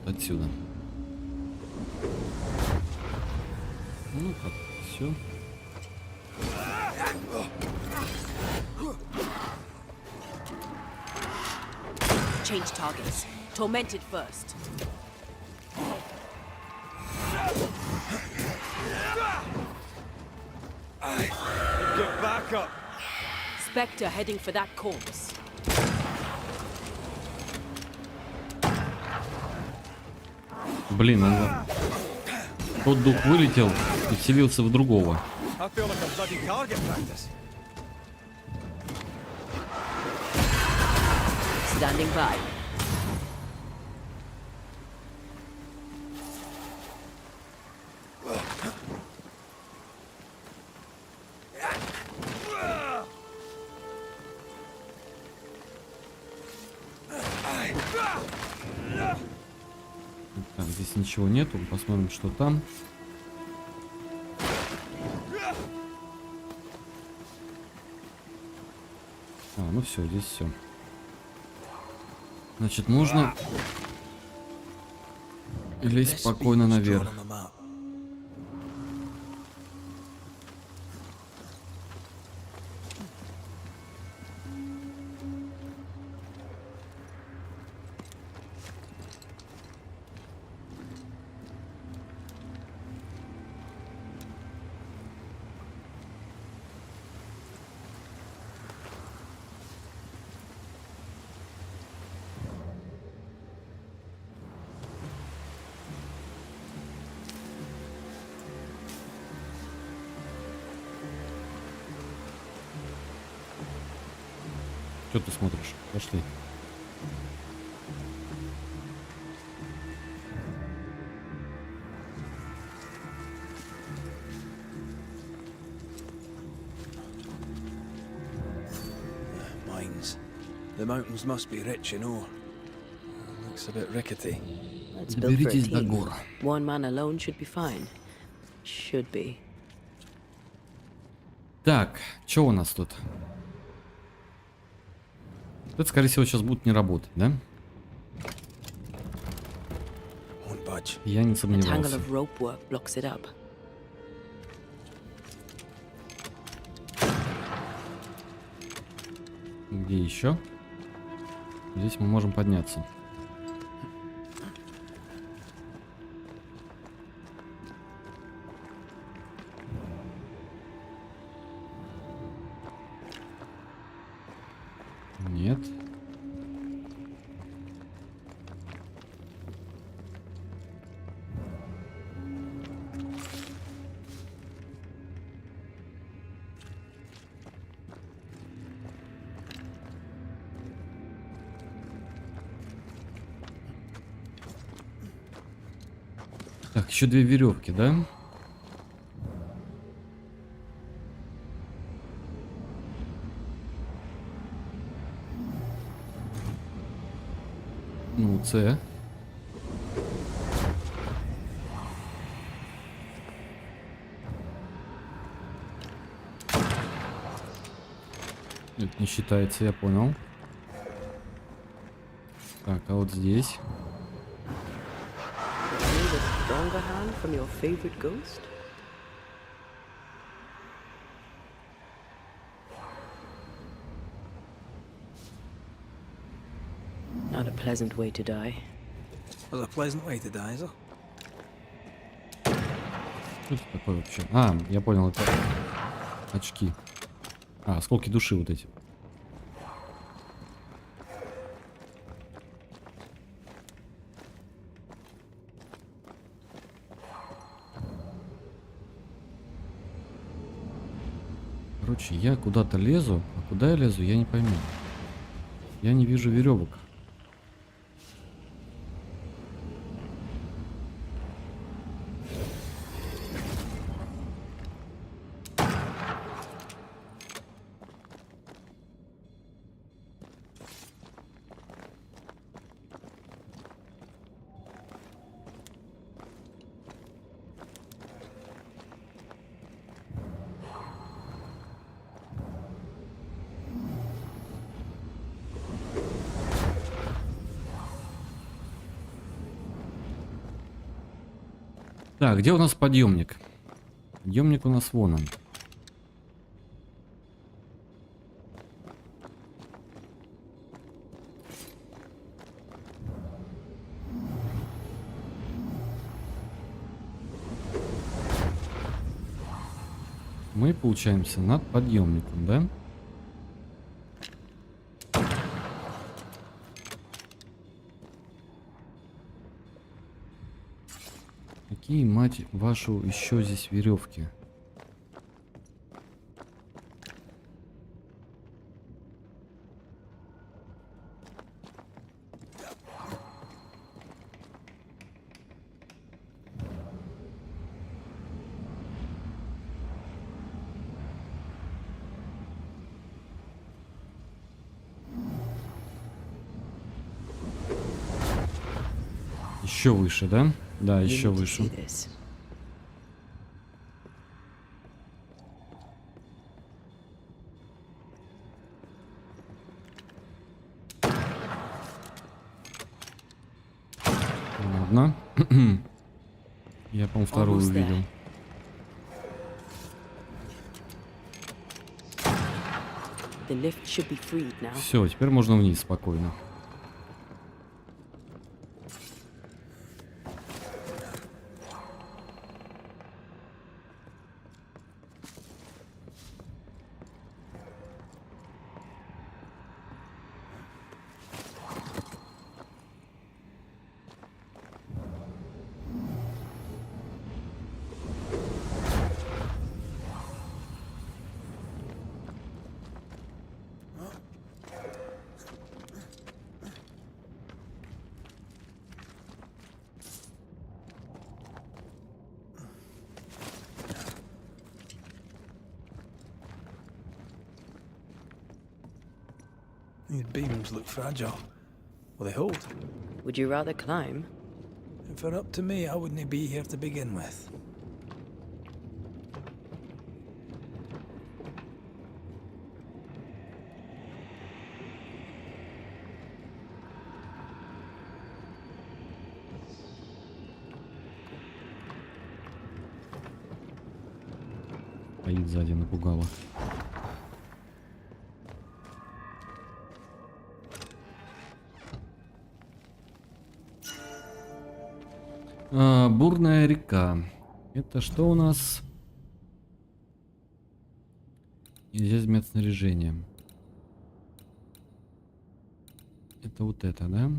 Отсюда. Ну как, все. Change targets. Tormented first. Get back up. Spectre heading for that corpse. Блин, тот дух вылетел и вселился в другого. I feel like a bloody target practice. Standing by. Так, здесь ничего нету. Посмотрим, что там. А, ну все, здесь все. Значит, нужно лезть спокойно наверх. Что ты смотришь? Пошли. Mines. The mountains must be rich in ore. Looks a bit rickety. Let's build for a Доберитесь до team. гор. One man alone should be fine. Should be. Так, что у нас тут? Это, скорее всего, сейчас будет не работать, да? Я не A tangle сомневался. of rope work blocks it up. Где еще? Здесь мы можем подняться. Нет. Так, еще две веревки, да? Ну, С. Это не считается, я понял. Так, а вот здесь. Need a stronger hand from your favorite ghost? Not a pleasant way to die. Was a pleasant way to die, is it? Что это такое вообще? А, я понял, это очки. А, осколки души вот эти. Короче, я куда-то лезу, а куда я лезу, я не пойму. Я не вижу веревок. Так, где у нас подъемник? Подъемник у нас вон он. Мы получаемся над подъемником, да? Какие, мать вашу, еще здесь веревки? Еще выше, да? Да, еще выше. Ладно. Я, по-моему, вторую увидел. Все, теперь можно вниз спокойно. These beams look fragile. Will they hold? Would you rather climb? If it were up to me, I wouldn't be here to begin with. Стоит сзади, напугало. Бурная река. Это что у нас? Нельзя изменять снаряжение. Это вот это, да?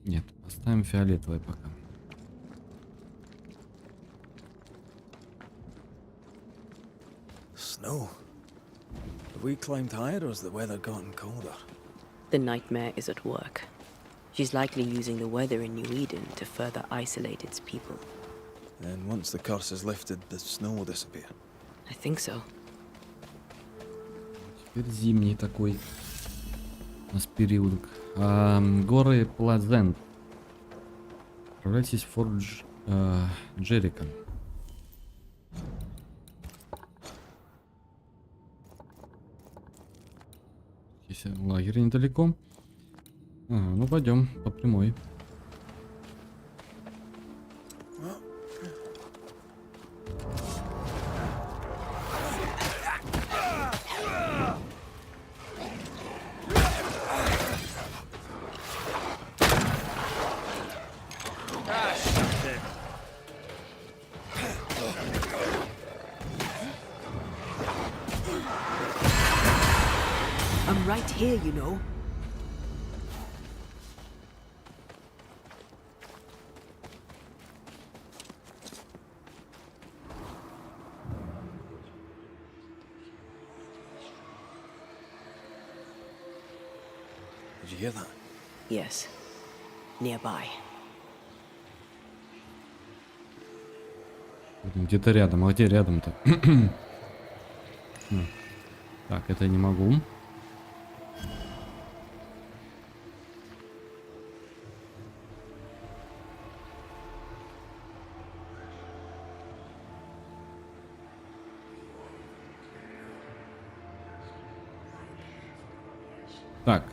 Нет, оставим фиолетовое пока. Snow. Have we climbed higher, or has the weather gotten colder? The nightmare is at work. She's likely using the weather in New Eden to further isolate its people. And once the curse is lifted, the snow will disappear. I think so. Теперь зимний такой у нас период. Горы Плазент. Отправляйтесь в Форт Джерико. Здесь лагерь недалеко. Ну пойдем по прямой. I'm right here, you know. Did you hear that? Yes. Nearby. Где-то рядом. А где рядом-то? Так, это не могу. Так,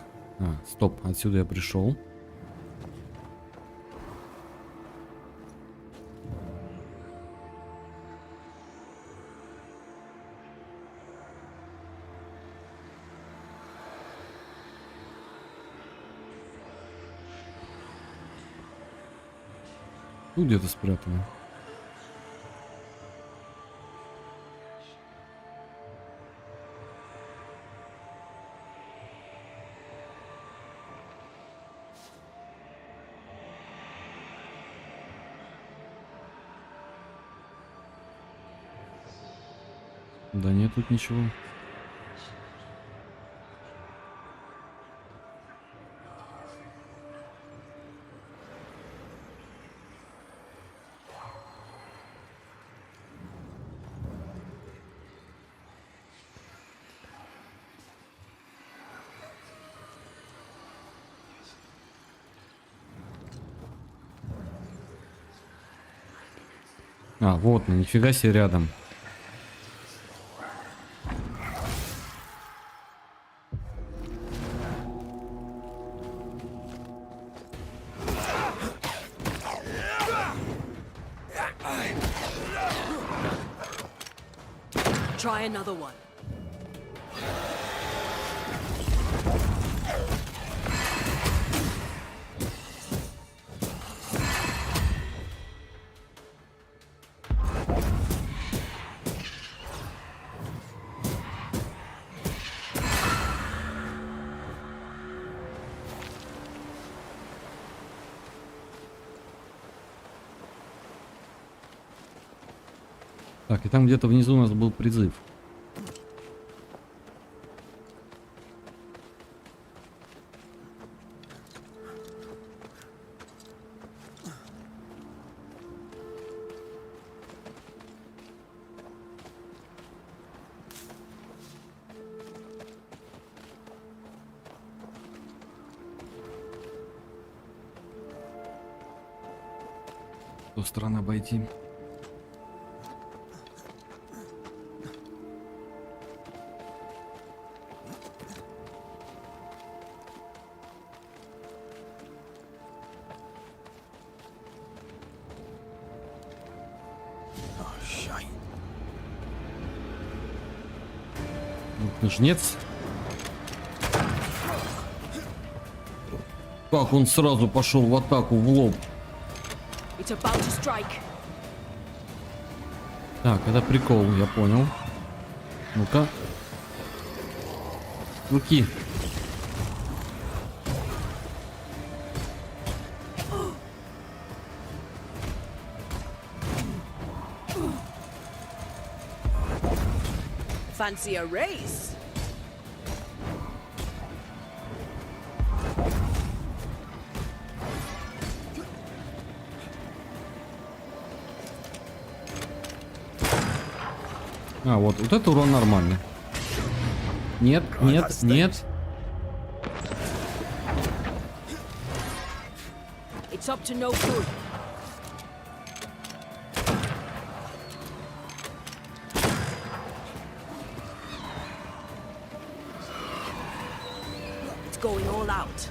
стоп, отсюда я пришел. Тут где-то спрятано. Да нет тут ничего. А, вот, ну нифига себе рядом. Try another one. Так, и там где-то внизу у нас был призыв. С той стороны обойти. Жнец. Как он сразу пошел в атаку в лоб. Так, это прикол, я понял. Ну-ка. Руки. Fancy a race? А, вот это урон нормальный. Нет, нет, нет. It's up to no good. It's going all out.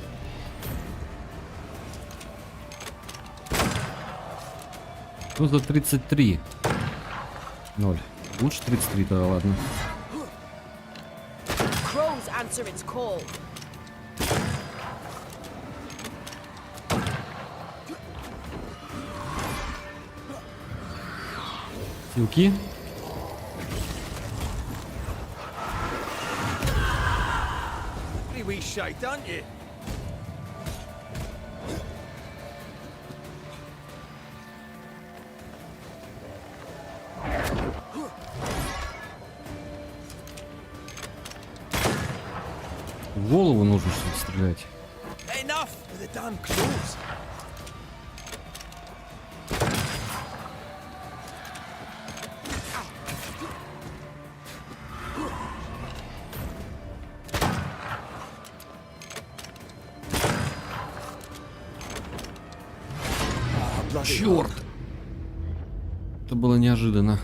Ну за 33. 0. Лучше 33 тогда, ладно. Crows answer its call. Силки. Pretty wee shite, aren't you? В голову нужно что-то стрелять. Enough with the damn crows. Черт! Это было неожиданно.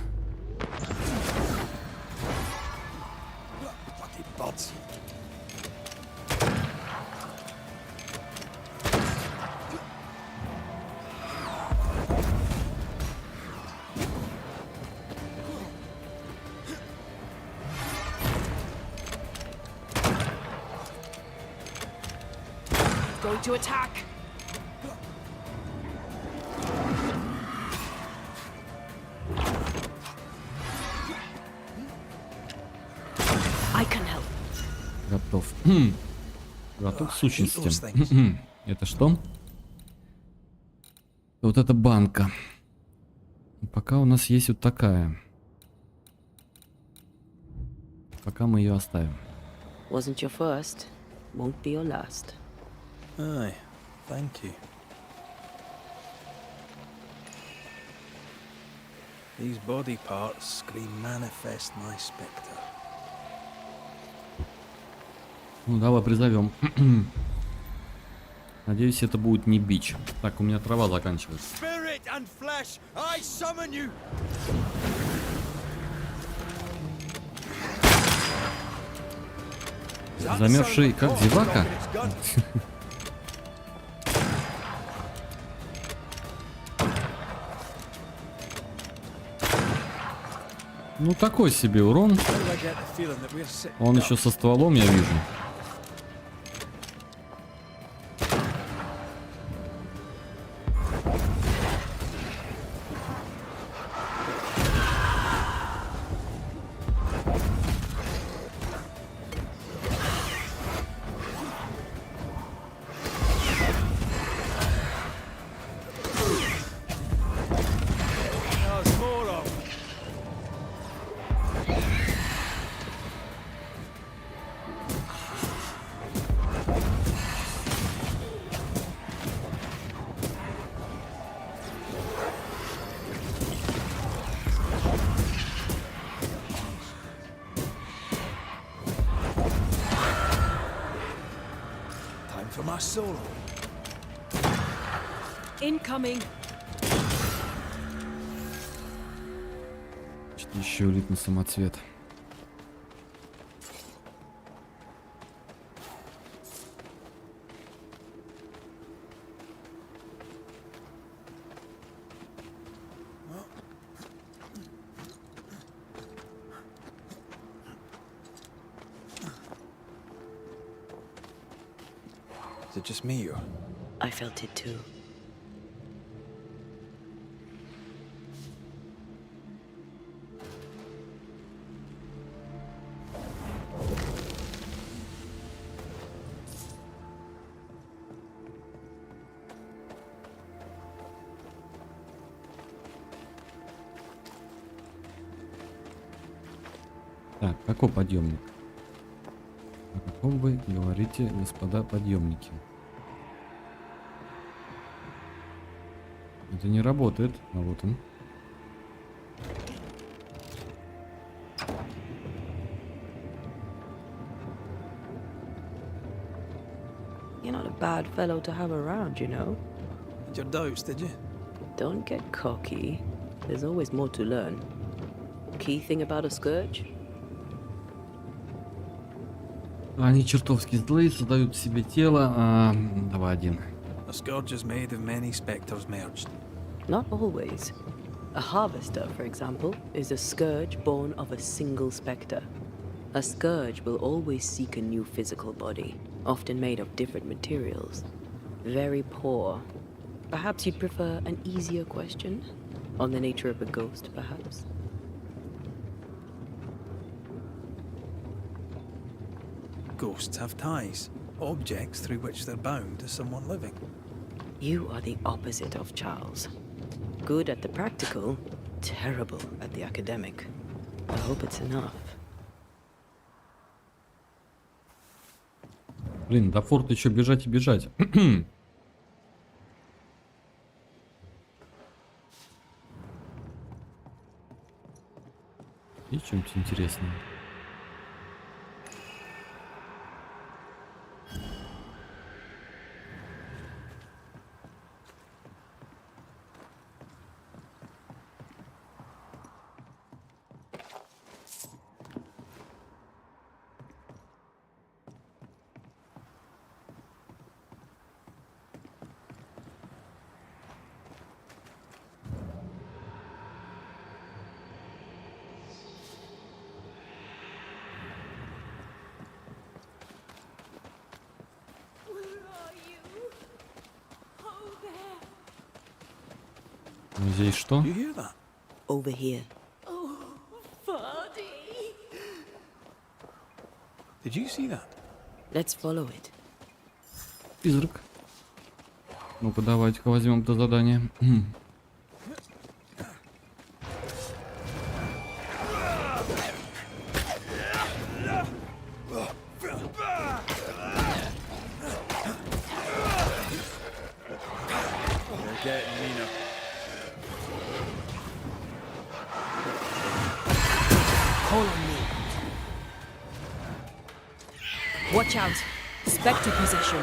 Going to attack. Готов. Готов к сущности. Это что? Вот эта банка. Пока у нас есть вот такая. Пока мы ее оставим. Wasn't your first, won't be your last. Aye, thank you. These body parts scream manifest my spectre. Ну, давай призовем. Надеюсь, это будет не бич. Так, у меня трава заканчивается. Spirit and flesh, I summon you. Замерзший, как зевака? Ну, такой себе урон. Он еще со стволом, я вижу. For my soul. Incoming. Еще улитный самоцвет. Is it just me or? I felt it too. Так, какой подъемник? О каком вы говорите, господа подъемники? Это не работает. А вот он. You're not a bad fellow to have around, you know. Had your doubts, did you? Don't get cocky. There's always more to learn. Key thing about a scourge? Они чертовски злые, создают себе тело. Давай один. A scourge is made of many spectres merged. Not always. A harvester, for example, is a scourge born of a single spectre. A scourge will always seek a new physical body, often made of different materials. Very poor. Perhaps you'd prefer an easier question? On the nature of a ghost, perhaps? Ghosts have ties, objects through which they're bound to someone living. You are the opposite of Charles. Good at the practical, terrible at the academic. I hope it's enough. Блин, до форта еще бежать и бежать. И чем-то интересным. Здесь что? You hear that? Over here. Oh, Vardy. Did you see that? Let's follow it. Призрак. Ну-ка, давайте-ка возьмем это задание. Watch out! Spectre possession.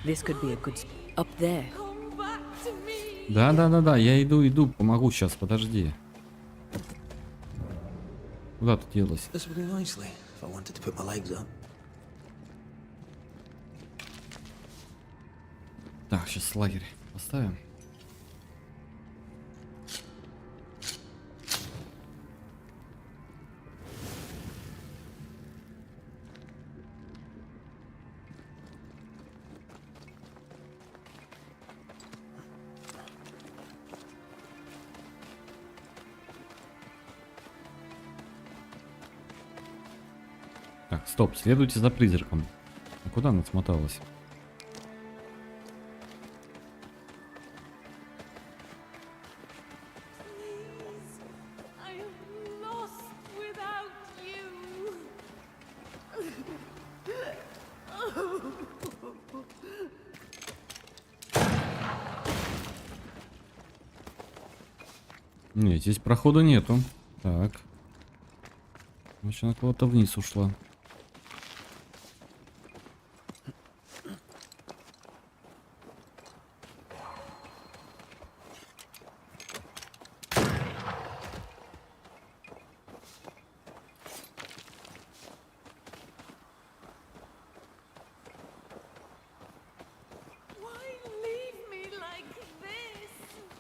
This could be a good up there. Да, я иду, помогу сейчас, подожди. Куда ты делась? This would do nicely if I wanted to put my legs up. Так, сейчас лагерь поставим. Так, стоп, следуйте за призраком. А куда она смоталась? Нет, здесь прохода нету. Так. Значит, она куда-то вниз ушла.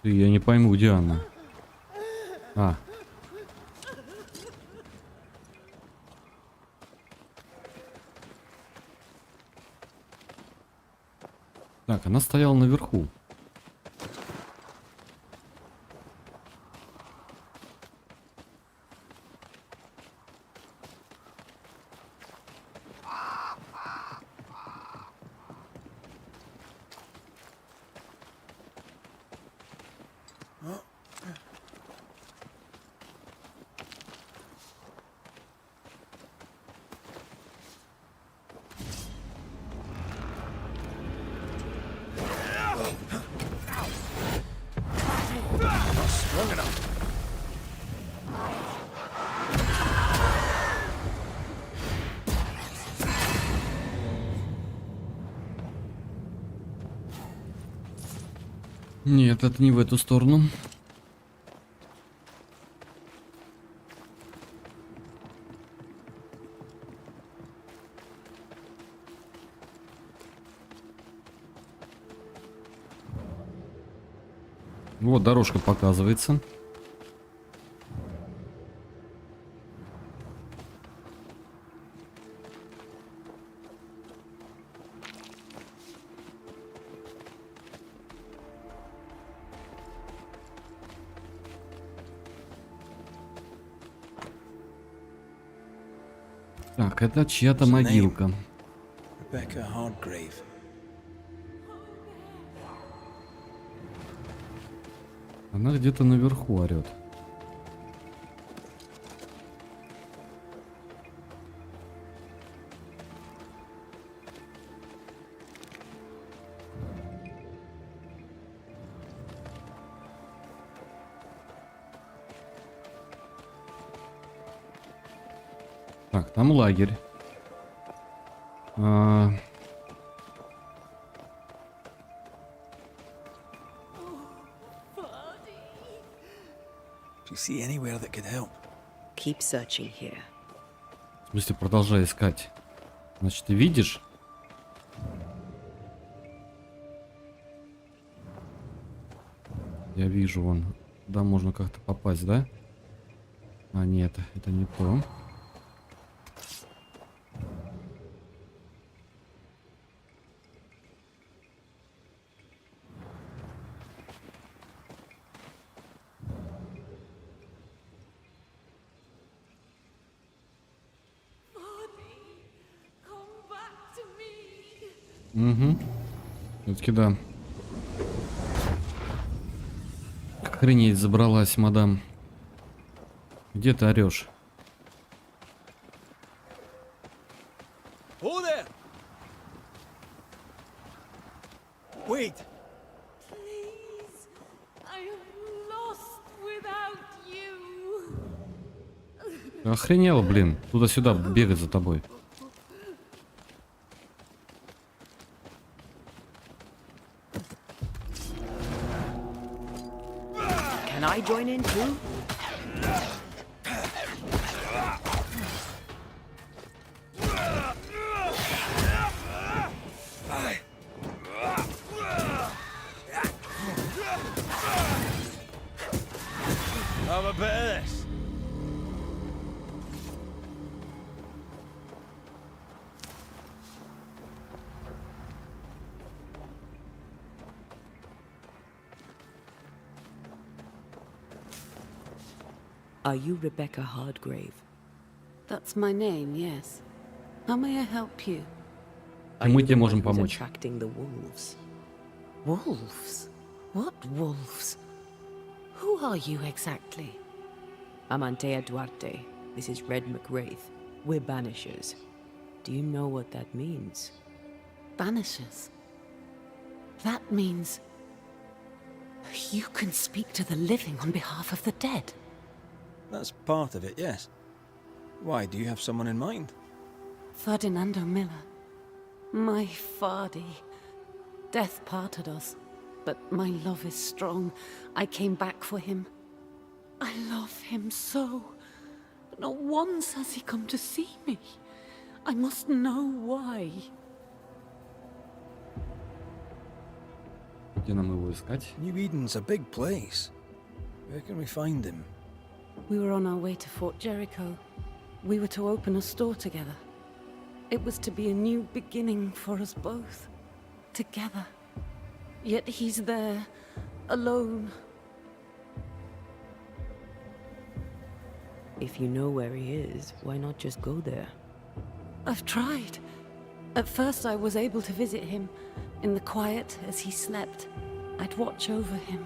Я не пойму, где она. А. Так, она стояла наверху. Нет, это не в эту сторону. Вот дорожка показывается. Так, это чья-то могилка. Rebecca Hardgrave. Она где-то наверху орет. Так, там лагерь. Do you see anywhere that could help? Keep searching here. В смысле, продолжай искать. Значит, ты видишь? Я вижу, вон. Туда можно как-то попасть, да? А, нет, это не то. Угу. Все-таки да. Охренеть, забралась, мадам. Где ты орешь? Hold there! Wait! Please, I am lost without you. Ты охренела, блин. Туда-сюда бегать за тобой. Can I join in too? Have a bit of this. Are you Rebecca Hardgrave? That's my name, yes. How may I help you? Are Мы you тебе the можем one who's помочь. attracting the wolves? Wolves? What wolves? Who are you exactly? I'm Antea Duarte. This is Red McWraith. We're Banishers. Do you know what that means? Banishers? That means you can speak to the living on behalf of the dead. That's part of it, yes. Why, do you have someone in mind? Ferdinando Miller. My Fardy. Death parted us, but my love is strong. I came back for him. I love him so. But not once has he come to see me. I must know why. Где нам его искать? New Eden's a big place. Where can we find him? We were on our way to Fort Jericho. We were to open a store together. It was to be a new beginning for us both. Together. Yet he's there, alone. If you know where he is, why not just go there? I've tried. At first I was able to visit him in the quiet as he slept. I'd watch over him.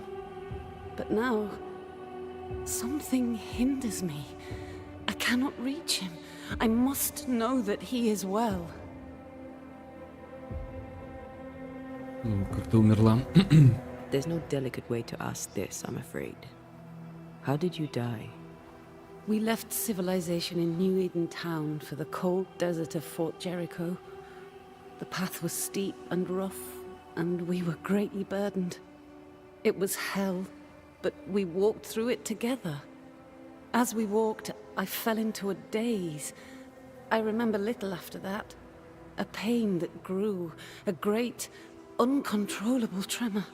But now, something hinders me. I cannot reach him. I must know that he is well. Ну, как ты умерла? There's no delicate way to ask this, I'm afraid. How did you die? We left civilization in New Eden town for the cold desert of Fort Jericho. The path was steep and rough, and we were greatly burdened. It was hell, but we walked through it together. As we walked, I fell into a daze. I remember little after that. A pain that grew, a great, uncontrollable tremor.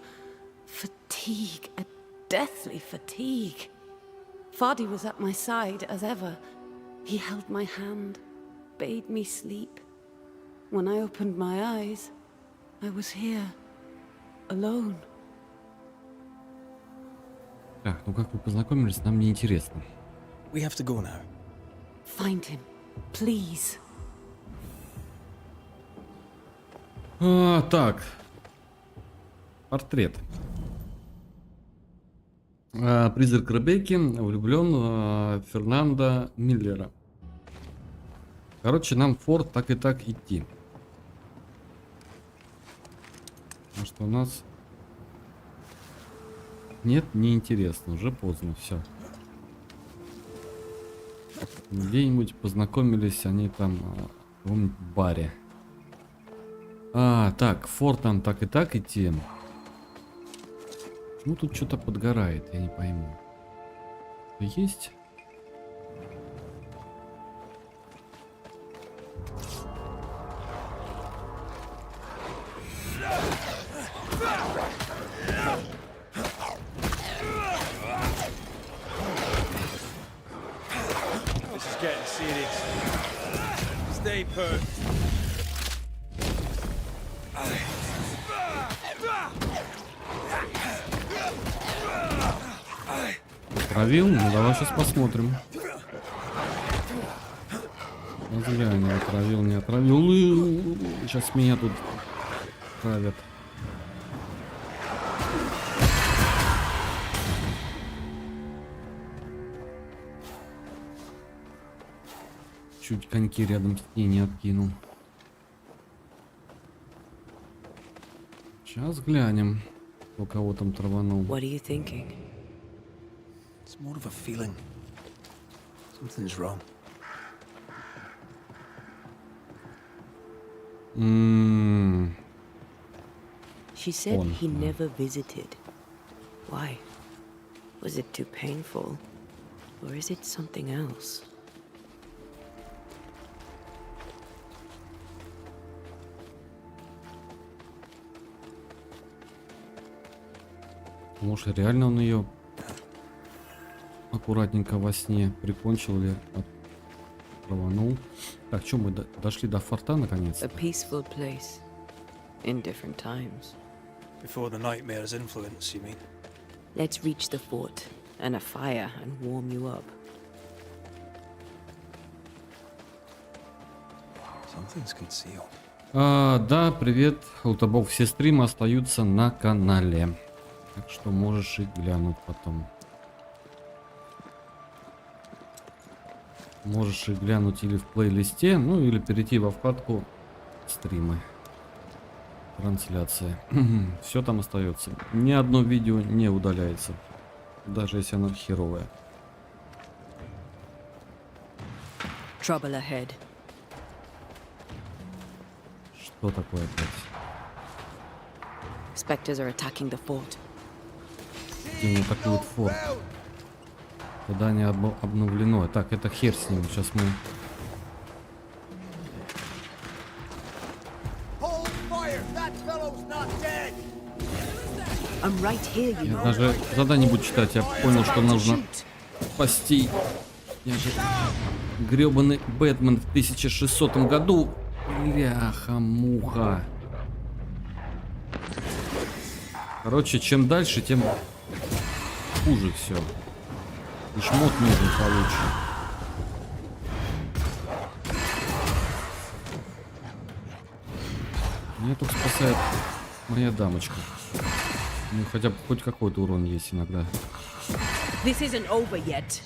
Fatigue, a deathly fatigue. Fardy was at my side as ever. He held my hand, bade me sleep. When I opened my eyes, I was here, alone. Так, ну как вы познакомились, нам не интересно. We have to go now. Find him, please. Так. Портрет. Призрак Ребекки влюблен в Фернандо Миллера. Короче, нам в форт так и так идти. А что у нас? Нет, не интересно, уже поздно, все. Где-нибудь познакомились они там в каком-нибудь баре. Так, в форт нам так и так идти. Почему тут что-то подгорает, я не пойму. Есть? This is getting serious. Stay put. Отравил? Ну давай сейчас посмотрим. Взглянь, отравил, не отравил. Сейчас меня тут правят. Чуть коньки рядом с ней не откинул. Сейчас глянем, у кого там траванул. What are you thinking? It's more of a feeling. Something's wrong. She said he never visited. Why? Was it too painful? Or is it something else? Может, реально он ее аккуратненько во сне прикончил или траванул. Так, что мы дошли до форта наконец? A peaceful place in different times. Before the nightmare's influence, you mean? Let's reach the fort and a fire and warm you up. Something's concealed. Да, привет, Лутобов. Все стримы остаются на канале. Так что можешь и глянуть потом. Можешь и глянуть или в плейлисте, ну или перейти во вкладку стримы. Трансляция. Все там остается. Ни одно видео не удаляется. Даже если оно херовое. Trouble ahead. Что такое опять? Spectres are attacking the fort. Где они атакуют форт? Задание обновлено. Так, это хер с ним. Сейчас мы... Я даже задание буду читать. Я понял, что нужно спасти. Я же гребаный Бэтмен в 1600 году. Бляха-муха. Короче, чем дальше, тем хуже все. И шмот нужен получше. Меня тут спасает моя дамочка. Ну, хотя бы хоть какой-то урон есть иногда. This isn't over yet.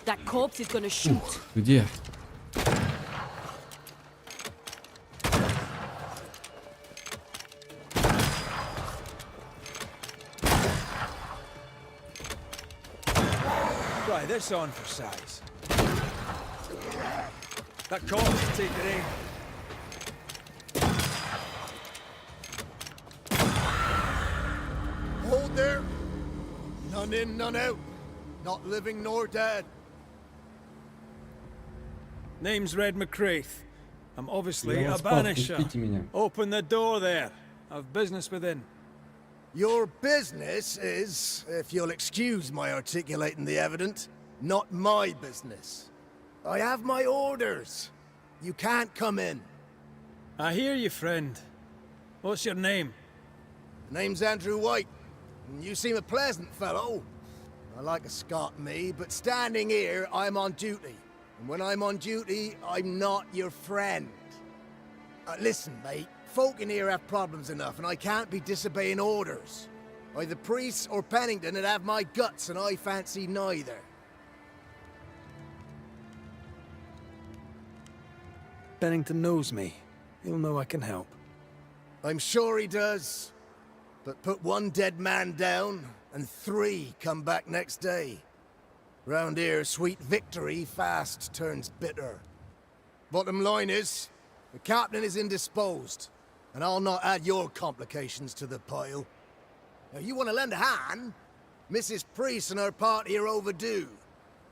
That corpse is gonna shoot. Где? Try this on for size. That corpse is taking aim. Hold there. None in, none out. Not living nor dead. Name's Red McCraith. I'm obviously Я a вас спас, Banisher. пустите меня. Open the door there. I've business within. Your business is, if you'll excuse my articulating the evident, not my business. I have my orders. You can't come in. I hear you, friend. What's your name? The name's Andrew White. And you seem a pleasant fellow. I like a Scot, me, but standing here, I'm on duty. And when I'm on duty, I'm not your friend. Listen, mate. Folk in here have problems enough, and I can't be disobeying orders. Either priests or Pennington would have my guts, and I fancy neither. Bennington knows me. He'll know I can help. I'm sure he does. But put one dead man down, and 3 come back next day. Round here, sweet victory fast turns bitter. Bottom line is, the captain is indisposed, and I'll not add your complications to the pile. Now, you want to lend a hand? Mrs. Priest and her party are overdue.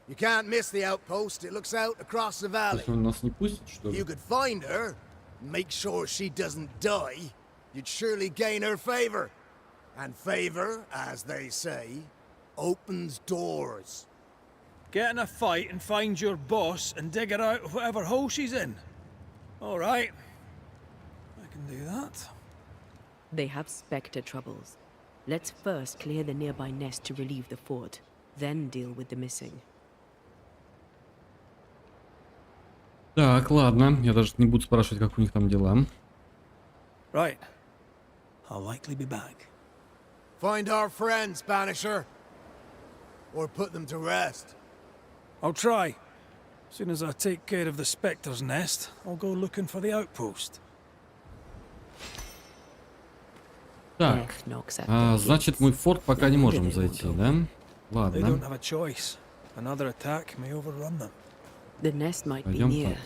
You can't miss the outpost, it looks out across the valley. Он нас не пустит, что ли? You could find her, make sure she doesn't die, you'd surely gain her favor. And favor, as they say, opens doors. Get in a fight and find your boss and dig her out of whatever hole she's in. All right. I can do that. They have Spectre troubles. Let's first clear the nearby nest to relieve the fort, then deal with the missing. Так, ладно. Я даже не буду спрашивать, как у них там дела. Right. I'll likely be back. Find our friends, Banisher. Or put them to rest. I'll try. As soon as I take care of the Spectre's nest, I'll go looking for the outpost. Так, значит, мы в форт пока не можем зайти, да? They Ладно. don't have a choice. Another attack may overrun them. The nest might be Пойдем near. так.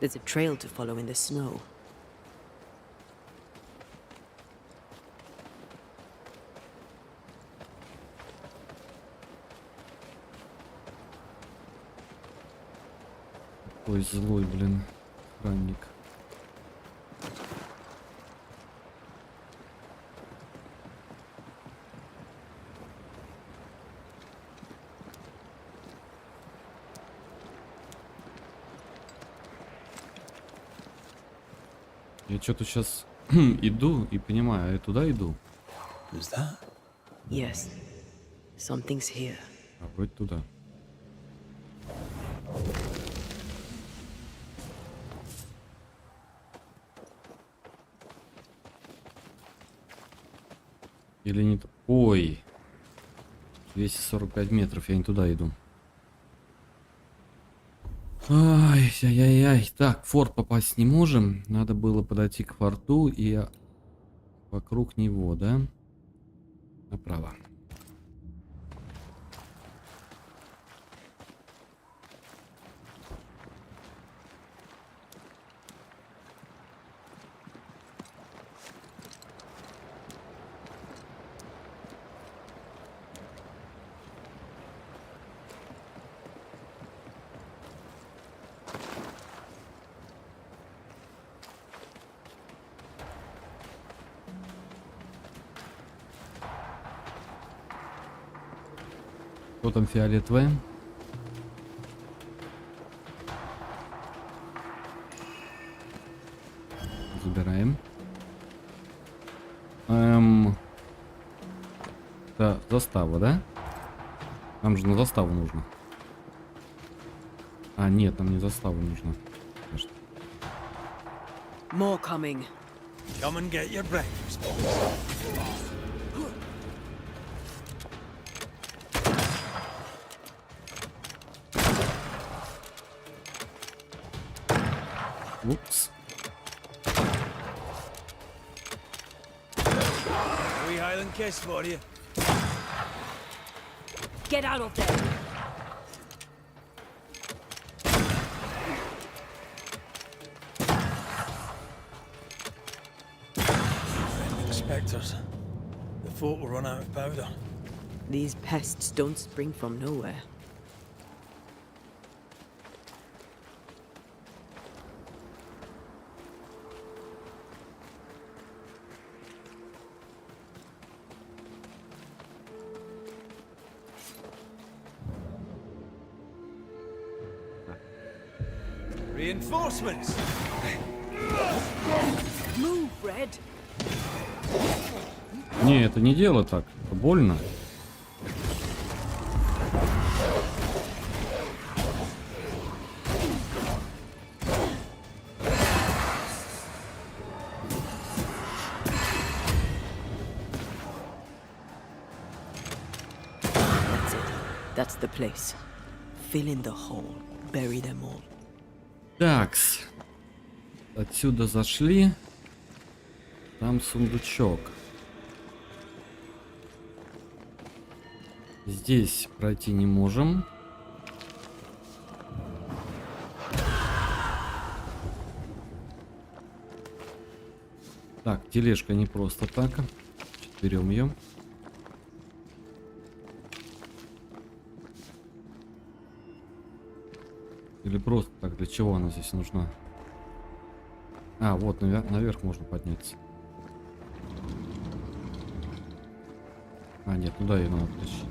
There's a trail to follow in the snow. Ой, злой, блин, охранник. Я что-то сейчас иду и понимаю, я туда иду. Who's that? Yes. Something's here. А вроде туда. Или не... Ой. 245 метров, я не туда иду. Ай-яй-яй. Так, в форт попасть не можем. Надо было подойти к форту и вокруг него, да? Направо. Что там фиолетовое? Забираем. Да, застава, да? Нам же на заставу нужно. А, нет, нам не застава нужно. More coming. Come and get your breakfast, boys. Упс. Wee Highland kiss for you. Get out of there. The Spectres. The fort will run out of powder. These pests don't spring from nowhere. Reinforcements! Move, Red! Не, это не дело так. Это больно. That's it. That's the place. Fill in the hole. Bury them all. Такс. Отсюда зашли. Там сундучок. Здесь пройти не можем. Так, тележка не просто так. Берем ее. Или просто так, для чего она здесь нужна? А, вот, наверх можно подняться. А, нет, туда ее надо тащить.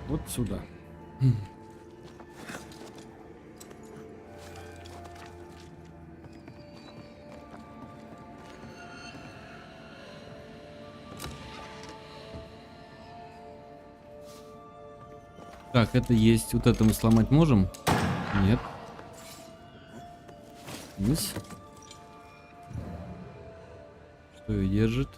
Вот сюда. Так, это есть. Вот это мы сломать можем? Нет. Вниз. Что ее держит?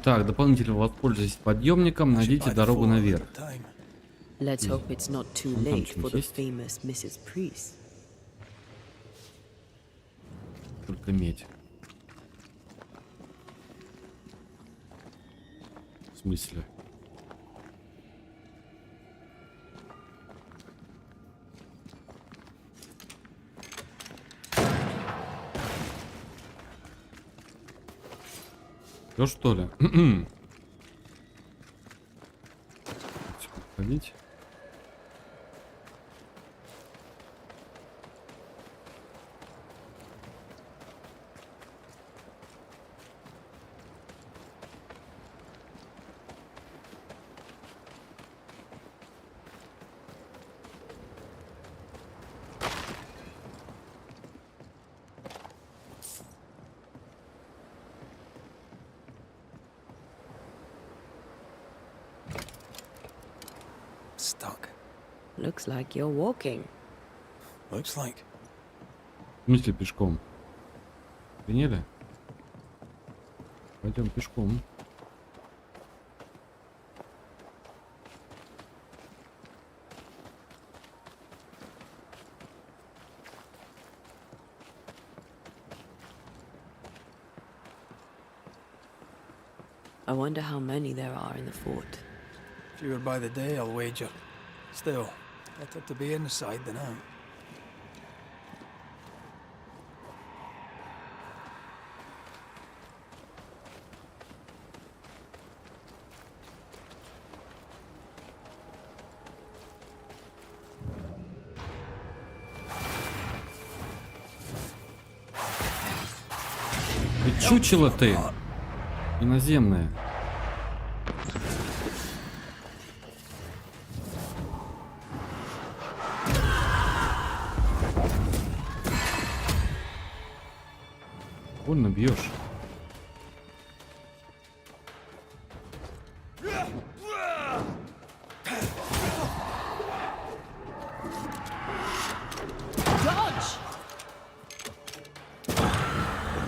Так, дополнительно воспользуйтесь подъемником, найдите дорогу наверх. Let's hope it's not too Вон там late что-нибудь for the есть? famous Mrs. Priest. Только медь. В смысле? Всё, что ли? Ходить. Stuck. Looks like you're walking. Looks like. В смысле пешком? Поняли? Пойдем пешком. I wonder how many there are in the fort. Fewer by the day, I'll wager. Still, better to be inside than out. Ты чучело ты! Иноземное. Больно бьешь. The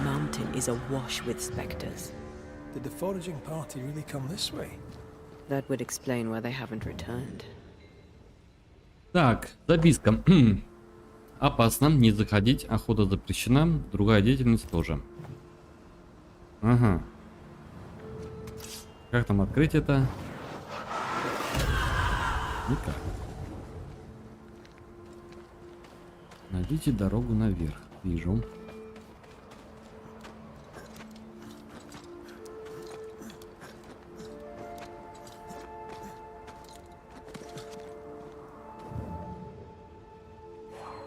mountain is awash with specters. Did the foraging party really come this way? That would explain why they haven't returned. Так, записка. Опасно, не заходить, охота запрещена, другая деятельность тоже. Ага. Как там открыть это? Никак. Найдите дорогу наверх. Вижу.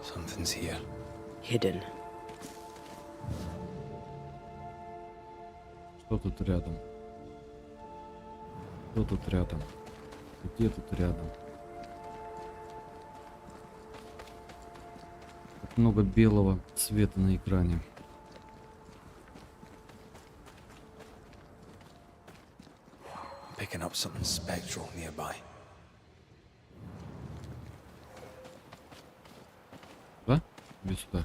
Something's here. Hidden. Что тут рядом? Что тут рядом? Где тут рядом? Как много белого цвета на экране. Picking up something spectral nearby. Да? Иди сюда.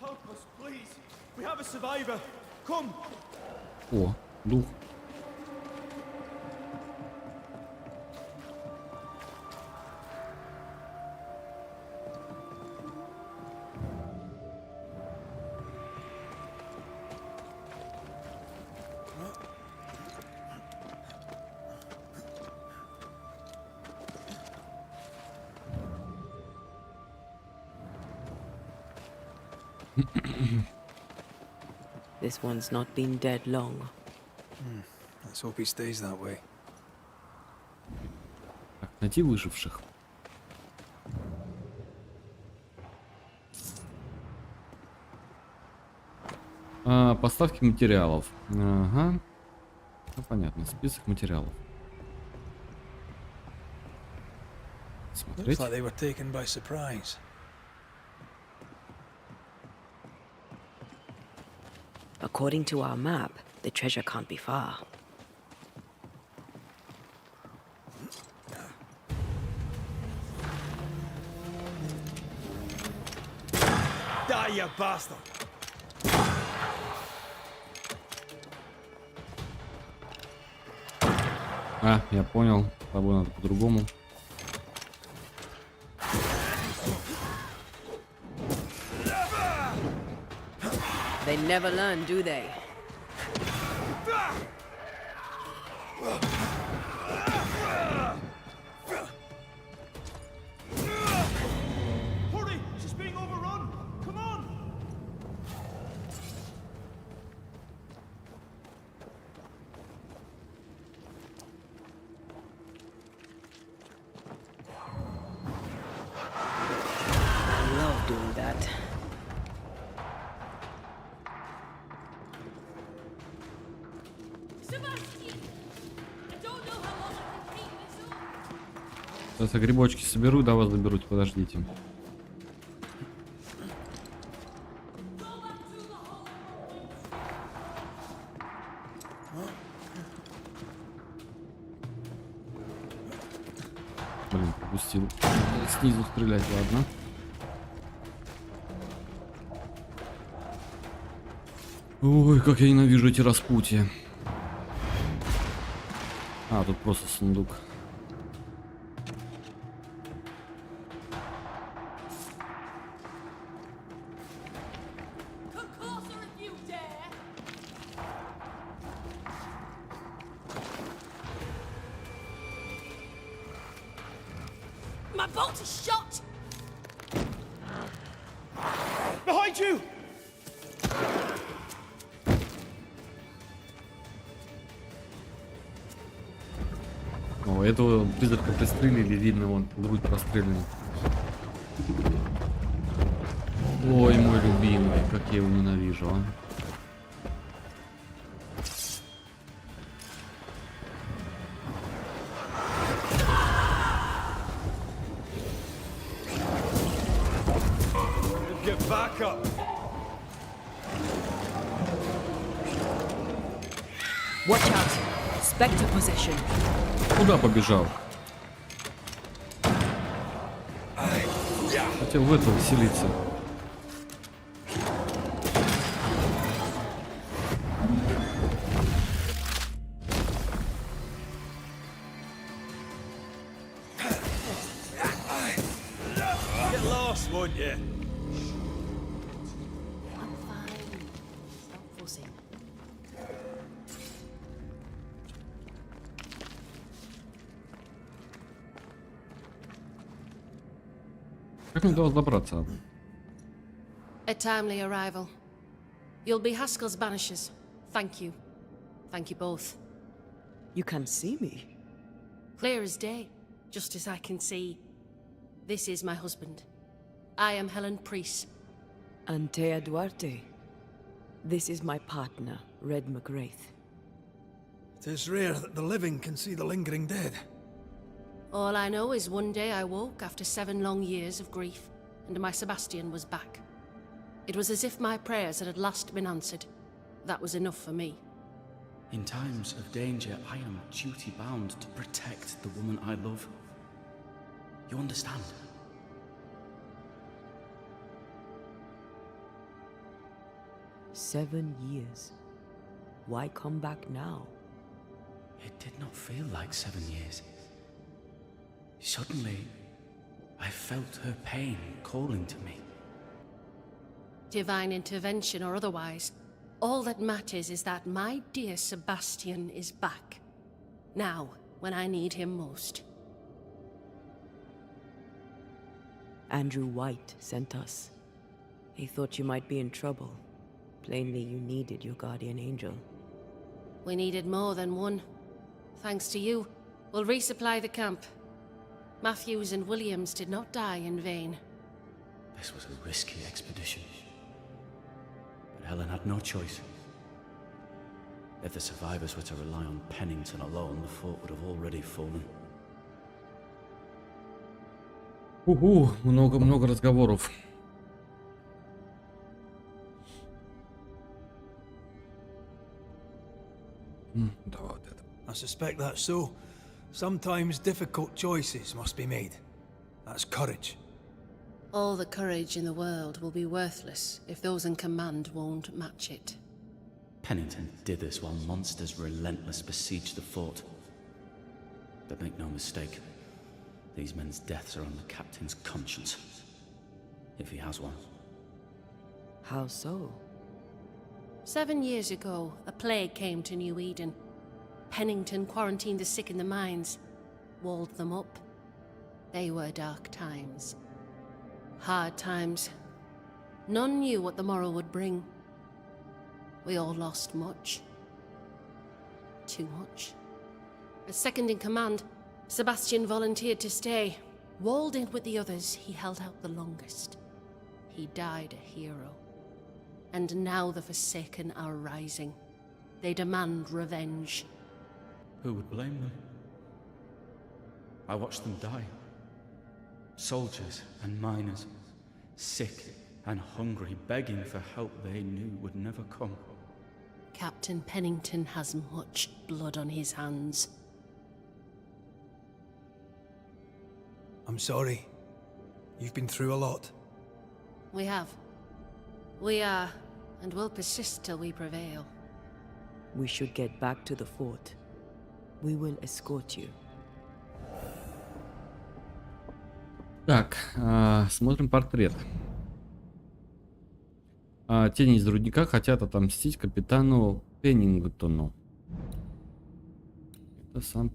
Help us, please. We have a survivor. Come. О, дух. This one's not been dead long. Let's hope he stays that way. Так, найти выживших. Поставки материалов. Ага. Ну, понятно. Список материалов. Смотреть. Looks like they were taken by surprise. According to our map, the treasure can't be far. Die, you bastard! Я понял. С тобой надо по-другому. They never learn, do they? Hurry! She's being overrun! Come on! I love doing that. Сейчас я грибочки соберу, до вас доберусь, подождите. Блин, пропустил. Снизу стрелять, ладно. Ой, как я ненавижу эти распутья. Тут просто сундук. My bolt is shot! Behind you! О, этого призрака пристрелили, видно, вон, грудь прострелена. Ой, мой любимый, как я его ненавижу, а. Get back up! Watch out! Spectre possession. Куда побежал? Хотел в это вселиться. Get lost, won't you? I'm fine. Stop fussing. Как мне до вас добраться? A timely arrival. You'll be Haskell's Banishers. Thank you. Thank you both. You can see me. Clear as day, just as I can see. This is my husband. I am Helen Priest. Antea Duarte. This is my partner, Red McGrath. It is rare that the living can see the lingering dead. All I know is one day I woke after 7 long years of grief, and my Sebastian was back. It was as if my prayers had at last been answered. That was enough for me. In times of danger, I am duty-bound to protect the woman I love. You understand? "7 years. Why come back now?" It did not feel like 7 years. Suddenly, I felt her pain calling to me. Divine intervention or otherwise, all that matters is that my dear Sebastian is back. Now, when I need him most. Andrew White sent us. He thought you might be in trouble. Plainly, you needed your guardian angel. We needed more than one. Thanks to you, we'll resupply the camp. Matthews and Williams did not die in vain. This was a risky expedition. But Helen had no choice. If the survivors were to rely on Pennington alone, the fort would have already fallen. Много разговоров. Да, вот это. I suspect that's so. Sometimes difficult choices must be made. That's courage. All the courage in the world will be worthless if those in command won't match it. Pennington did this while monsters relentless besieged the fort. But make no mistake, these men's deaths are on the captain's conscience. If he has one. How so? 7 years ago, a plague came to New Eden. Pennington quarantined the sick in the mines, walled them up. They were dark times. Hard times. None knew what the morrow would bring. We all lost much. Too much. As second in command, Sebastian volunteered to stay. Walled in with the others, he held out the longest. He died a hero. And now the Forsaken are rising. They demand revenge. Who would blame them? I watched them die. Soldiers and miners, sick and hungry, begging for help they knew would never come. Captain Pennington has much blood on his hands. I'm sorry. You've been through a lot. We have. We are, and will persist till we prevail. We should get back to the fort. We will escort you. Так, смотрим портрет. Тени из рудника хотят отомстить капитану Пеннингтону. Это сам...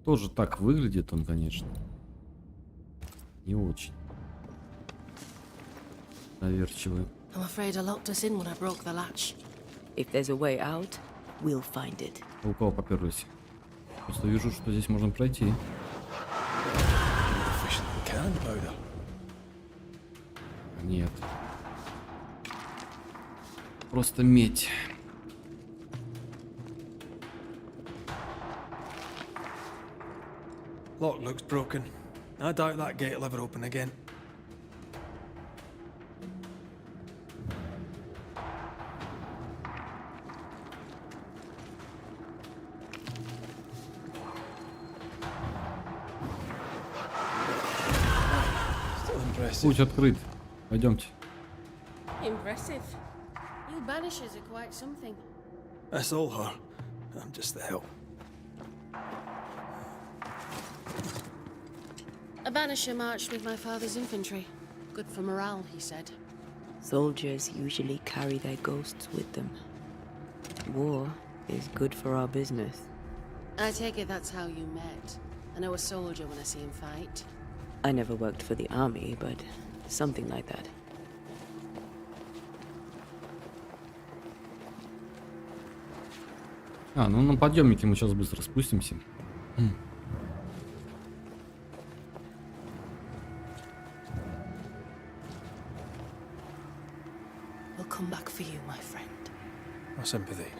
Тоже так выглядит он, конечно. Не очень. Доверчивый. I'm afraid I locked us in when I broke the latch. If there's a way out, we'll find it. У кого поперлись? Просто вижу, что здесь можно пройти. Нет. Просто медь. Lock looks broken. I doubt that gate will ever open again. Путь открыт. Пойдемте. Impressive. You Banishers are quite something. That's all her. I'm just the help. A Banisher marched with my father's infantry. Good for morale, he said. Soldiers usually carry their ghosts with them. War is good for our business. I take it that's how you met. I know a soldier when I see him fight. I never worked for the army, but something like that. Ну на подъемнике мы сейчас быстро спустимся. We'll come back for you, my friend. My sympathies.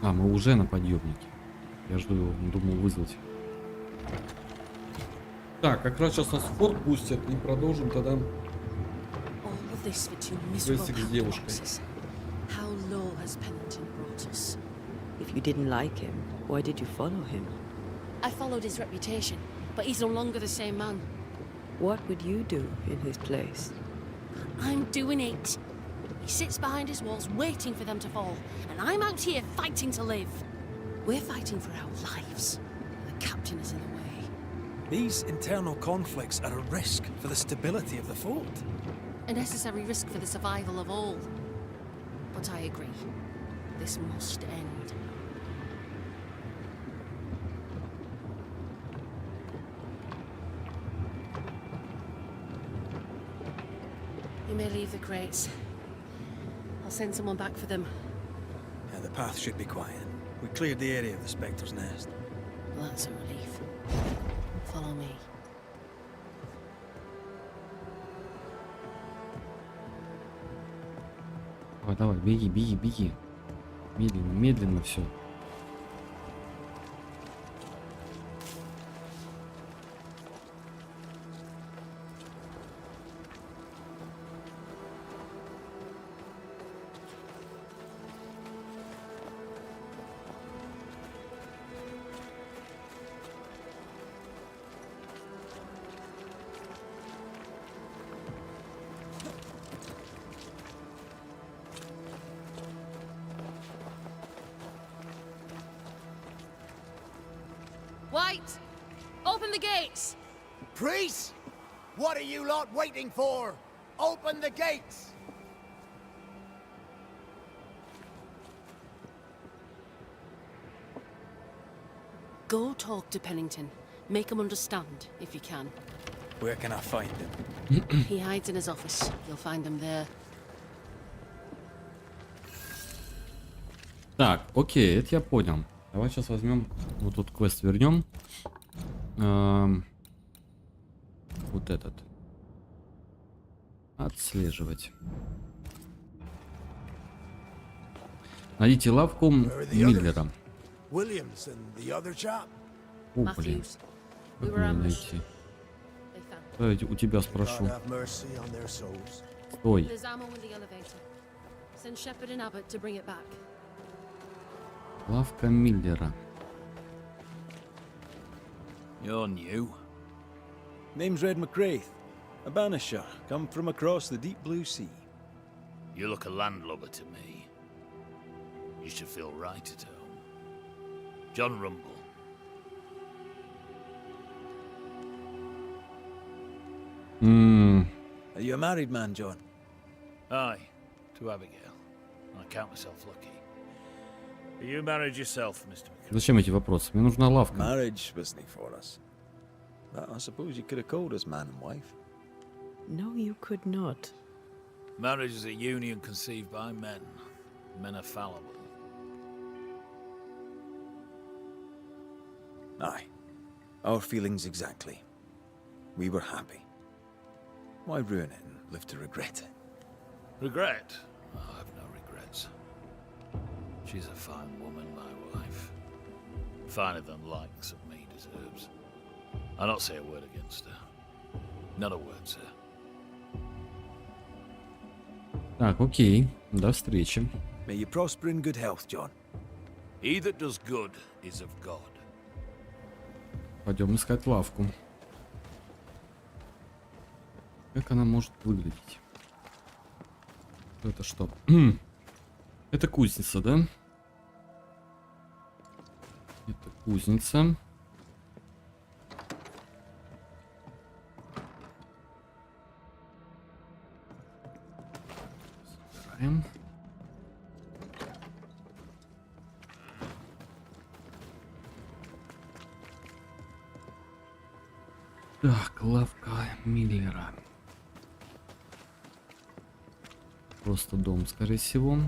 Мы уже на подъемнике. Я жду его, думал вызвать. Так, как раз сейчас нас в форт пустят и продолжим тогда квестик с девушкой. How low has Pennington brought us? If you didn't like him, why did you follow him? I followed his reputation, but he's no longer the same man. What would you do in his place? I'm doing it. He sits behind his walls waiting for them to fall, and I'm out here fighting to live. We're fighting for our lives. The captain is in the way. These internal conflicts are a risk for the stability of the fort. A necessary risk for the survival of all. But I agree. This must end. may leave the crates. I'll send someone back for them. Yeah, the path should be quiet. We cleared the area of the Spectre's nest. That's a relief. Follow me. Давай, давай, беги, беги, беги. Медленно, медленно все. White! Open the gates! Priest! What are you lot waiting for? Open the gates! Go talk to Pennington. Make him understand, if you can. Where can I find him? He hides in his office. You'll find him there. Так, окей, это я понял. Давай сейчас возьмем вот тут квест вернем. Вот этот. Отслеживать. Найдите лавку Миллера. Williams and the other chap. О, блин. Как мне найти? Давайте у тебя спрошу. God have mercy on their souls. Стой. There's ammo in the elevator. Send Shepard and Abbott to bring it back. Лавка Миллера. You're new. Name's Red McCraith, a Banisher, come from across the deep blue sea. You look a landlubber to me. You should feel right at home. John Rumble. Are you a married man, John? Aye, to Abigail. I count myself lucky. Are you married yourself, Mr. McCraith? Зачем эти вопросы? Мне нужна лавка. Marriage wasn't for us. But I suppose you could have called us man and wife. No, you could not. Marriage is a union conceived by men. Men are fallible. Aye. Our feelings exactly. We were happy. Why ruin it and live to regret it? Regret? Oh, I have no regrets. She's a fine woman, my wife. Finer than likes of me deserves. I'll not say a word against her. Not a word, sir. Так, окей. До встречи. May you prosper in good health, John. He that does good is of God. Пойдем искать лавку. Как она может выглядеть? Это что? Это кузница, да? Это кузница. Собираем. Так, лавка Миллера. Просто дом, скорее всего.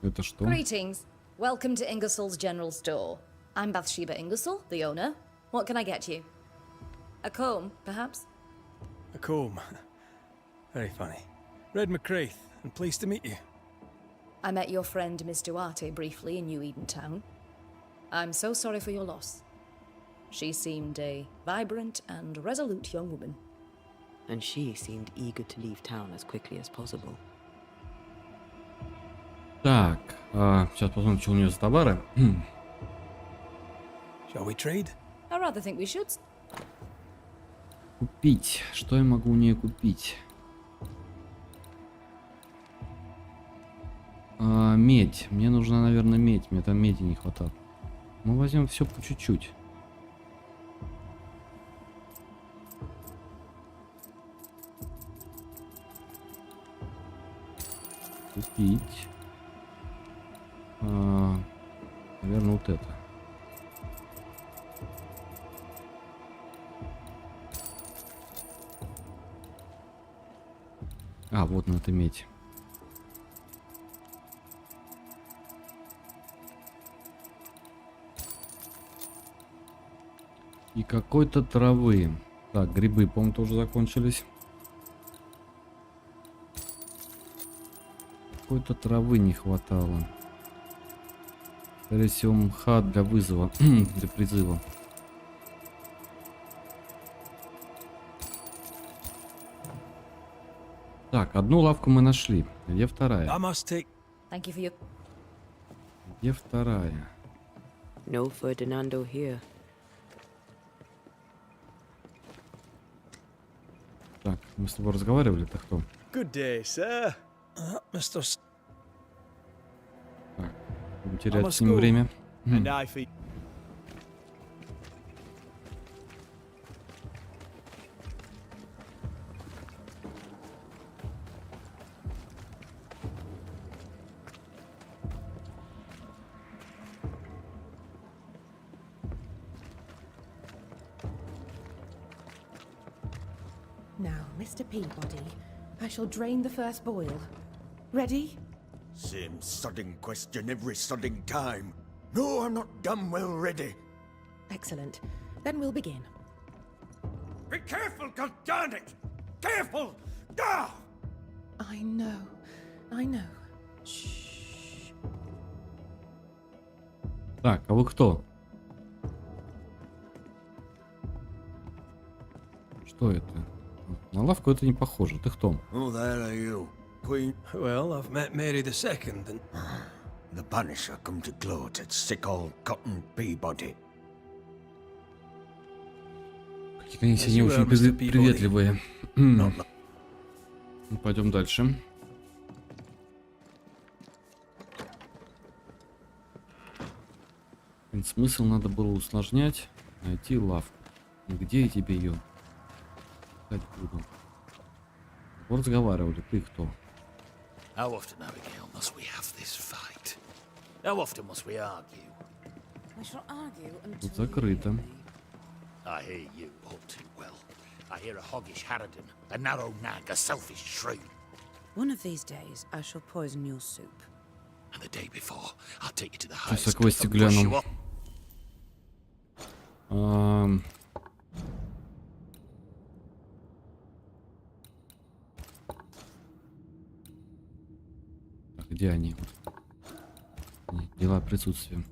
Это что? Greetings. Welcome to Ingersoll's General Store. I'm Bathsheba Ingersoll, the owner. What can I get you? A comb, perhaps? A comb. Very funny. Red McCraith, and pleased to meet you. I met your friend Miss Duarte briefly in New Eden Town. I'm so sorry for your loss. She seemed a vibrant and resolute young woman. And she seemed eager to leave town as quickly as possible. Так, сейчас посмотрим, что у нее за товары. Shall we trade? I rather think we should. Купить. Что я могу у нее купить? Медь. Мне нужна, наверное, медь. Мне там меди не хватает. Мы возьмем все по чуть-чуть. купить. Наверное, вот это. Вот надо иметь. И какой-то травы. Так, грибы, по-моему, тоже закончились. Какой-то травы не хватало. Скорее всего, мха для вызова, для призыва. Так, одну лавку мы нашли. Где вторая? Где вторая? No Ferdinando here. Так, мы с тобой разговаривали, это кто? Good day, sir. Mr. Так, будем терять с ним время. And I feel... Now, Mr. Peabody, I shall drain the first boil. Ready? Same sodding question every sodding time. No, I'm not damn well ready. Excellent. Then we'll begin. Be careful, goddammit! Careful! Ah! I know. I know. Так, а вы кто? Что это? На лавку это не похоже. Ты кто? Who the hell are you? Queen? Well, I've met Mary II and... The Banisher come to gloat at sick old Cotton Peabody. Какие-то они все не очень приветливые. Ну, пойдем дальше. Смысл надо было усложнять, найти лавку. Где я тебе ее искать буду? Мы разговаривали, ты кто? How often, Abigail, must we have this fight? How often must we argue? We shall argue until Тут закрыто. I hear you all too well. I hear a hoggish harridan, a narrow nag, a selfish shrew. One of these days, I shall poison your soup. And the day before, I'll take you to the Сейчас highest я квестик гляну. Так, где они? Дела присутствия.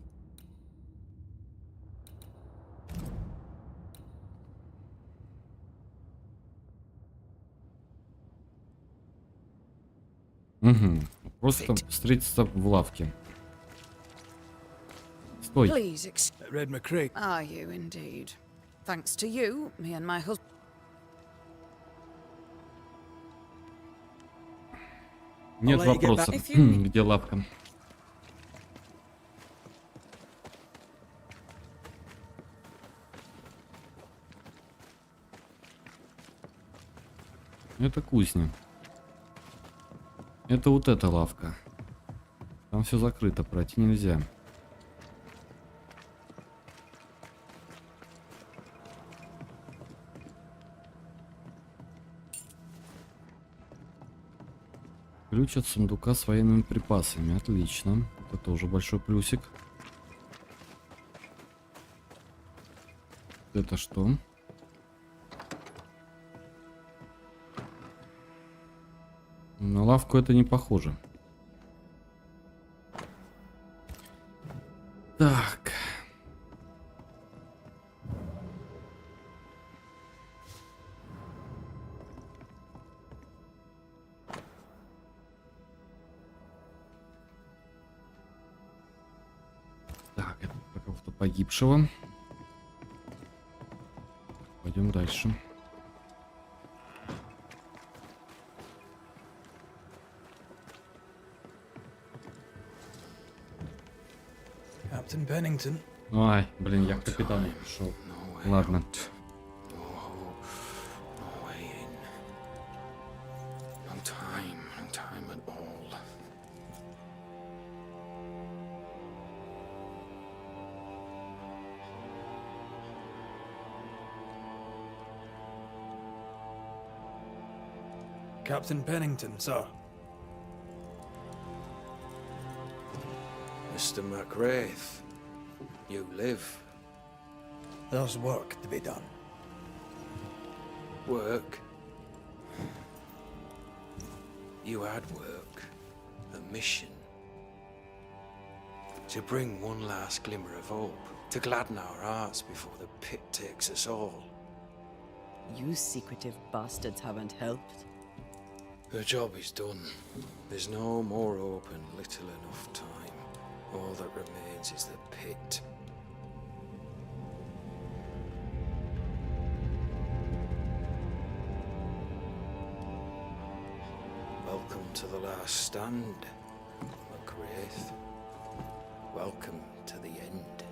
Угу. Просто встретиться в лавке. Стой. Please, Red McCrae. Are you indeed? Thanks to you, me and my husband. Нет вопроса. Где лавка? Это кузня. Это вот эта лавка. Там все закрыто, пройти нельзя. Ключ от сундука с военными припасами. Отлично. Это тоже большой плюсик. Это что? На лавку это не похоже. Так. Так, это про кого-то погибшего. Пойдем дальше. Captain Pennington. Ай, блин, я к капитану пришел. Ладно. Captain Pennington, sir. Mr. McWraith, you live. There's work to be done. Work? You had work. A mission. To bring one last glimmer of hope. To gladden our hearts before the pit takes us all. You secretive bastards haven't helped. The job is done. There's no more hope and little enough time. All that remains is the pit. Welcome to the last stand, McWraith. Welcome to the end.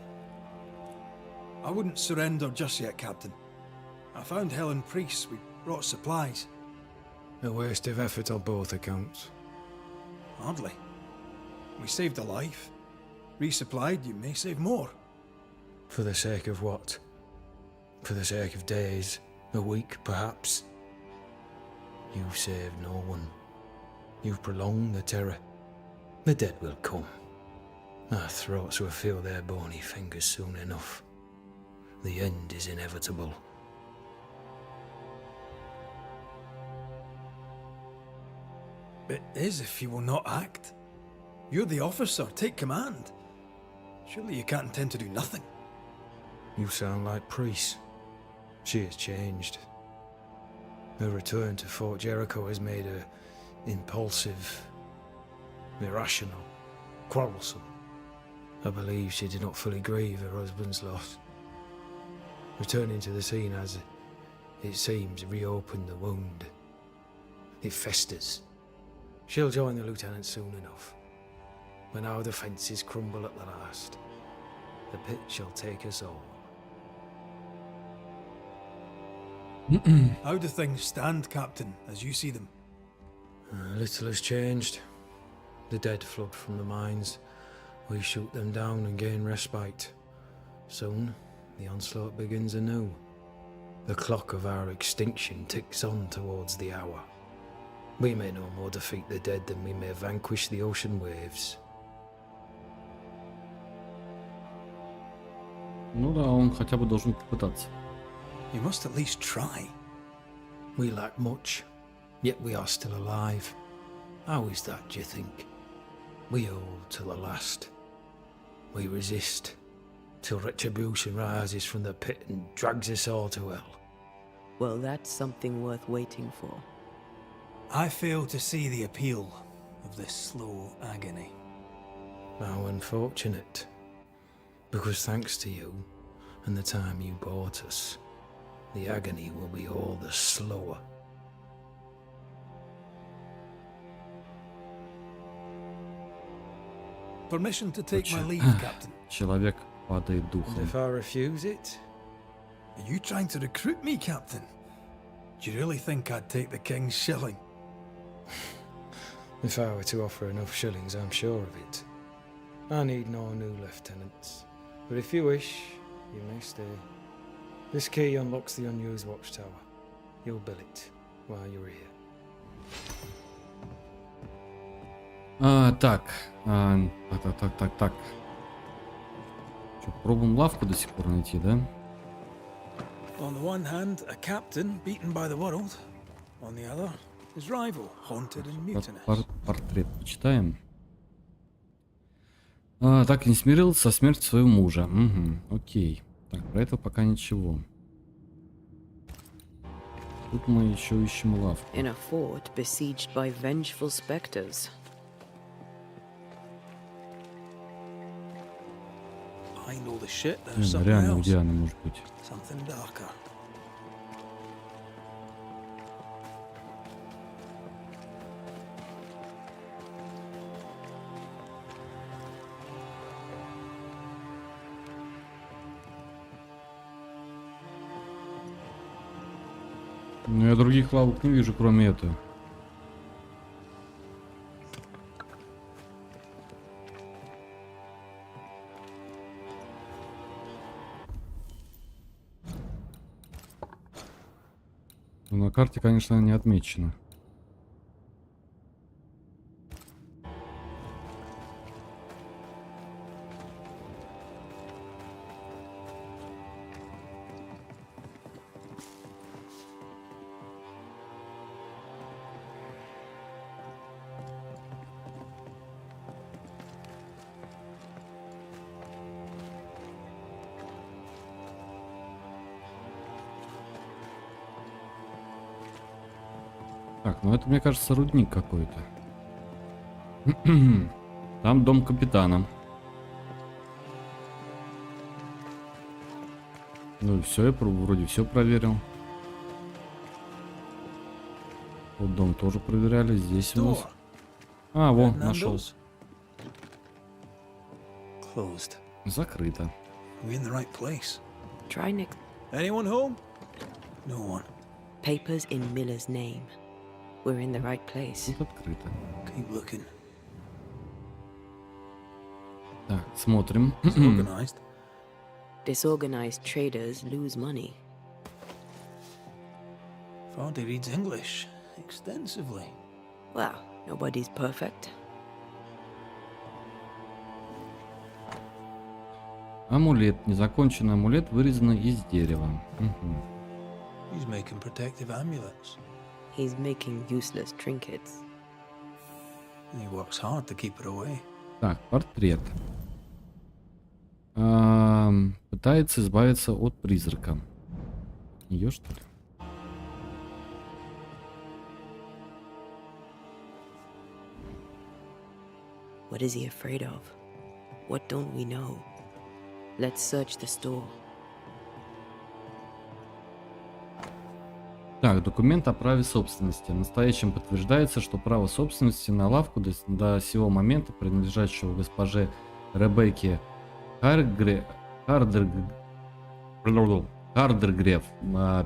I wouldn't surrender just yet, Captain. I found Helen Priest. We brought supplies. A waste of effort on both accounts. Hardly. We saved a life. Resupplied, you may save more. For the sake of what? For the sake of days, a week perhaps. You've saved no one. You've prolonged the terror. The dead will come. Our throats will feel their bony fingers soon enough. The end is inevitable. It is if you will not act. You're the officer, take command. Surely you can't intend to do nothing. You sound like Priest. She has changed. Her return to Fort Jericho has made her impulsive, irrational, quarrelsome. I believe she did not fully grieve her husband's loss. Returning to the scene has, it seems, reopened the wound. It festers. She'll join the lieutenant soon enough. When our defences crumble at the last, the pit shall take us all. How do things stand, Captain, as you see them? Little has changed. The dead flood from the mines. We shoot them down and gain respite. Soon, the onslaught begins anew. The clock of our extinction ticks on towards the hour. We may no more defeat the dead than we may vanquish the ocean waves. Ну да, он хотя бы должен попытаться. You must at least try. We lack much, yet we are still alive. How is that, do you think? We hold to the last. We resist, till retribution rises from the pit and drags us all to hell. Well, that's something worth waiting for. I fail to see the appeal of this slow agony. How unfortunate. Because thanks to you, and the time you bought us, the agony will be all the slower. Permission to take my leave, Captain. Человек падает And духом. if I refuse it? Are you trying to recruit me, Captain? Do you really think I'd take the King's shilling? If I were to offer enough shillings, I'm sure of it. I need no new lieutenants. But if you wish, you may stay. This key unlocks the unused watchtower. You'll bill it while you're here. Так. Так. Что, пробуем лавку до сих пор найти, да? On the one hand, a captain beaten by the world. On the other, his rival, haunted and mutinous. Портрет почитаем. Так и не смирился со смертью своего мужа. Угу, окей. Так, про это пока ничего. Тут мы еще ищем лавку. In a fort besieged by vengeful specters. Behind all the shit, there's something Реально, else. где она может быть? Something darker. Ну, я других лавок не вижу, кроме этого. Но на карте, конечно, не отмечено. Так, ну это, мне кажется, рудник какой-то. Там дом капитана. Ну и все, я вроде все проверил. Вот дом тоже проверяли. Здесь у нас... А, во, нашел. Закрыто. We're in the right place. Try next. Anyone home? No one. Papers in Miller's name. We're in the right place. Тут открыто. Keep looking. Так, смотрим. Disorganized. Disorganized traders lose money. Vardy reads English extensively. Well, nobody's perfect. Амулет. Незаконченный амулет, вырезанный из дерева. He's making protective amulets. He's making useless trinkets. He works hard to keep it away. Так, портрет. Пытается избавиться от призрака. Ее, что ли? What is he afraid of? What don't we know? Let's search the store. Так, документ о праве собственности. Настоящим подтверждается, что право собственности на лавку до сего момента, принадлежащего госпоже Ребекке Хардергреф,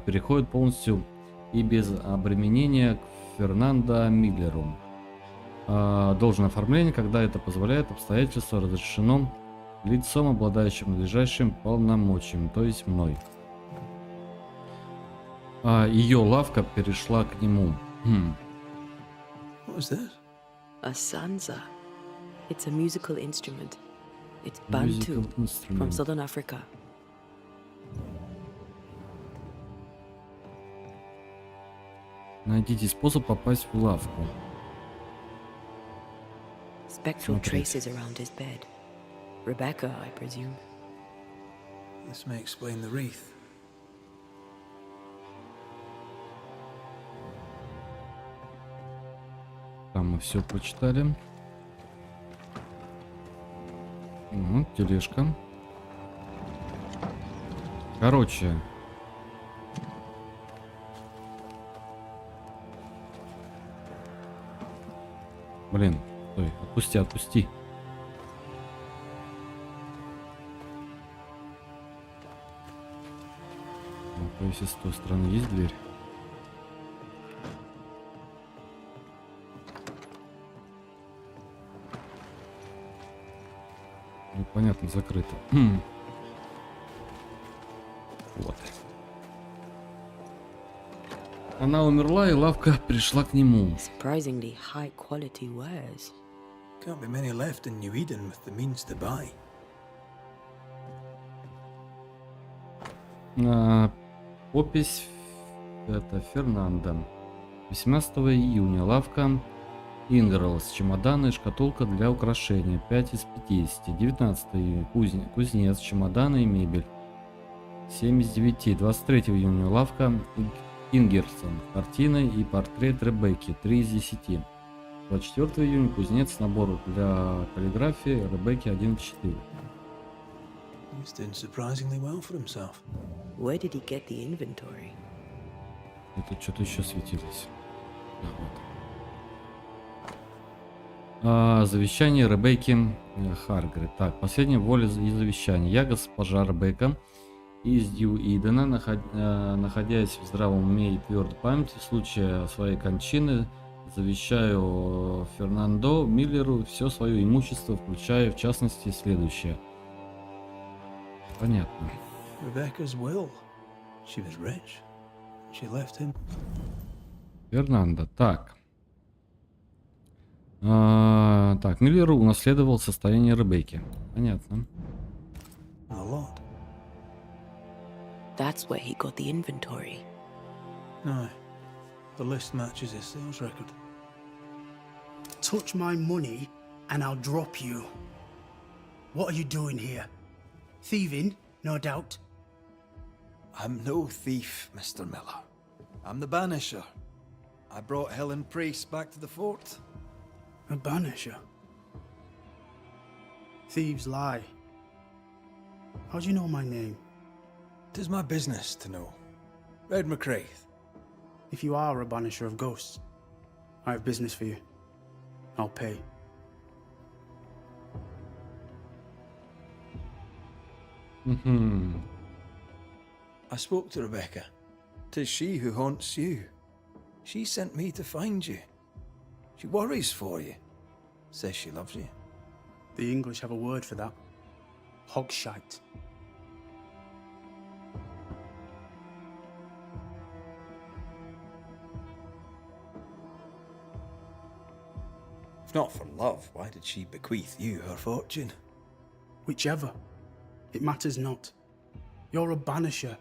переходит полностью и без обременения к Фернандо Миллеру. Должное оформление, когда это позволяет обстоятельства, разрешено лицом, обладающим надлежащим полномочием, то есть мной. Ее лавка перешла к нему. What was this? A sanza. It's a musical instrument. It's Bantu from Southern Africa. Найдите способ попасть в лавку. Spectral traces around his bed. Rebecca, I presume. This may explain the wreath. Там мы все прочитали. Тележка. Короче. Блин, стой, отпусти, отпусти. Ну, если с той стороны есть дверь. Ну, понятно, закрыто. Вот. Она умерла, и лавка пришла к нему. Surprisingly high quality wares. Can't be many left in New Eden with the means to buy. Опись это Фернандо. 18 июня. Лавка Ингерлс. Чемоданы и шкатулка для украшения. 5 из 50. 19 июня. Кузнец. Чемоданы и мебель. 7 из 9. 23 июня. Лавка Ингерсон. Картины и портрет Ребекки. 3 из 10. 24 июня. Кузнец. Набор для каллиграфии. Ребекки. 1 из 4. He's doing surprisingly well for himself. Where did he get the inventory? Это что-то еще светилось. Вот. Завещание Ребекки Харгрид. Так, последняя воля и завещание. Я, госпожа Ребекка, из Нью-Идена, находясь в здравом уме и твердой памяти, в случае своей кончины, завещаю Фернандо Миллеру все свое имущество, включая, в частности, следующее. Понятно. Rebecca's will. She was rich. She left him. Фернандо. Так. Так, Миллеру унаследовал состояние Ребекки. Понятно. A lot. That's where he got the inventory. No. The list matches his sales record. Touch my money and I'll drop you. What are you doing here? Thieving, no doubt. I'm no thief, Mr. Miller. I'm the Banisher. I brought Helen Priest back to the fort. A banisher? Thieves lie. How do you know my name? 'Tis my business to know. Red McCraith. If you are a banisher of ghosts, I have business for you. I'll pay. I spoke to Rebecca. 'Tis she who haunts you. She sent me to find you. She worries for you. Says she loves you. The English have a word for that. Hogshite. If not for love, why did she bequeath you her fortune? Whichever. It matters not. You're a banisher.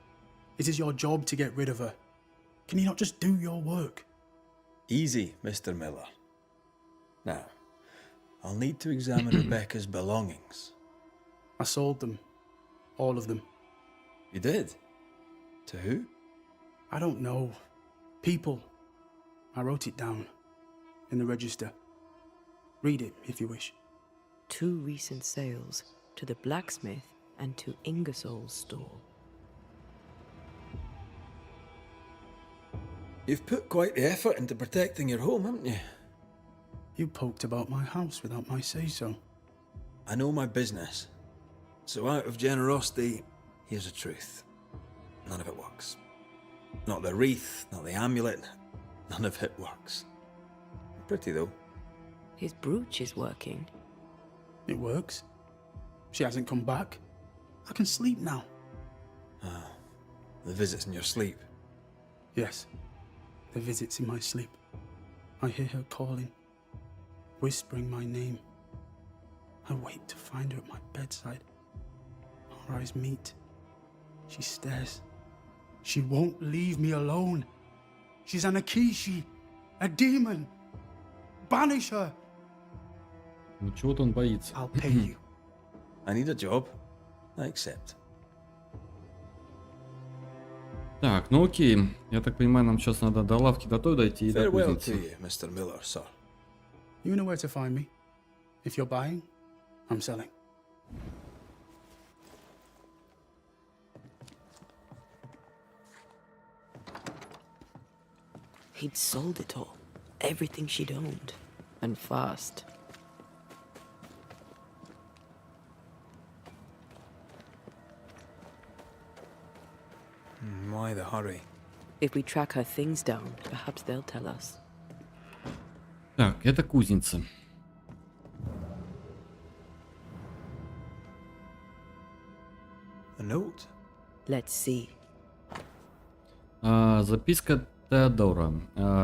It is your job to get rid of her. Can you not just do your work? Easy, Mr. Miller. Now, I'll need to examine Rebecca's belongings. I sold them. All of them. You did? To who? I don't know. People. I wrote it down. In the register. Read it, if you wish. 2 recent sales to the blacksmith and to Ingersoll's store. You've put quite the effort into protecting your home, haven't you? You poked about my house without my say-so. I know my business. So out of generosity, here's the truth. None of it works. Not the wreath, not the amulet, none of it works. Pretty though. His brooch is working. It works. She hasn't come back. I can sleep now. The visits in your sleep. Yes. The visits in my sleep. I hear her calling. Whispering my name. I wait to find her at my bedside. Our eyes meet. She stares. She won't leave me alone. She's an Akishi. A demon. Banish her. Ну чего-то он боится. I'll pay you. I need a job. I accept. Так, ну окей. Я так понимаю, нам сейчас надо до лавки до той дойти и до Farewell to кузницы. you, Mr. Miller, sir. You know where to find me. If you're buying, I'm selling. He'd sold it all. Everything she'd owned. And fast. Why the hurry? If we track her things down, perhaps they'll tell us. Так, это кузница. A note? Let's see. Записка Теодора.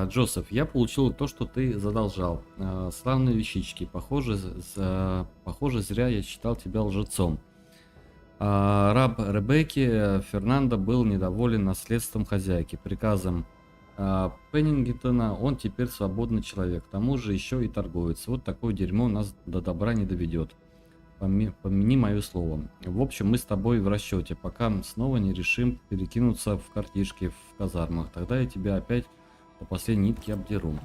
Джозеф, я получил то, что ты задолжал. Славные вещички. Похоже, зря я считал тебя лжецом. Раб Ребекки Фернандо был недоволен наследством хозяйки. Приказом Пеннингтона он теперь свободный человек. К тому же еще и торговец. Вот такое дерьмо нас до добра не доведет. Помяни мое слово. В общем, мы с тобой в расчете, пока снова не решим перекинуться в картишки в казармах. Тогда я тебя опять до последней нитки обдеру.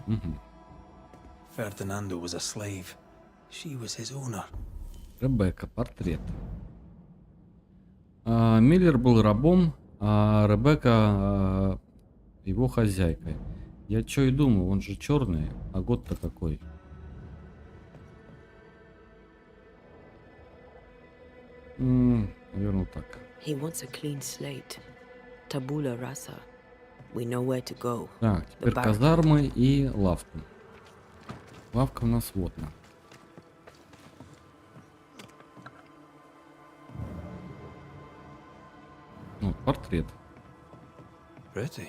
Ferdinando was a slave. She was his owner. Ребекка. Портрет. Миллер был рабом, а Ребекка его хозяйкой. Я чё и думаю, он же черный, а год-то какой. Наверное, так. He wants a clean slate. Tabula rasa. We know where to go. Так, The теперь barrack. казармы и лавка. Лавка у нас вот она. Ну, портрет. Pretty.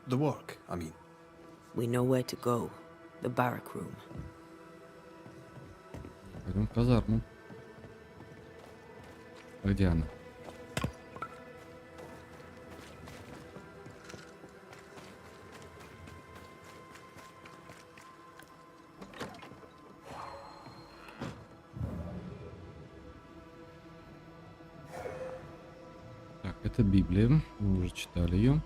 The work, I mean. We know where to go. The barrack room. Пойдем в казарму. А где она? Так, это Библия. Мы уже читали ее.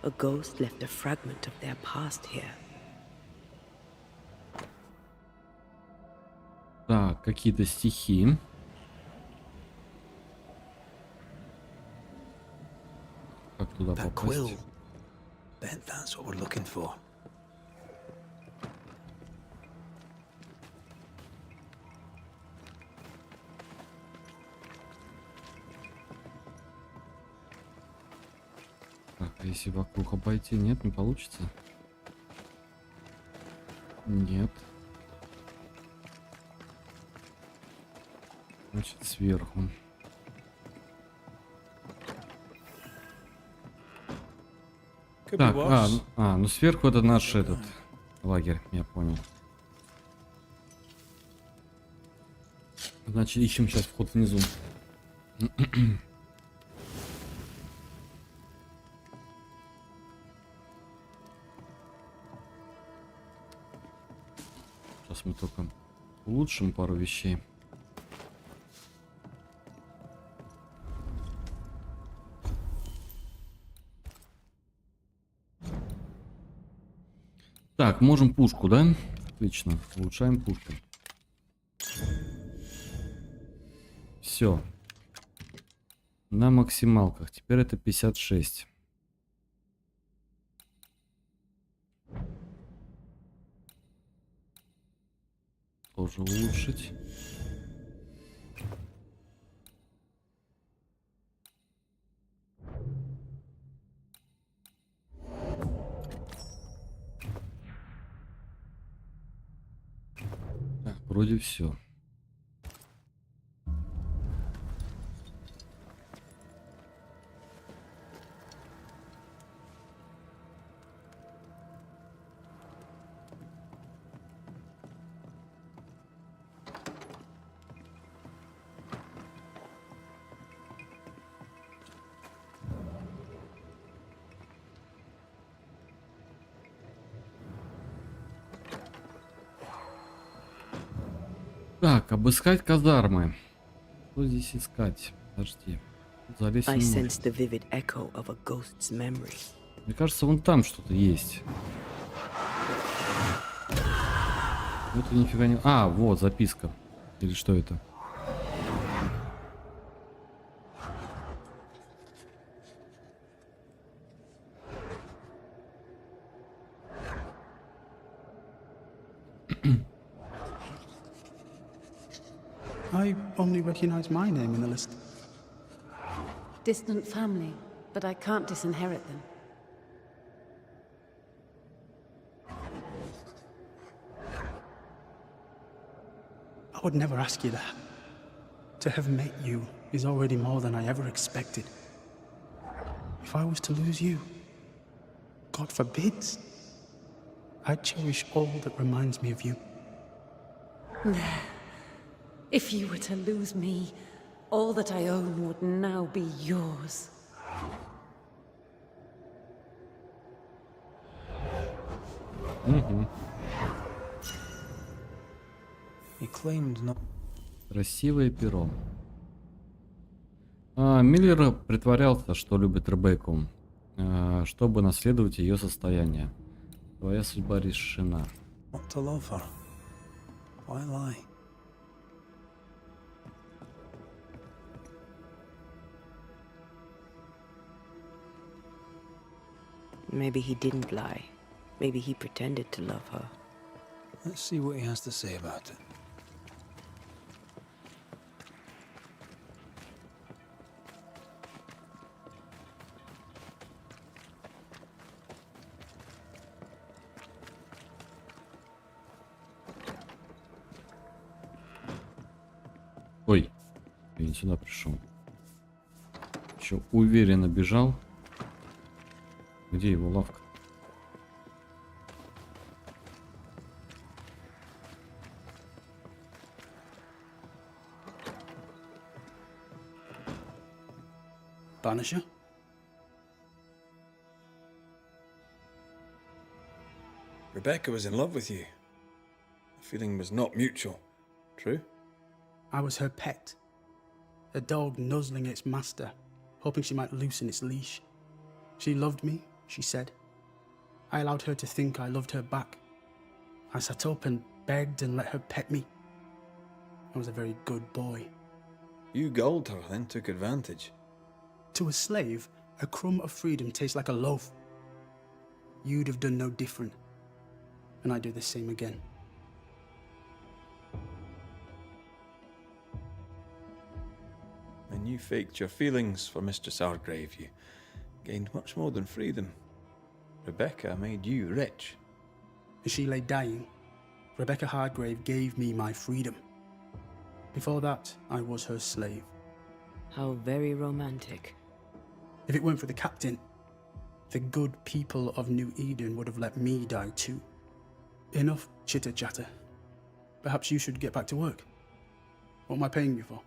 A ghost left a fragment of their past here. Так, какие-то стихи. Как туда That попасть? quill. Bet that's what we're looking for. Так, а если вокруг обойти? Нет, не получится. Нет. Значит, сверху. Так, ну сверху это наш этот лагерь, я понял. Значит, ищем сейчас вход внизу. Сейчас мы только улучшим пару вещей. Так, можем пушку, да? Отлично. Улучшаем пушку. Все. На максималках. Теперь это 56. Тоже улучшить. Так, вроде все. Так, обыскать казармы. Что здесь искать? Подожди. Залезть не I можем. sense the vivid echo of a ghost's memory. Мне кажется, вон там что-то есть. Это нифига не... А, вот записка. Или что это? I only recognize my name in the list. Distant family, but I can't disinherit them. I would never ask you that. To have met you is already more than I ever expected. If I was to lose you, God forbids, I'd cherish all that reminds me of you. If you were to lose me, all that I own would now be yours. Угу. He claimed not... Красивое перо. Миллер притворялся, что любит Ребекку, чтобы наследовать ее состояние. Твоя судьба решена. Not to love her. Why lie? Maybe he didn't lie. Maybe he pretended to love her. Let's see what he has to say about it. Ой, я не сюда пришел. Еще уверенно бежал. Где его лавка? Banisher? Rebecca was in love with you. The feeling was not mutual. True? I was her pet. A dog nuzzling its master, hoping she might loosen its leash. She loved me, she said. I allowed her to think I loved her back. I sat up and begged and let her pet me. I was a very good boy. You gulled her, then took advantage. To a slave, a crumb of freedom tastes like a loaf. You'd have done no different, and I'd do the same again. When you faked your feelings for Mistress Hargrave, you gained much more than freedom. Rebecca made you rich. As she lay dying, Rebecca Hargrave gave me my freedom. Before that, I was her slave. How very romantic. If it weren't for the captain, the good people of New Eden would have let me die too. Enough chitter-chatter. Perhaps you should get back to work. What am I paying you for?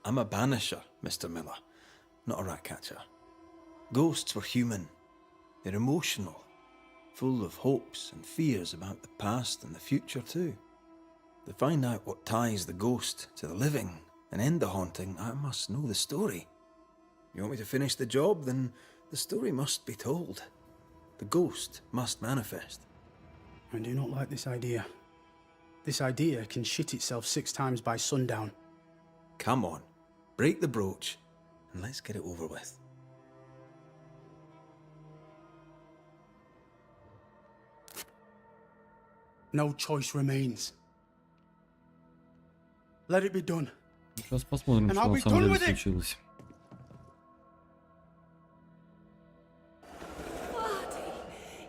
I'm a banisher, Mr. Miller, not a rat catcher. Ghosts were human. They're emotional, full of hopes and fears about the past and the future too. To find out what ties the ghost to the living and end the haunting, I must know the story. You want me to finish the job? Then the story must be told. The ghost must manifest. I do not like this idea. This idea can shit itself 6 times by sundown. Come on, break the brooch and let's get it over with. No choice remains. Let it be done. Сейчас посмотрим, что на самом деле случилось.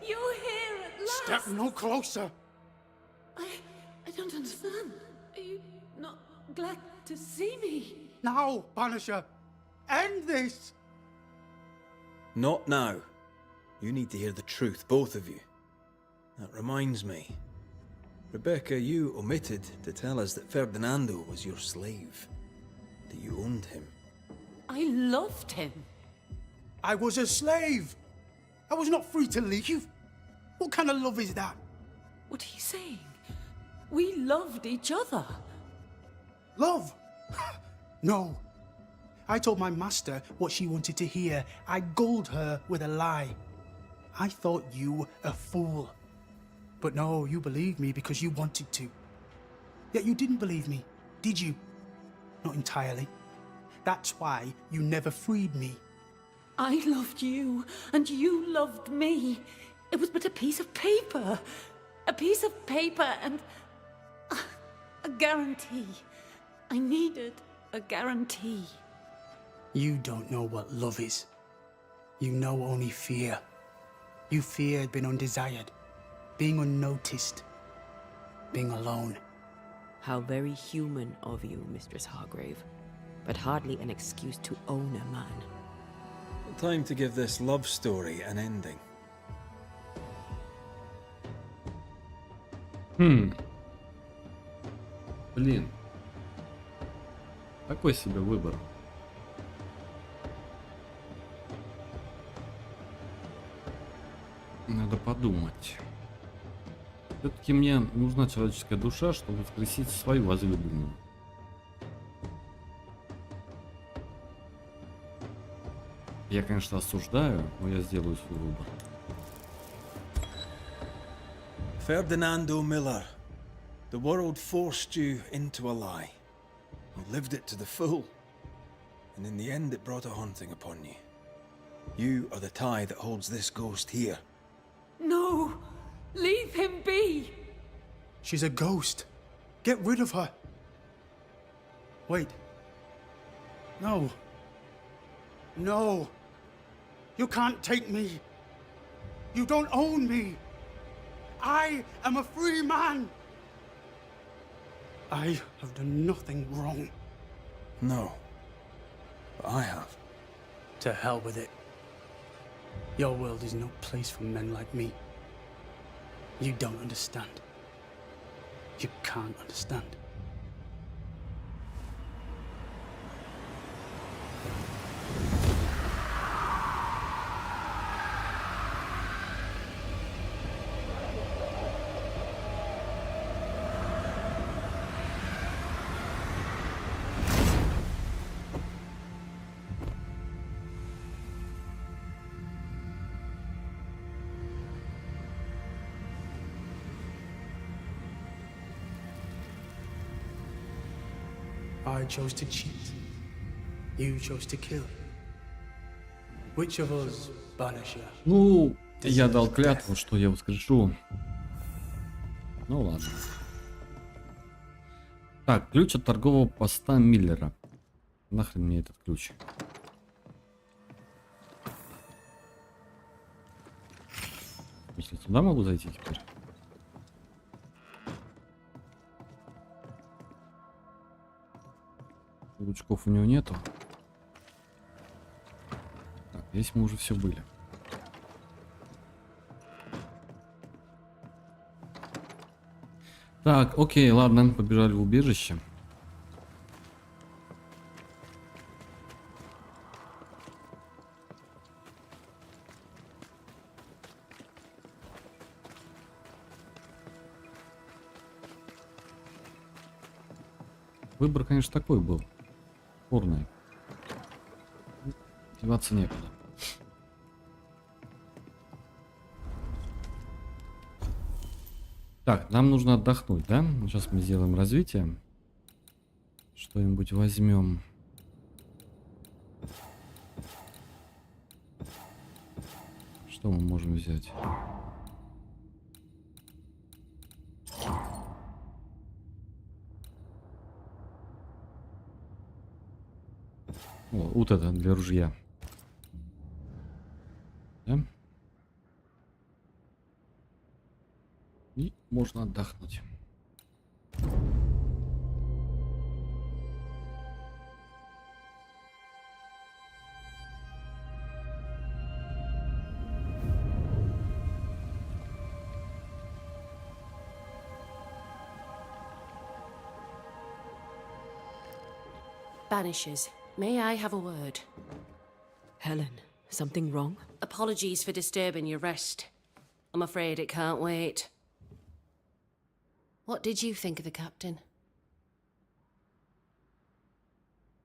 You're here at last. Step no closer. I don't understand. Are you not glad to see me? Now, Banisher, end this. Not now. You need to hear the truth, both of you. That reminds me. Rebecca, you omitted to tell us that Ferdinando was your slave. That you owned him. I loved him. I was a slave. I was not free to leave. What kind of love is that? What are you saying? We loved each other. Love? No. I told my master what she wanted to hear. I gulled her with a lie. I thought you a fool. But no, you believed me because you wanted to. Yet you didn't believe me, did you? Not entirely. That's why you never freed me. I loved you, and you loved me. It was but a piece of paper. A piece of paper and a guarantee. I needed a guarantee. You don't know what love is. You know only fear. You feared being undesired, being unnoticed, being alone. How very human of you, Mistress Hargrave, but hardly an excuse to own a man. Time to give this love story an ending. Блин. Такой себе выбор. Надо подумать. Все-таки мне нужна человеческая душа, чтобы воскресить свою возлюбленную. Я, конечно, осуждаю, но я сделаю свой выбор. Ferdinando Miller, the world forced you into a lie. You lived it to the full, and in the end it brought a haunting upon you. You are the tie that holds this ghost here. No! Leave him be! She's a ghost. Get rid of her. Wait. No. No. You can't take me. You don't own me. I am a free man. I have done nothing wrong. No. But I have. To hell with it. Your world is no place for men like me. You don't understand. You can't understand. I chose to cheat. You chose to kill. Which of us, Banisher? Ну, я дал клятву, что я воскрешу. Ну ладно. Так, ключ от торгового поста Миллера. Нахрен мне этот ключ? Если туда могу зайти теперь? Лучков у него нету. Так, здесь мы уже все были. Так, окей, ладно, побежали в убежище. Выбор, конечно, такой был. Спорный. Деваться некуда. Так, нам нужно отдохнуть, да? Сейчас мы сделаем развитие. Что-нибудь возьмем. Что мы можем взять? О, вот это для ружья. Да? И можно отдохнуть. Banishers, may I have a word? Helen, something wrong? Apologies for disturbing your rest. I'm afraid it can't wait. What did you think of the captain?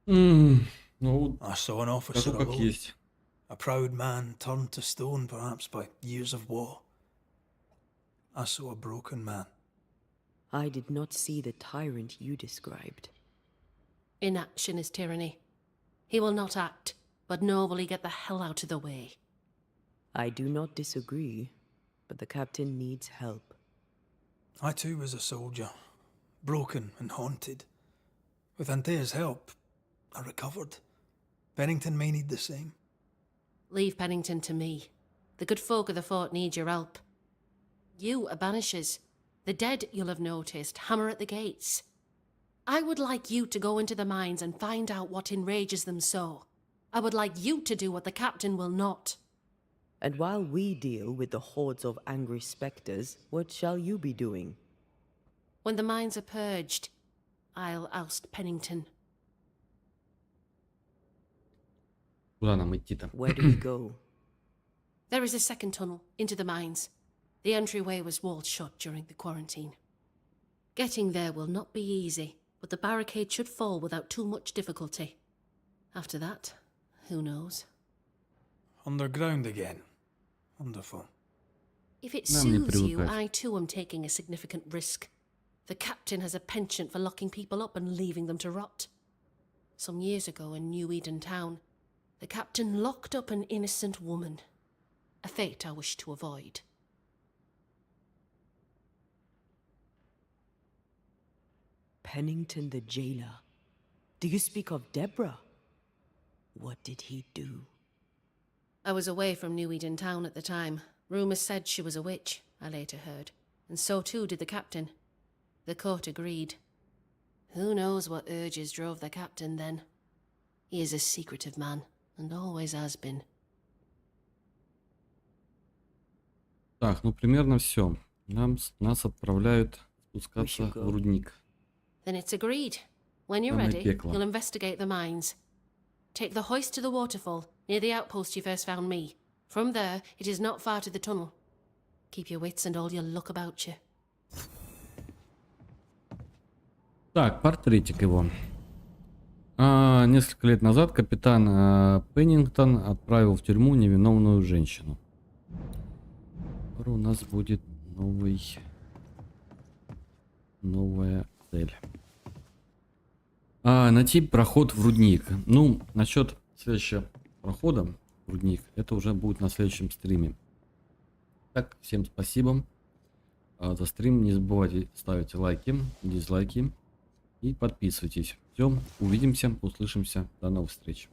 Ну, I saw an officer как alone. есть. A proud man turned to stone, perhaps by years of war. I saw a broken man. I did not see the tyrant you described. Inaction is tyranny. He will not act, but nobly get the hell out of the way. I do not disagree, but the captain needs help. I too was a soldier, broken and haunted. With Antea's help, I recovered. Bennington may need the same. Leave Pennington to me. The good folk of the fort need your help. You are Banishers. The dead, you'll have noticed, hammer at the gates. I would like you to go into the mines and find out what enrages them so. I would like you to do what the captain will not. And while we deal with the hordes of angry spectres, what shall you be doing? When the mines are purged, I'll oust Pennington. Куда нам идти-то? Where do we go? There is a second tunnel into the mines. The entryway was walled shut during the quarantine. Getting there will not be easy, but the barricade should fall without too much difficulty. After that, who knows? Underground again. Wonderful. If it Нам не soothes you, привыкать. I too am taking a significant risk. The captain has a penchant for locking people up and leaving them to rot. Some years ago in New Eden Town, the captain locked up an innocent woman. A fate I wish to avoid. Pennington the jailer. Do you speak of Deborah? What did he do? I was away from New Eden Town at the time. Rumours said she was a witch, I later heard. And so too did the captain. The court agreed. Who knows what urges drove the captain then? He is a secretive man, and always has been. Так, ну примерно все. Нас отправляют спускаться в рудник. Then it's agreed. When you're Самое ready, пекло. you'll investigate the mines. Take the hoist to the waterfall, near the outpost you first found me. From there, it is not far to the tunnel. Keep your wits and all your luck about you. Так, портретик его. Несколько лет назад капитан Пеннингтон отправил в тюрьму невиновную женщину. Скоро у нас будет новая цель. Найти проход в рудник. Ну, насчет следующего прохода в рудник, это уже будет на следующем стриме. Так, всем спасибо за стрим. Не забывайте ставить лайки, дизлайки и подписывайтесь. Все, увидимся, услышимся. До новых встреч.